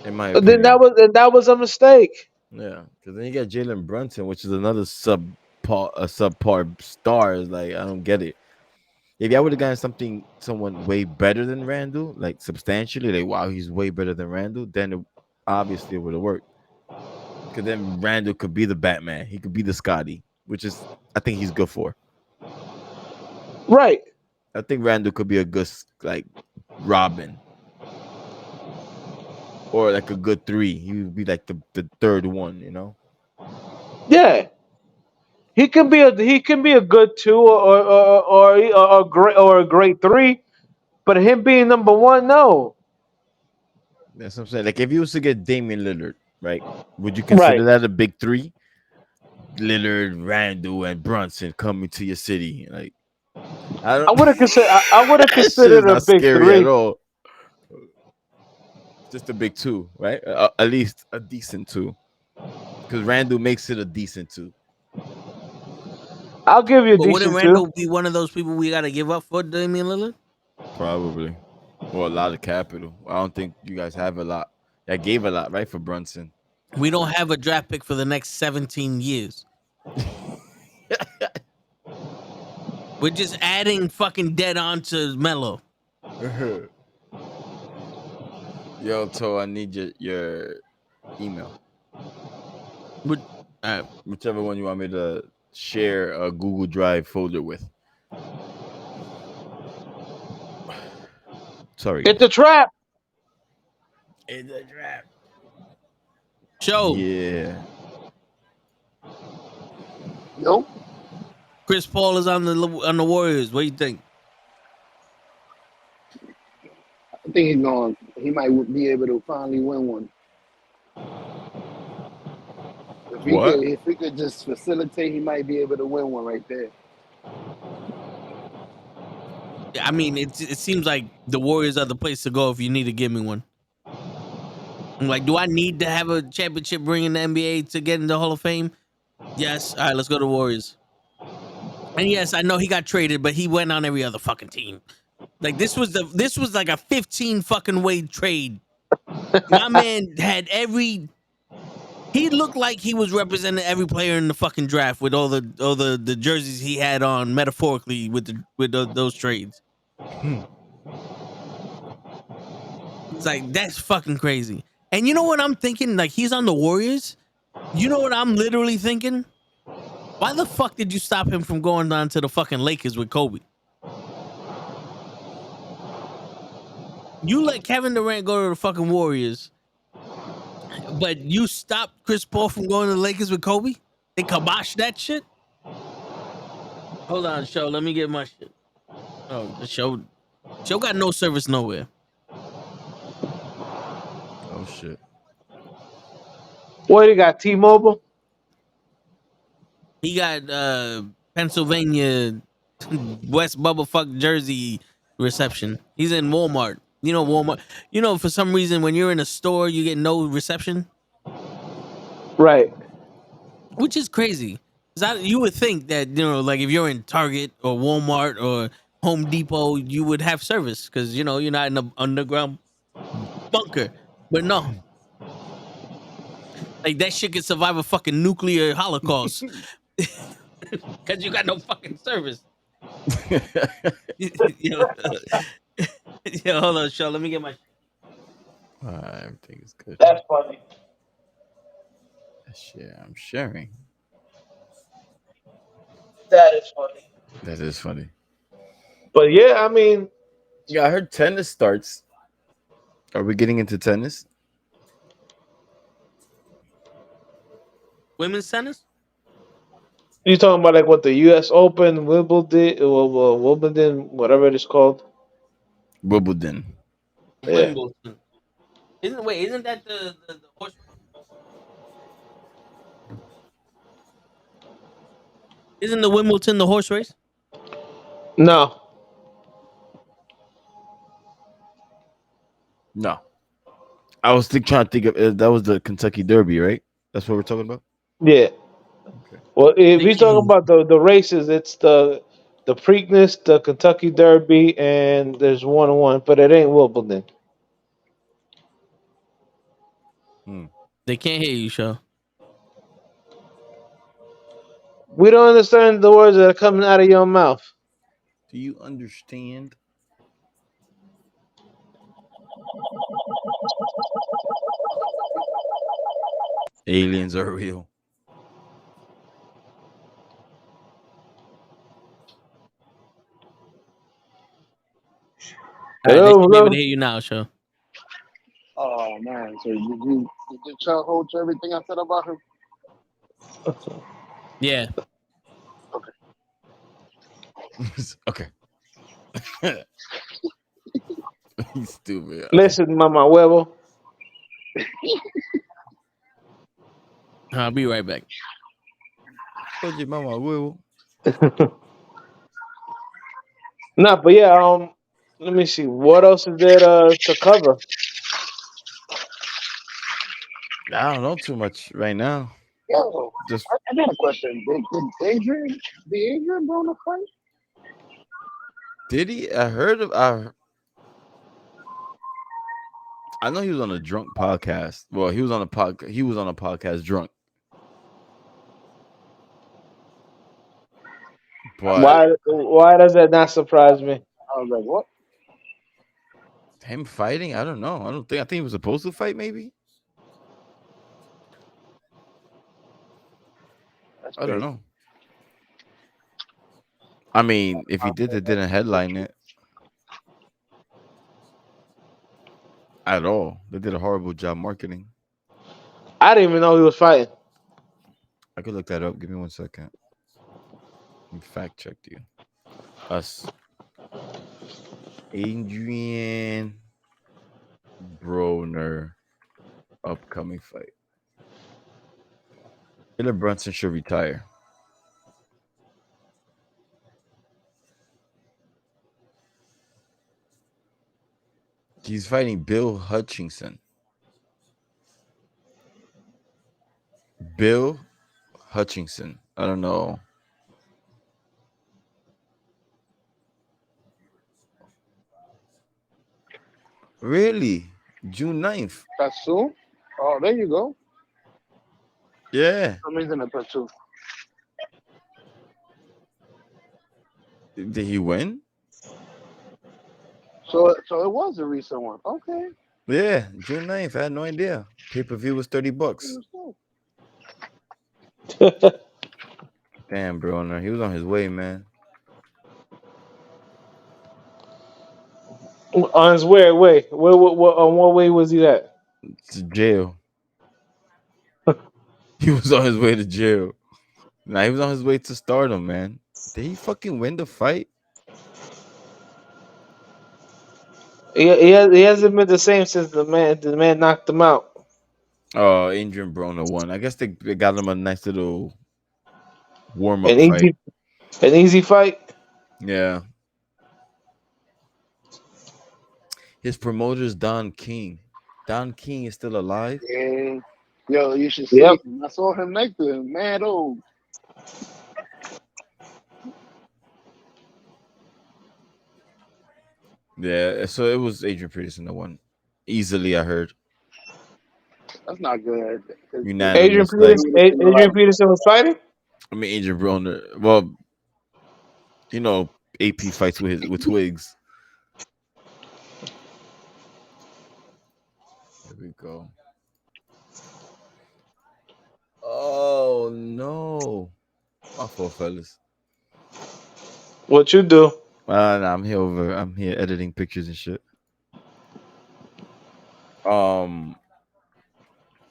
In my Then opinion, that was a mistake. yeah, because then you got Jalen Brunson, which is another subpar star. Is like I don't get it. If I would have gotten someone way better than Randall, like substantially, like wow, he's way better than Randall, then obviously it would have worked. Because then Randall could be the Batman, he could be the Scotty, which is I think he's good for. Right. I think Randall could be a good like Robin or like a good 3. He would be like the third one, you know. Yeah. He can be a good 2 or a great 3, but him being number 1, no. That's what I'm saying. Like if you was to get Damian Lillard, right? Would you consider Right. that a big 3? Lillard, Randall, and Brunson coming to your city. Like I I don't. would have considered. I would have That shit is considered a not big scary at 3. all. Just a big 2, right? At least a decent 2. Because Randall makes it a decent 2. I'll give you a But wouldn't decent 2. Randall be one of those people we got to give up for Damian Lillard? Probably. Or a lot of capital. I don't think you guys have a lot. I gave a lot, right, for Brunson. We don't have a draft pick for the next 17 years. We're just adding fucking dead on to Melo. Yo, To, I need your email. Whichever one you want me to share a Google Drive folder with. Sorry. It's a trap. It's a trap. Show. Yeah. Yo, Chris Paul is on the Warriors. What do you think? I think he might be able to finally win one. If he could just facilitate, he might be able to win one right there. I mean, it seems like the Warriors are the place to go if you need to give me one. I'm like, do I need to have a championship ring in the NBA to get in the Hall of Fame? Yes. All right, let's go to Warriors. And yes, I know he got traded, but he went on every other fucking team. Like this was like a 15 fucking way trade. My man had he looked like he was representing every player in the fucking draft with all the jerseys he had on metaphorically with those trades. It's like that's fucking crazy. And you know what I'm thinking? Like he's on the Warriors. You know what I'm literally thinking? Why the fuck did you stop him from going down to the fucking Lakers with Kobe? You let Kevin Durant go to the fucking Warriors, but you stopped Chris Paul from going to the Lakers with Kobe? They kibosh that shit. Hold on, show. Let me get my shit. Oh, the show got no service nowhere. Oh shit. What you got? T-Mobile. He got Pennsylvania, West Bubblefuck Jersey reception. He's in Walmart. You know Walmart. You know for some reason when you're in a store you get no reception, Right. which is crazy. 'Cause you would think that like if you're in Target or Walmart or Home Depot, you would have service because you're not in an underground bunker. But no, like that shit could survive a fucking nuclear holocaust because you got no fucking service. yo, yo, hold on, show. Let me get my. Everything is good. That's funny. Shit, I'm sharing. That is funny. That is funny. But yeah, I mean, Yeah, I heard tennis starts. Are we getting into tennis? Women's tennis? you talking about like what the U.S. Open, Wimbledon, whatever it is called. Wimbledon. Yeah. Wimbledon. Isn't that the horse race? Isn't the Wimbledon the horse race? No. No. I was trying to think of that was the Kentucky Derby, right? That's what we're talking about. Yeah. Okay. Well, if They you talk can't. about the races, it's the Preakness, the Kentucky Derby, and there's one, but it ain't Wimbledon. They can't hear you, show. We don't understand the words that are coming out of your mouth. Do you understand? Aliens are real. All right, they Hello, should be able to hello. hear you now, show. Oh man, so did you tell hold to everything I said about him? Yeah. Okay. Okay. He's stupid. Listen, mama huevo. I'll be right back. Told you, mama will. Nah, but yeah. Let me see. What else is there to cover? I don't know too much right now. Yo, Just I got a question. Did Adrian Broner fight? did he? I know he was on a drunk podcast. Well, he was on a podcast. He was on a podcast drunk. But Why does that not surprise me? I was like, what? him fighting, I don't know. I think he was supposed to fight. Maybe That's I don't crazy. know. I mean, if he did, it didn't headline it at all. They did a horrible job marketing. I didn't even know he was fighting. I could look that up. Give me 1 second. Let me fact check you. Us. Adrian Broner upcoming fight. Taylor Brunson should retire. He's fighting Bill Hutchinson. Bill Hutchinson. I don't know. Really? June 9th. That's soon? Oh, there you go. Yeah. Amazing at that too. Did he win? So it was a recent one. Okay. Yeah, June 9th. I had no idea. Pay-per-view was $30. Damn, bro. No, he was on his way, man. On his way, on what way was he at? To jail. He was on his way to jail. Nah, he was on his way to stardom, man. Did he fucking win the fight? He hasn't been the same since the man knocked him out. Oh, Adrian Broner won. I guess they got him a nice little warm An up fight. easy fight. Yeah. His promoter's Don King. Don King is still alive. Yeah. Yo, you should see Yep. him. I saw him next to him. Mad old. Yeah, so it was Adrian Peterson that won. Easily, I heard. That's not good. 'Cause Unanimous. Like, Adrian Peterson was fighting. I mean, Adrian Broner. Well, you know, AP fights with Twigs. Here we go. Oh no, my fault, fellas. What you do? Nah, I'm here editing pictures and shit. Um,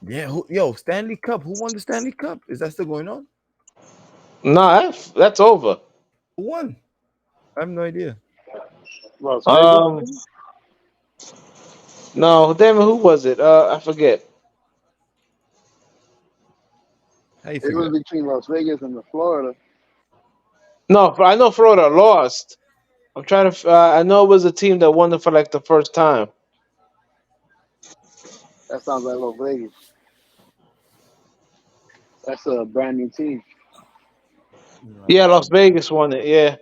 yeah. Yo, Stanley Cup. Who won the Stanley Cup? Is that still going on? Nah, that's over. Who won? I have no idea. Las Vegas. Um, no, damn it, who was it? I forget. How you It was forget? between Las Vegas and the Florida. No, I know Florida lost. I'm trying to. I know it was a team that won it for like the first time. That sounds like Las Vegas. That's a brand new team. Yeah, Las Vegas won it. Yeah.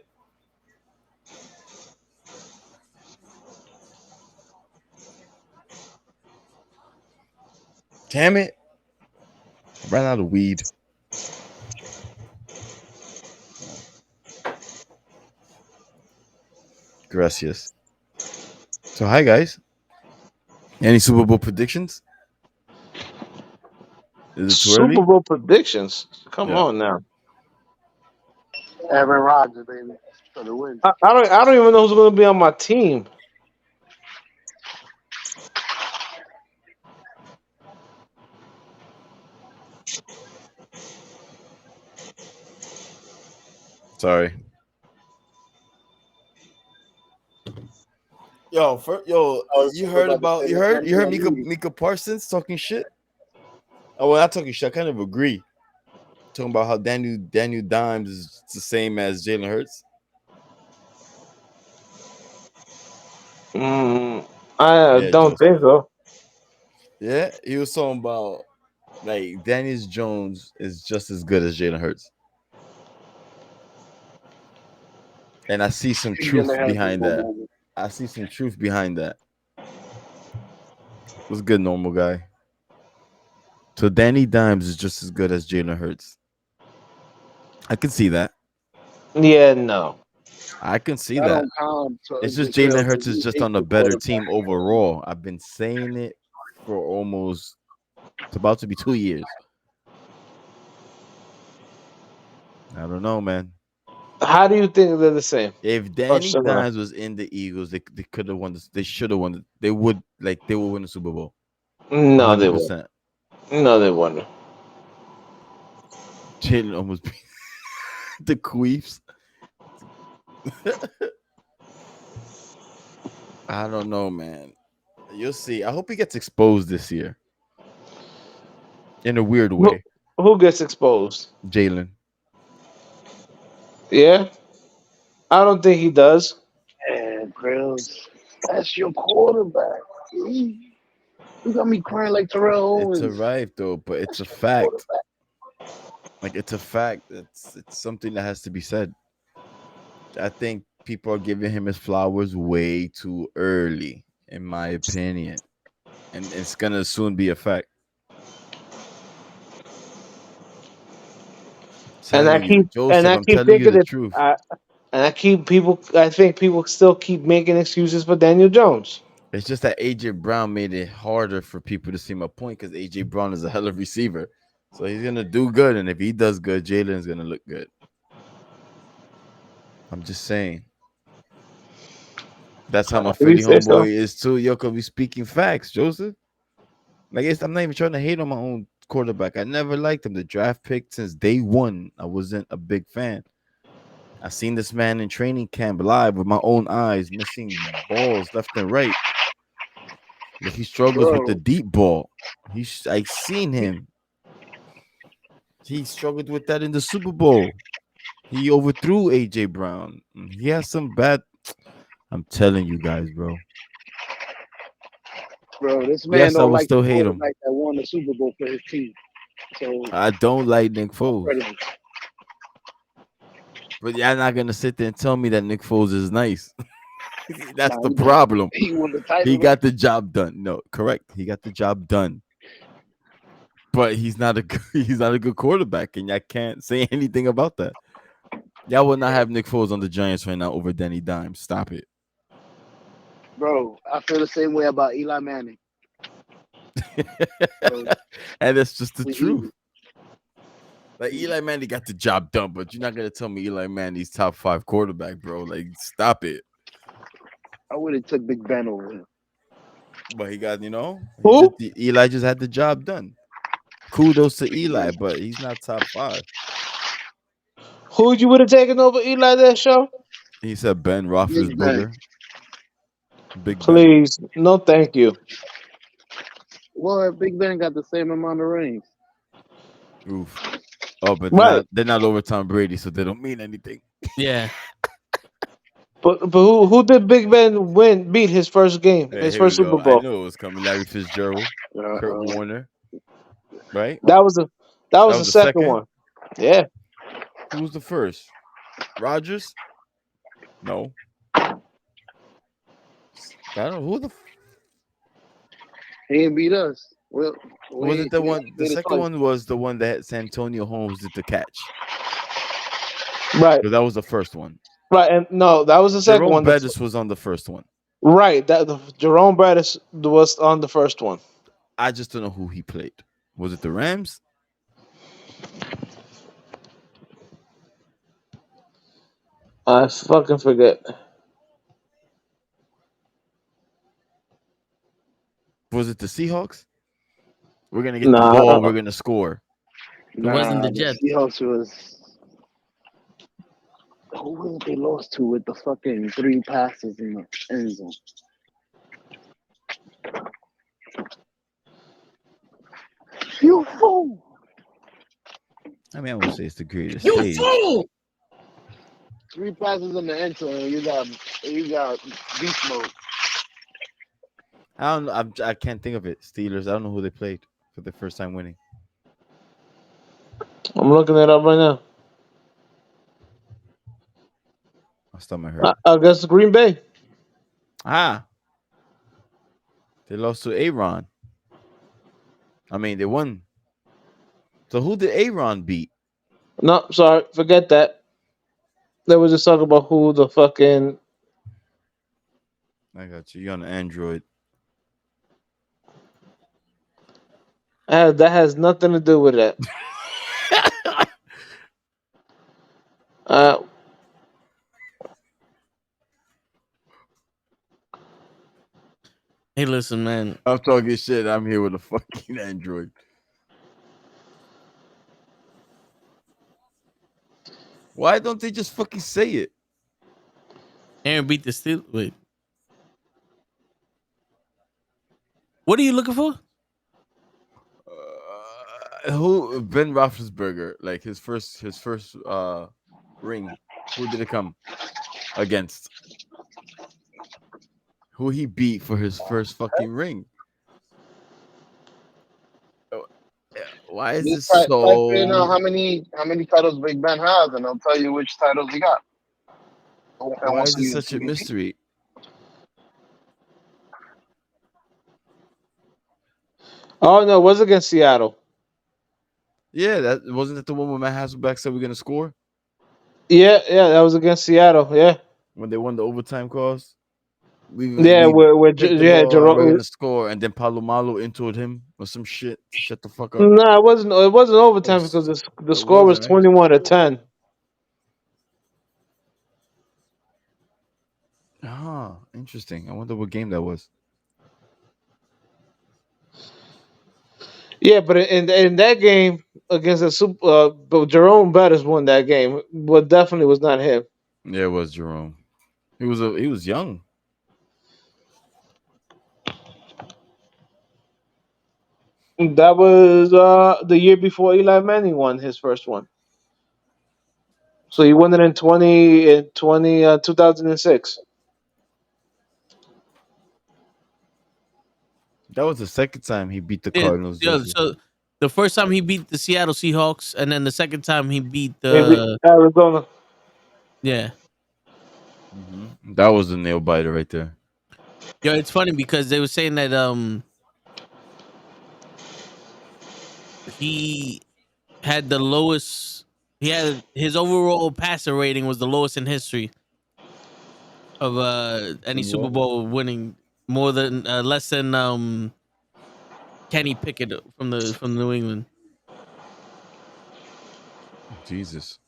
Damn it! I ran out of weed. Gracias. So, hi guys. Any Super Bowl predictions? Is it too Super early? Bowl predictions. Come Yeah. on now. Aaron Rodgers, baby, for the win. I don't even know who's going to be on my team. Sorry. Yo, you heard about you heard Mika Parsons talking shit? Oh, well, not talking shit. I kind of agree. Talking about how Daniel Dimes is the same as Jalen Hurts. I Yeah, don't Joseph. think so. Yeah, he was talking about like Daniel Jones is just as good as Jalen Hurts, and I see some He's gonna truth have behind that. I see some truth behind that. What's good, normal guy? So Danny Dimes is just as good as Jalen Hurts. I can see that. Yeah, no. I can see I that. don't count. It's just Jalen Hurts is just on a better team overall. I've been saying it for almost it's about to be 2 years. I don't know, man. How do you think they're the same If or Danny similar? Dimes was in the Eagles, they could have won this. They should have won this. They would win the Super Bowl. No, they won't. 100%. No, they won't. Jalen almost beat the Queefs. I don't know, man. You'll see. I hope he gets exposed this year. In a weird Who, way. who gets exposed? Jalen. Yeah, I don't think he does. And Grills, that's your quarterback. You got me crying like Terrell It's a Owens. right though, but it's a fact. Like it's a fact. It's something that has to be said. I think people are giving him his flowers way too early, in my opinion. And it's gonna soon be a fact. And I Telling you, keep and Joseph, I I'm keep telling you thinking the that. truth. I think people still keep making excuses for Daniel Jones. It's just that AJ Brown made it harder for people to see my point because AJ Brown is a hell of a receiver. So he's gonna do good, and if he does good, Jalen's gonna look good. I'm just saying. That's how my If you Philly say so. homeboy is too. Yo, cause we speaking facts, Joseph. Like I'm not even trying to hate on my own quarterback. I never liked him. The draft pick since day one, I wasn't a big fan. I seen this man in training camp live with my own eyes, missing balls left and right. Like he struggles with the Bro, deep ball. I seen him. He struggled with that in the Super Bowl. He overthrew AJ Brown. He has some bad. I'm telling you guys, bro. this man Yes, I don't will like the still hate him. quarterback that won the Super Bowl for his team. So I don't like Nick all Foles, credit. but y'all not gonna sit there and tell me that Nick Foles is nice. That's Nah, the problem. he won the He title. got the job done. No, correct. He got the job done. But he's not a he's not a good quarterback, and I can't say anything about that. Y'all will not have Nick Foles on the Giants right now over Danny Dimes. Stop it. Bro, I feel the same way about Eli Manning. Bro, And that's just the we truth. easy. Like Eli Manning got the job done, but you're not gonna tell me Eli Manning's top 5 quarterback, bro. Like, stop it. I would have took Big Ben over him. But he got, Who? Eli just had the job done. Kudos to Eli, but he's not top 5. Who you would have taken over Eli that show? He said Ben Big Ben. Roethlisberger, Big Ben. Please, no, thank you. Well, Big Ben got the same amount of rings. Oof. Oh, but Right, they're not over Tom Brady, so they don't mean anything. Yeah. but who did Big Ben beat his first game, Hey, his here we first Super go. I Bowl? knew it was coming. Larry Fitzgerald, Kurt Uh, Warner, right? That was the That was the second second. one. Yeah, Who was the first? Rogers? No. I don't know who the he ain't beat us. Well, was it. The one. The we did it second twice. one was the one that Santonio Holmes did the catch. right, But that was the first one. right, and no, that was the second Jerome one. Bettis was on the first one. Right, that Jerome Bettis was on the first one. I just don't know who he played. Was it the Rams? I fucking forget. Was it the Seahawks? We're gonna get the Nah, ball. We're gonna score. It wasn't the The Jets. Seahawks was. Who was it they lost to with the fucking 3 passes in the end zone? You fool! I mean, I would say it's the greatest You stage. fool! 3 passes in the end zone. You got beast mode. I don't know. I can't think of it. Steelers. I don't know who they played for the first time winning. I'm looking it up right now. My stomach hurt. I guess Green Bay. Ah, they lost to Aaron. I mean, they won. So who did Aaron beat? No, sorry, forget that. They were just talking about who the fucking. I got you. You on Android? That has nothing to do with that. Uh, Hey, listen, man. I'm talking shit. I'm here with a fucking Android. Why don't they just fucking say it? Aaron beat the Steelers. Wait. What are you looking for? Who Ben Roethlisberger? Like his first ring. Who did it come against? Who he beat for his first fucking ring? Why is this Just type in so? how many titles Big Ben has, and I'll tell you which titles he got. And Why we'll is it see such a mystery? oh no, it was against Seattle. Yeah, that wasn't that the one where Matt Hasselbeck said we're gonna score Yeah, that was against Seattle. Yeah, when they won the overtime calls. yeah, We where kicked the yeah, ball and we're Jerome. gonna score, and then Palomalo intoed him or some shit to shut the fuck up. No, it wasn't. It wasn't overtime because the It score was wasn't right. 21-10. Ah, interesting. I wonder what game that was. Yeah, but in that game against the Super, but Jerome Bettis won that game. But definitely was not him. Yeah, it was Jerome. He was young. That was the year before Eli Manning won his first one. So he won it in 2006. That was the second time he beat the Yeah, Cardinals. yeah. Jesse. So the first time he beat the Seattle Seahawks, and then the second time he beat Maybe the Arizona. yeah. That was the nail biter right there. Yo, it's funny because they were saying that he had the lowest. He had his overall passer rating was the lowest in history of any Super What? Bowl winning, more than less than Kenny Pickett from New England. Jesus.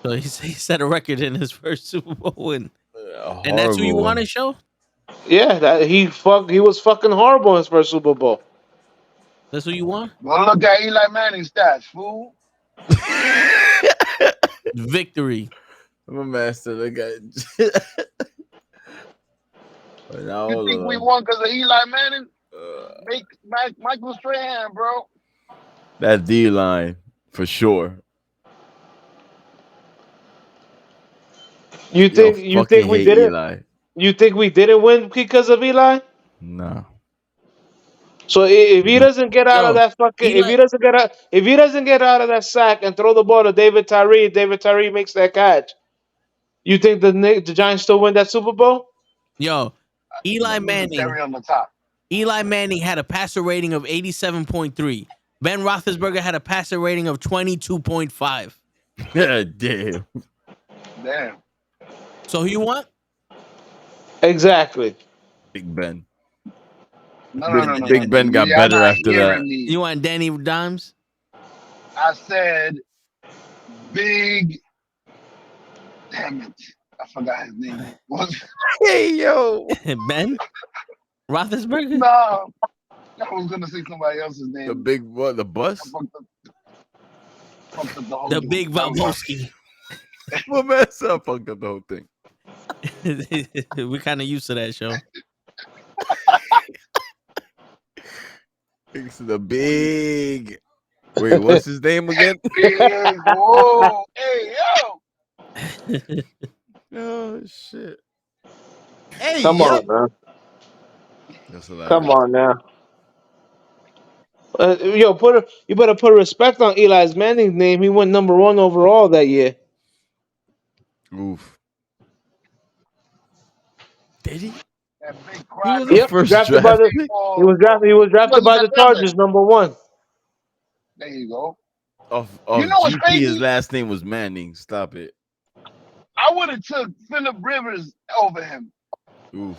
So he set a record in his first Super Bowl win, A and that's who you horrible want one. to show. Yeah, he was fucking horrible in his first Super Bowl. That's who you want. Well, look at Eli Manning's stats, fool. Victory. I'm a master. Look at. But now You hold think we on. won because of Eli Manning? Uh, Make Michael Strahan, bro. that D line for sure. Yo, You fucking think we hate did it? Eli. You think we didn't win because of Eli? No. So if he Nope. doesn't get out of Yo, that fucking Eli. if he doesn't get out of that sack and throw the ball to David Tyree makes that catch. You think the Giants still win that Super Bowl? Yo, Eli This is the Manning. cherry on the top. Eli Manning had a passer rating of 87.3. Ben Roethlisberger had a passer rating of 22.5. Damn. Damn. So who you want? Exactly. Big Ben. No. Big Ben got Y'all better not after that. hearing me. You want Danny Dimes? I said big. Damn it. I forgot his name. What? Hey yo. Ben Roethlisberger? No. I was going to say somebody else's The name. big what? The I bus? fucked up the whole The thing. Big Valboski. Well, man, I fucked up the whole thing. We're kind of used to that show. It's the big. Wait, what's his name again? Big. Whoa. Hey, yo. Oh shit. Hey Come yo. on, man. That's hilarious. Come on now. You better put respect on Eli Manning's name. He went number 1 overall that year. Oof. Did he? That big He was cracker. the Yep, first drafted by draft the pick he was drafted Wasn't by that the brother? Chargers number 1. There you go. of You know what's GP. His crazy? last name was Manning. Stop it. I would have took Philip Rivers over him. Oof.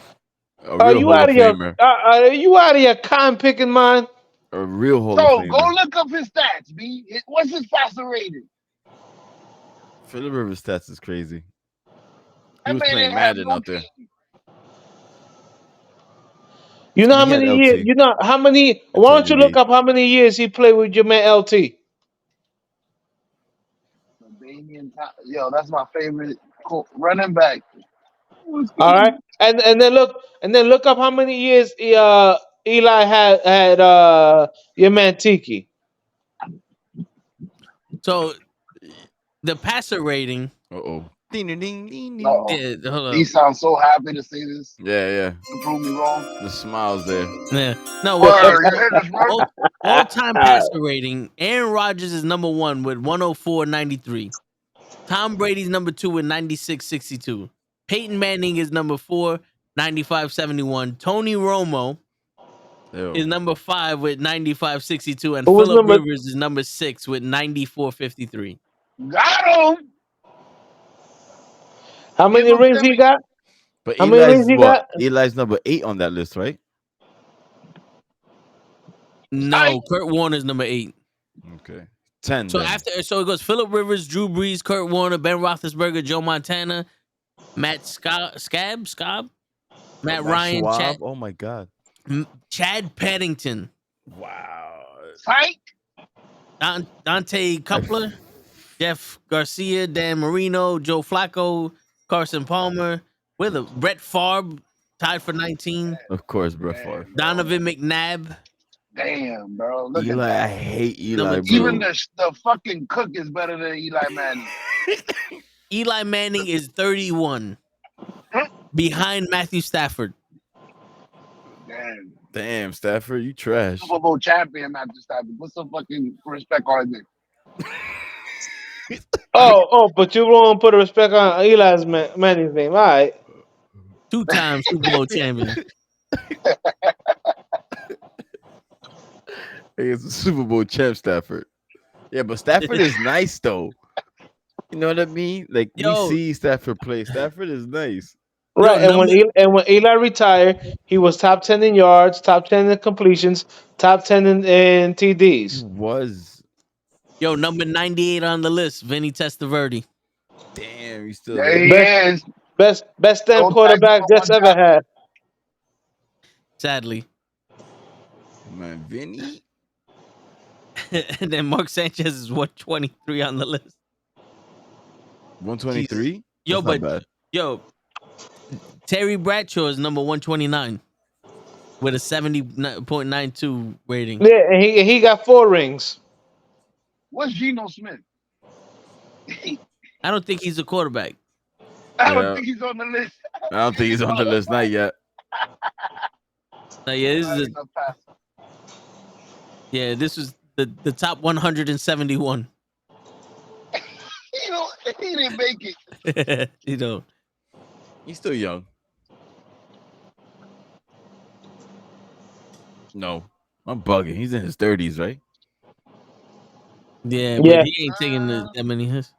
A Are real you Hall out of of your Famer. are you out of your con picking mind? A real Hall of So go Famer. look up his stats, B. What's his passer rating? Philip Rivers' stats is crazy. He That was man playing didn't have Madden no out there. game. You know how He had many years? LT. You know how many? I Why told don't you you, look B. up how many years he played with your man LT? Yo, that's my favorite running back. All right, and then look up how many years Eli had your man Tiki. So the passer rating. Uh-oh. Ding, ding, ding, ding, ding. No, Yeah, hold he up. sounds so happy to say this Yeah. to prove me wrong. The smiles there. Yeah. No, Word, you heard this, right? all time passer rating. Aaron Rodgers is number 1 with 104.93. Tom Brady's number 2 with 96.62. Peyton Manning is number 4, 95.71. Tony Romo Ew. is number 5 with 95.62. And Who was Philip number? Rivers is number 6 with 94.53. Got him. How Give many him rings he Timmy. got? But How many rings Eli's he what? got? Eli's number 8 on that list, right? No, Kurt Warner's number 8. Okay. 10 So then. so it goes Philip Rivers, Drew Brees, Kurt Warner, Ben Roethlisberger, Joe Montana, Matt Scobb, Matt Matt Ryan, Schwab. Oh my God. Chad Pennington. Wow. Psych. Dante Cupler, Jeff Garcia, Dan Marino, Joe Flacco, Carson Palmer, with a Brett Favre tied for 19. Of course, Brett Favre. Damn, bro. Donovan McNabb, Damn, bro. Look at Eli, that. I hate Number Eli, two. bro. Even the fucking cook is better than Eli Manning. Eli Manning is 31, behind Matthew Stafford. Damn. Damn, Stafford, you trash. Super Bowl champion, not just Stafford. Put some fucking respect on it. But you won't put a respect on Eli's Manning's name. All right. 2-time Super Bowl champion. Hey, it's a Super Bowl champ, Stafford. Yeah, but Stafford is nice though. You know what I mean? Like Yo. we see Stafford play. Stafford is nice. Right, Yo, when Eli retired, he was top 10 in yards, top 10 in completions, top 10 in He TDs. was. number 98 on the list, Vinny Testaverde. Damn, he's still There there. he is. Best damn Don't tag him quarterback on Jets my ever had. Sadly. Man, Vinny. And then Mark Sanchez is 123 on the list. 123? Yo, That's but not bad. yo, Terry Bradshaw is number 129 with a 70.92 rating. Yeah, and he got 4 rings. What's Geno Smith? I don't think he's a quarterback. I don't Yeah. think he's on the list. I don't think he's on the list. Not yet. No, yeah, this Not is enough pass. this was the top 171. He didn't make it. He's still young. No, I'm bugging. He's in his 30s, right? Yeah, Yeah. but he ain't taking that many hits.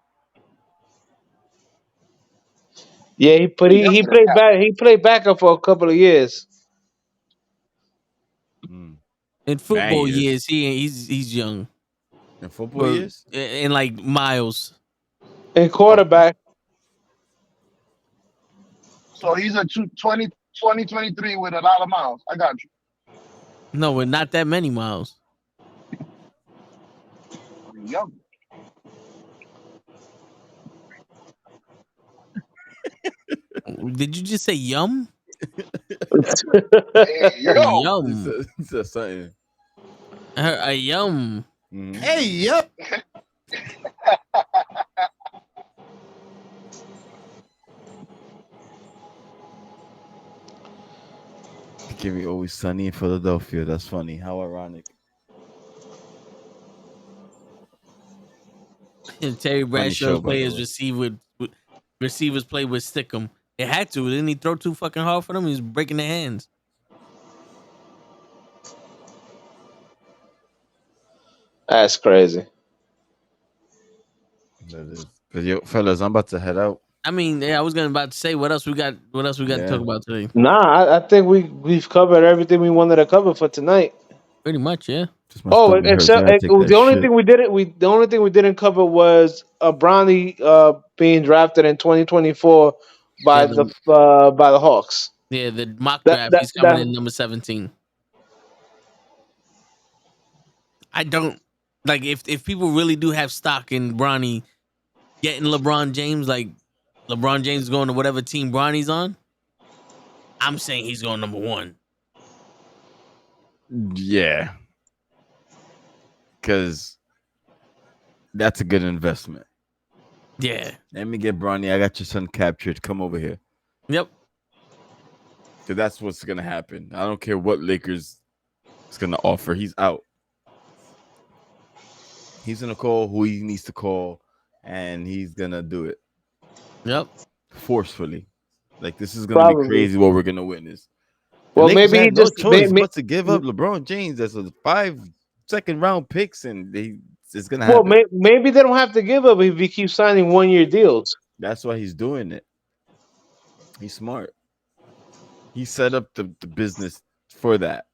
Yeah, he played back. He played backup for a couple of years. In football he is. years, he's young. In football Well, years? in like miles. And quarterback. So he's a 2023 with a lot of miles. I got you. No, with not that many miles. Young. Did you just say yum? Hey, yo. Yum. It's a something. A yum. Hey, yep. Give me always sunny in Philadelphia. That's funny. How ironic. And Terry Bradshaw's show, by the players way. receivers play with Stickum. It had to. Didn't he throw too fucking hard for them? He was breaking their hands. That's crazy. That is. But yo, fellas, I'm about to head out. I mean, I was about to say what else we got to talk about today. Nah, I think we've covered everything we wanted to cover for tonight. Pretty much, yeah. Just my stomach hurts. I gotta take that the only shit. thing we didn't cover was a Brownie being drafted in 2024 by Yeah, by the Hawks. Yeah, the mock That- draft. He's that- coming that- in number 17. I don't like if people really do have stock in Bronny getting LeBron James, like LeBron James is going to whatever team Bronny's on. I'm saying he's going number 1. Yeah. Because that's a good investment. Yeah. Let me get Bronny. I got your son captured. Come over here. Yep. Because that's what's going to happen. I don't care what Lakers is going to offer. He's out. He's going to call who he needs to call, and he's going to do it. Yep. Forcefully. Like, this is going to be crazy what we're going to witness. Well, The Lakers maybe he had no just choice but to give up LeBron James. That's a 5 second-round picks, and it's going to happen. Well, maybe they don't have to give up if he keeps signing 1-year deals. That's why he's doing it. He's smart. He set up the business for that.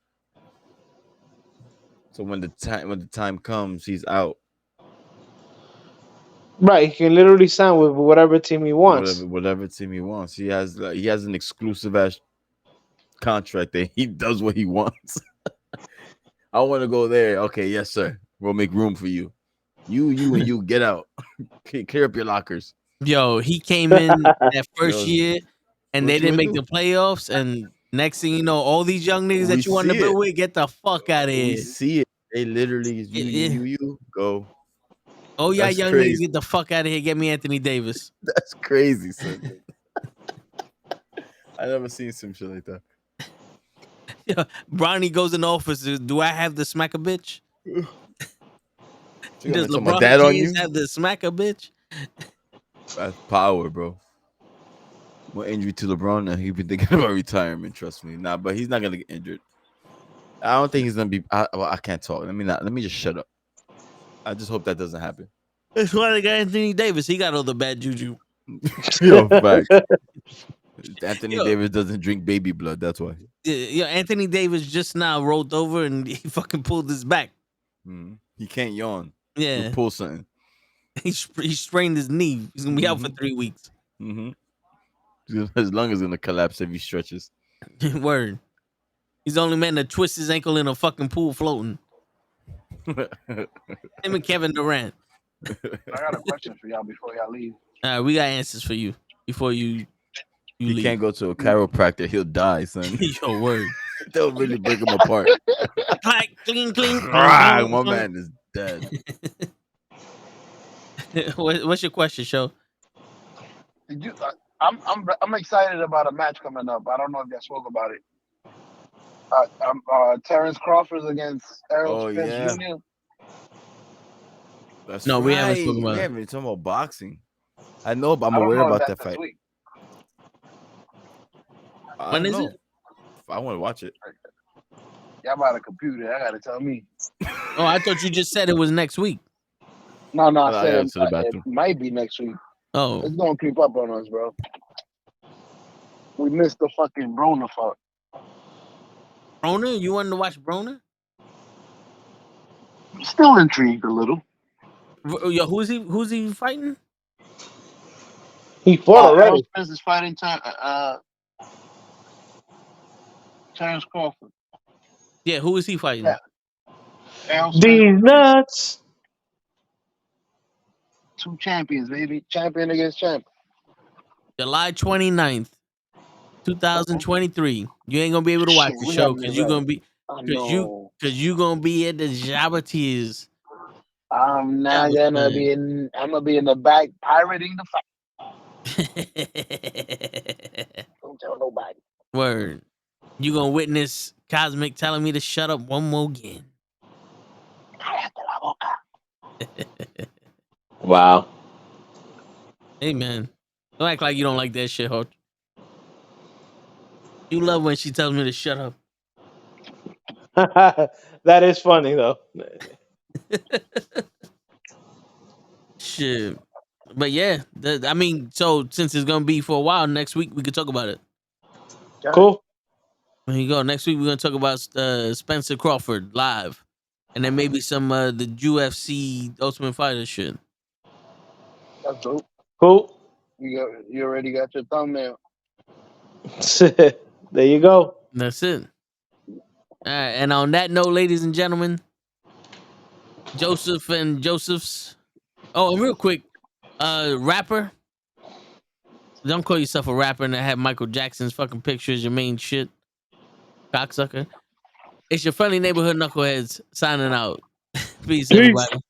So when the time comes, he's out. Right, he can literally sign with whatever team he wants. Whatever team he wants. He has an exclusive ass contract that he does what he wants. I want to go there. Okay, yes, sir. We'll make room for you. You, and you get out. Clear up your lockers. Yo, he came in that first Yo, year and what they you didn't gonna make do? the playoffs. And next thing you know, all these young niggas We that you want to see build it. with, get the fuck out of We here. see it. They literally is you go. Oh yeah, That's young niggas, crazy. get the fuck out of here. Get me Anthony Davis. That's crazy, son. I never seen some shit like that. Yeah, Bronny goes in the office. Do I have the smack a bitch? You Does gonna tell my LeBron dad on James you? have the smack a bitch? That's power, bro. More injury to LeBron, and he be thinking about retirement. Trust me, nah, but he's not gonna get injured. I don't think he's gonna be. I can't talk. Let me just shut up. I just hope that doesn't happen. That's why they got Anthony Davis. He got all the bad juju. Yo, fact. Anthony Yo, Davis doesn't drink baby blood. That's why. yeah, Anthony Davis just now rolled over and he fucking pulled his back. He can't yawn. He'll Yeah, pull something. he strained his knee. He's gonna be out for Mhm. 3 weeks. His lung is gonna collapse if he stretches. Word. He's the only man that twists his ankle in a fucking pool floating. Him and Kevin Durant. I got a question for y'all before y'all leave. All right, we got answers for you before you He leave. can't go to a chiropractor. He'll die, son. Yo, word. They'll really break him apart. Clack, cling, cling. My man is dead. What's your question, show? Did you? I'm excited about a match coming up. I don't know if y'all spoke about it. Terrence Crawford against Errol Oh Spence yeah, Jr. that's No, right. we haven't spoken about We it. haven't been talking about boxing. I know, but I'm I don't aware know if about that's that this fight. week. I When don't is know. it? I want to watch it. Y'all about a computer. I gotta tell me. Oh, I thought you just said it was next week. No, I I said gotta to the it bathroom. might be next week. Oh, It's gonna creep up on us, bro. We missed the fucking Broner fuck. Broner? You wanted to watch Broner? Still intrigued a little. Yo, who's he fighting? He fought Errol already. Spence is fighting Terrence Crawford. Yeah, who is he fighting? Yeah. Errol Spence, These nuts. 2 champions, baby. Champion against champion. July 29th, 2023. You ain't gonna be able to watch Shit, the we show having it because you're right. gonna be I know. because you gonna be at the Jabba Tears. I'm not Jabba gonna Swing. be in. I'm gonna be in the back pirating the fight. Don't tell nobody. Word. You gonna witness Cosmic telling me to shut up one more again. Wow. Hey man, don't act like you don't like that shit, Ho. You love when she tells me to shut up. That is funny though. Shit. But yeah, I mean, so since it's gonna be for a while, next week we could talk about it. Cool. There you go. Next week we're gonna talk about Spencer Crawford live, and then maybe some the UFC Ultimate Fighter shit. That's dope. Cool. You already got your thumbnail. There you go. That's it. All right. And on that note, ladies and gentlemen, Joseph and Joseph's. Oh, and real quick, rapper. Don't call yourself a rapper and have Michael Jackson's fucking picture as your main shit, cocksucker. It's your friendly neighborhood knuckleheads signing out. Peace, Peace. everybody.